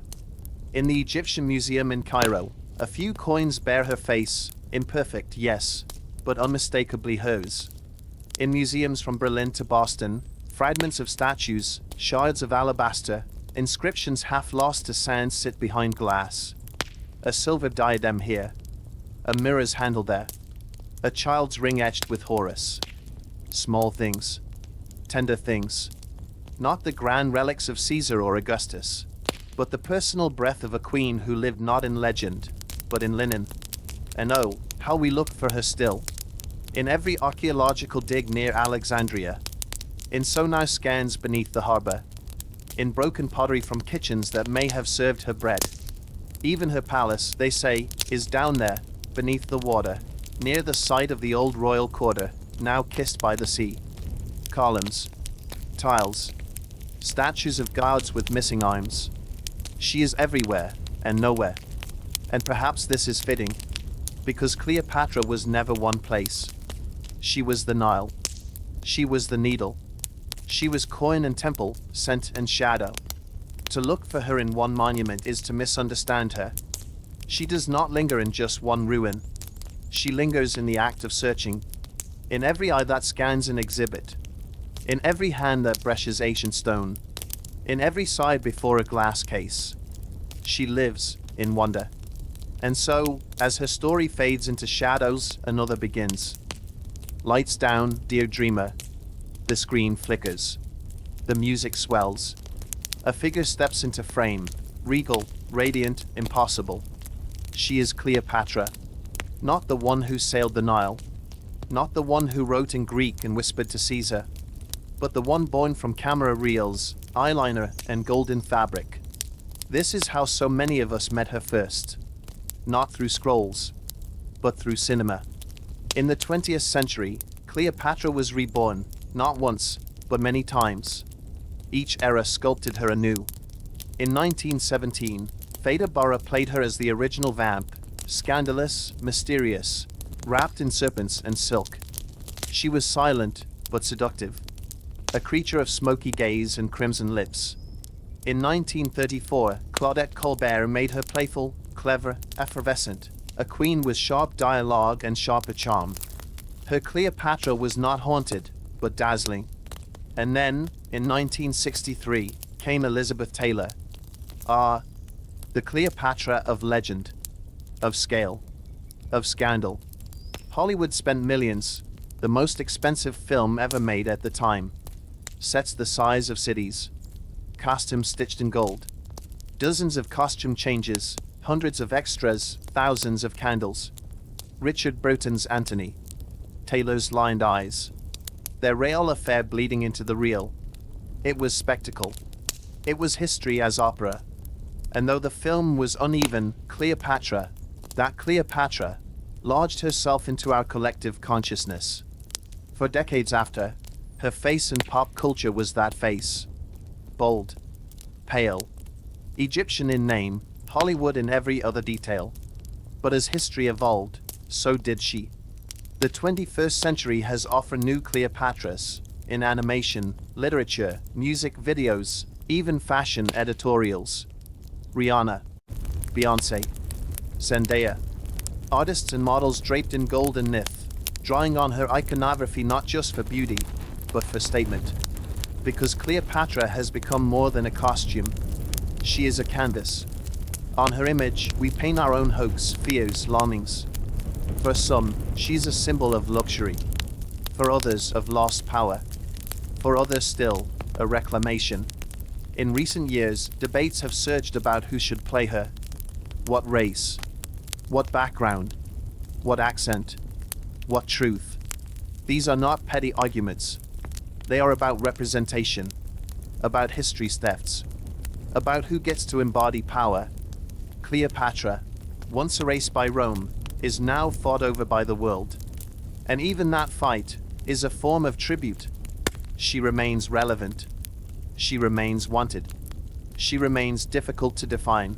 In the Egyptian Museum in Cairo, a few coins bear her face, imperfect, yes, but unmistakably hers. In museums from Berlin to Boston, fragments of statues, shards of alabaster, inscriptions half lost to sand sit behind glass. A silver diadem here, a mirror's handle there, a child's ring etched with Horus. Small things, tender things, not the grand relics of Caesar or Augustus, but the personal breath of a queen who lived not in legend, but in linen. And oh, how we look for her still. In every archaeological dig near Alexandria, in sonar scans beneath the harbor, in broken pottery from kitchens that may have served her bread. Even her palace, they say, is down there, beneath the water, near the site of the old royal quarter, now kissed by the sea. Columns, tiles, statues of gods with missing arms. She is everywhere and nowhere. And perhaps this is fitting, because Cleopatra was never one place. She was the Nile. She was the needle. She was coin and temple, scent and shadow. To look for her in one monument is to misunderstand her. She does not linger in just one ruin. She lingers in the act of searching, in every eye that scans an exhibit, in every hand that brushes ancient stone, in every sigh before a glass case. She lives in wonder. And so, as her story fades into shadows, another begins. Lights down, dear dreamer. The screen flickers. The music swells. A figure steps into frame, regal, radiant, impossible. She is Cleopatra. Not the one who sailed the Nile. Not the one who wrote in Greek and whispered to Caesar. But the one born from camera reels, eyeliner, and golden fabric. This is how so many of us met her first. Not through scrolls, but through cinema. In the 20th century, Cleopatra was reborn, not once, but many times. Each era sculpted her anew. In 1917, Theda Bara played her as the original vamp, scandalous, mysterious, wrapped in serpents and silk. She was silent, but seductive. A creature of smoky gaze and crimson lips. In 1934, Claudette Colbert made her playful, clever, effervescent, a queen with sharp dialogue and sharper charm. Her Cleopatra was not haunted, but dazzling. And then, in 1963, came Elizabeth Taylor. The Cleopatra of legend, of scale, of scandal. Hollywood spent millions, the most expensive film ever made at the time. Sets the size of cities. Costumes stitched in gold. Dozens of costume changes, hundreds of extras, thousands of candles. Richard Burton's Antony. Taylor's lined eyes. Their real affair bleeding into the real. It was spectacle. It was history as opera. And though the film was uneven, Cleopatra, that Cleopatra, lodged herself into our collective consciousness. For decades after, her face in pop culture was that face. Bold, pale, Egyptian in name, Hollywood in every other detail. But as history evolved, so did she. The 21st century has offered new Cleopatras, in animation, literature, music videos, even fashion editorials. Rihanna, Beyoncé, Zendaya. Artists and models draped in gold and nith, drawing on her iconography not just for beauty, but for statement. Because Cleopatra has become more than a costume. She is a canvas. On her image, we paint our own hopes, fears, longings. For some, she's a symbol of luxury. For others, of lost power. For others still, a reclamation. In recent years, debates have surged about who should play her. What race? What background? What accent? What truth? These are not petty arguments. They are about representation, about history's thefts, about who gets to embody power. Cleopatra, once erased by Rome, is now fought over by the world. And even that fight is a form of tribute. She remains relevant. She remains wanted. She remains difficult to define.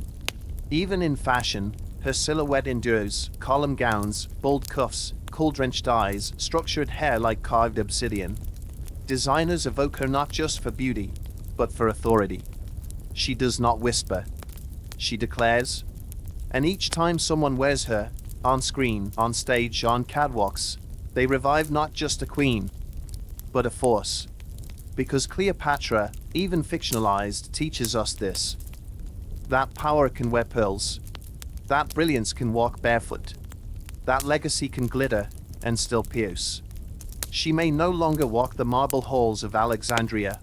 Even in fashion, her silhouette endures: column gowns, bold cuffs, coal-drenched eyes, structured hair like carved obsidian. Designers evoke her not just for beauty, but for authority. She does not whisper. She declares. And each time someone wears her, on screen, on stage, on catwalks, they revive not just a queen, but a force. Because Cleopatra, even fictionalized, teaches us this. That power can wear pearls. That brilliance can walk barefoot. That legacy can glitter and still pierce. She may no longer walk the marble halls of Alexandria,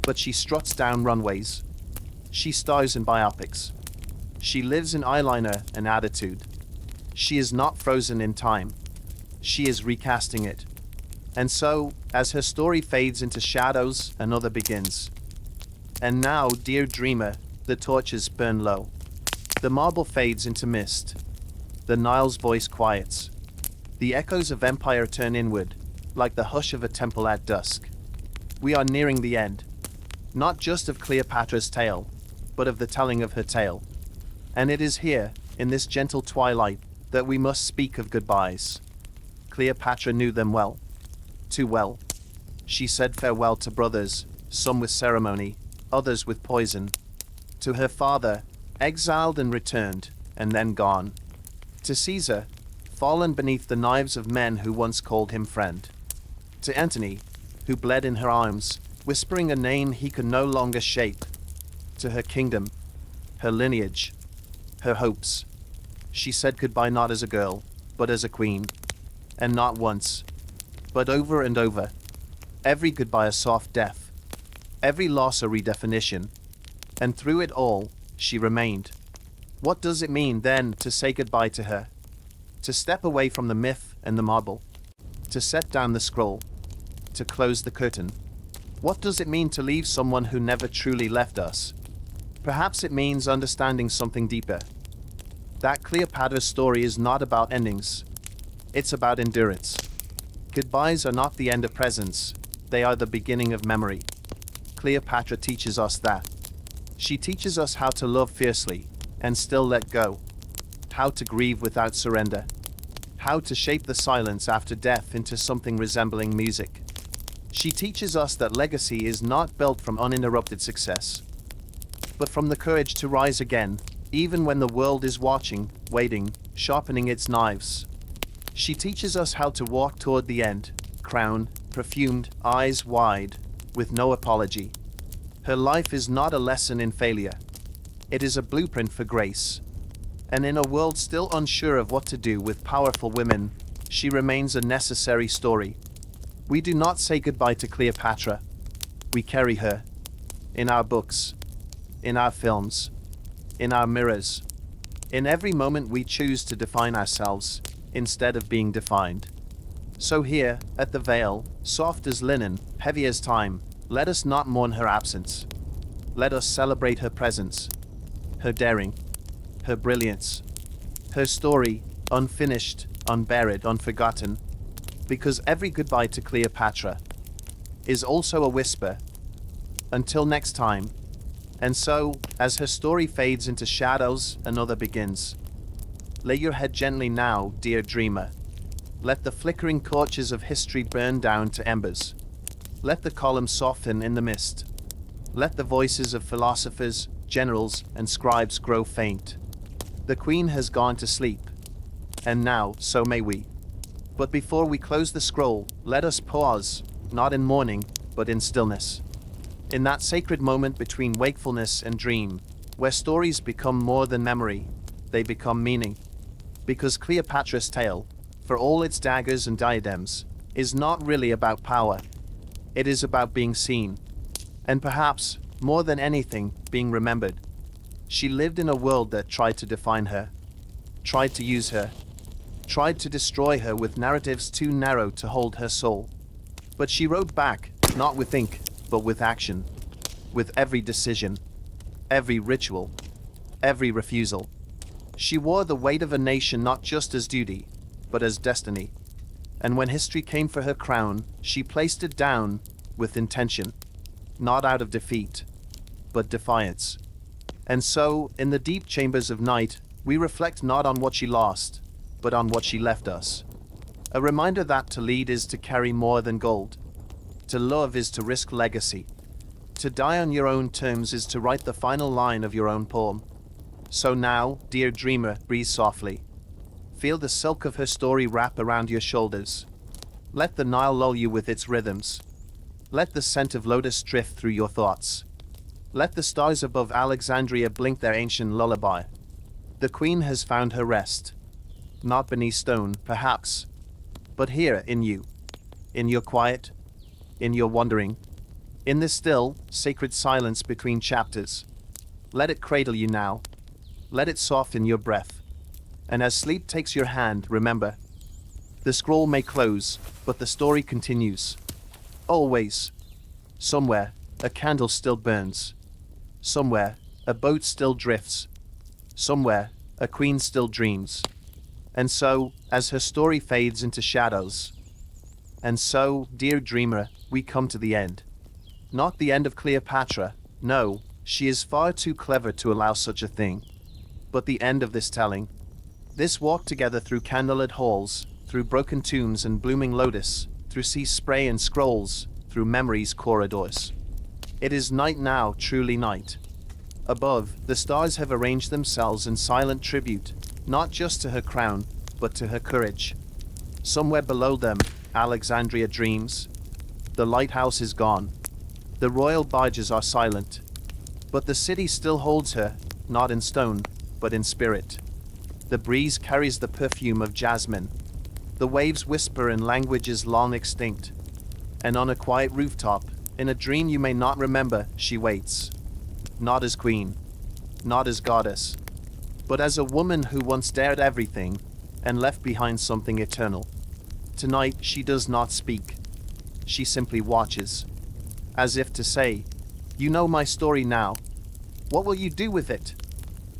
but she struts down runways. She stars in biopics. She lives in eyeliner and attitude. She is not frozen in time. She is recasting it. And so, as her story fades into shadows, another begins. And now, dear dreamer, the torches burn low. The marble fades into mist. The Nile's voice quiets. The echoes of empire turn inward, like the hush of a temple at dusk. We are nearing the end. Not just of Cleopatra's tale, but of the telling of her tale. And it is here, in this gentle twilight, that we must speak of goodbyes. Cleopatra knew them well. Too well. She said farewell to brothers, some with ceremony, others with poison. To her father, exiled and returned, and then gone. To Caesar, fallen beneath the knives of men who once called him friend. To Antony, who bled in her arms, whispering a name he could no longer shape. To her kingdom, her lineage, her hopes. She said goodbye not as a girl, but as a queen. And not once, but over and over. Every goodbye a soft death. Every loss a redefinition. And through it all, she remained. What does it mean, then, to say goodbye to her? To step away from the myth and the marble? To set down the scroll? To close the curtain? What does it mean to leave someone who never truly left us? Perhaps it means understanding something deeper. That Cleopatra's story is not about endings. It's about endurance. Goodbyes are not the end of presence, they are the beginning of memory. Cleopatra teaches us that. She teaches us how to love fiercely and still let go. How to grieve without surrender. How to shape the silence after death into something resembling music. She teaches us that legacy is not built from uninterrupted success, but from the courage to rise again, even when the world is watching, waiting, sharpening its knives. She teaches us how to walk toward the end, crown, perfumed, eyes wide, with no apology. Her life is not a lesson in failure. It is a blueprint for grace. And in a world still unsure of what to do with powerful women, she remains a necessary story. We do not say goodbye to Cleopatra. We carry her. In our books. In our films. In our mirrors. In every moment we choose to define ourselves, instead of being defined. So here, at the Vale, soft as linen, heavy as time, let us not mourn her absence. Let us celebrate her presence. Her daring. Her brilliance. Her story, unfinished, unburied, unforgotten. Because every goodbye to Cleopatra is also a whisper. Until next time. And so, as her story fades into shadows, another begins. Lay your head gently now, dear dreamer. Let the flickering torches of history burn down to embers. Let the columns soften in the mist. Let the voices of philosophers, generals, and scribes grow faint. The queen has gone to sleep. And now, so may we. But before we close the scroll, let us pause, not in mourning, but in stillness. In that sacred moment between wakefulness and dream, where stories become more than memory, they become meaning. Because Cleopatra's tale, for all its daggers and diadems, is not really about power. It is about being seen. And perhaps, more than anything, being remembered. She lived in a world that tried to define her, tried to use her, tried to destroy her with narratives too narrow to hold her soul. But she wrote back, not with ink, but with action. With every decision, every ritual, every refusal. She wore the weight of a nation not just as duty, but as destiny. And when history came for her crown, she placed it down with intention, not out of defeat, but defiance. And so, in the deep chambers of night, we reflect not on what she lost, but on what she left us. A reminder that to lead is to carry more than gold. To love is to risk legacy. To die on your own terms is to write the final line of your own poem. So now, dear dreamer, breathe softly. Feel the silk of her story wrap around your shoulders. Let the Nile lull you with its rhythms. Let the scent of lotus drift through your thoughts. Let the stars above Alexandria blink their ancient lullaby. The queen has found her rest. Not beneath stone, perhaps, but here in you. In your quiet, in your wandering, in this still, sacred silence between chapters. Let it cradle you now. Let it soften your breath. And as sleep takes your hand, remember, the scroll may close, but the story continues. Always. Somewhere, a candle still burns. Somewhere, a boat still drifts. Somewhere, a queen still dreams. And so, as her story fades into shadows, and so, dear dreamer, we come to the end. Not the end of Cleopatra, no, she is far too clever to allow such a thing. But the end of this telling. This walk together through candlelit halls, through broken tombs and blooming lotus, through sea spray and scrolls, through memory's corridors. It is night now, truly night. Above, the stars have arranged themselves in silent tribute, not just to her crown, but to her courage. Somewhere below them, Alexandria dreams. The lighthouse is gone. The royal barges are silent. But the city still holds her, not in stone, but in spirit. The breeze carries the perfume of jasmine. The waves whisper in languages long extinct. And on a quiet rooftop, in a dream you may not remember, she waits. Not as queen, not as goddess, but as a woman who once dared everything and left behind something eternal. Tonight she does not speak. She simply watches, as if to say, "You know my story now. What will you do with it?"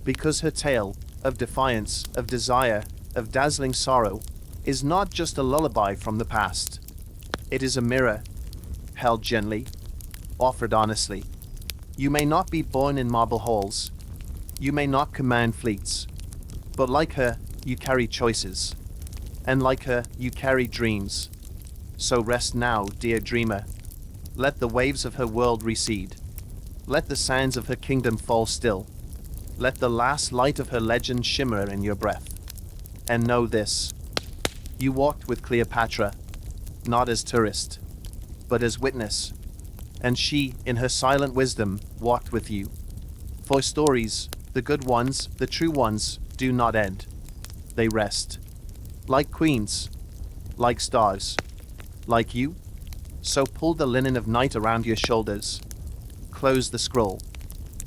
Because her tale, of defiance, of desire, of dazzling sorrow, is not just a lullaby from the past. It is a mirror, held gently, offered honestly. You may not be born in marble halls. You may not command fleets. But like her, you carry choices. And like her, you carry dreams. So rest now, dear dreamer. Let the waves of her world recede. Let the sands of her kingdom fall still. Let the last light of her legend shimmer in your breath. And know this. You walked with Cleopatra, not as tourist, but as witness. And she, in her silent wisdom, walked with you. For stories, the good ones, the true ones, do not end. They rest. Like queens. Like stars. Like you. So pull the linen of night around your shoulders. Close the scroll.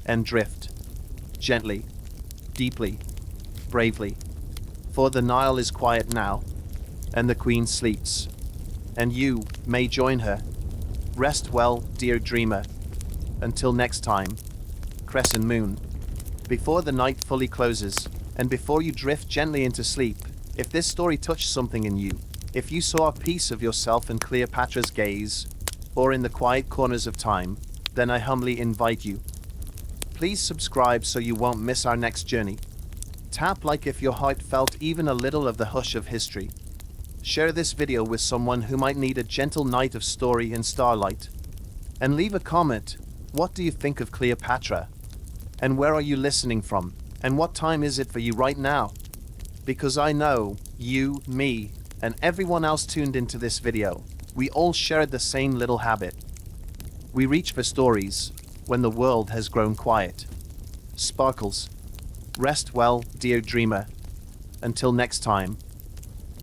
And drift. Gently. Deeply. Bravely. For the Nile is quiet now. And the queen sleeps. And you may join her. Rest well, dear dreamer. Until next time. Crescent moon. Before the night fully closes, and before you drift gently into sleep, if this story touched something in you, if you saw a piece of yourself in Cleopatra's gaze, or in the quiet corners of time, then I humbly invite you. Please subscribe so you won't miss our next journey. Tap like if your heart felt even a little of the hush of history. Share this video with someone who might need a gentle night of story and starlight. And leave a comment. What do you think of Cleopatra? And where are you listening from? And what time is it for you right now? Because I know, you, me, and everyone else tuned into this video, we all shared the same little habit. We reach for stories when the world has grown quiet. Sparkles. Rest well, dear dreamer. Until next time.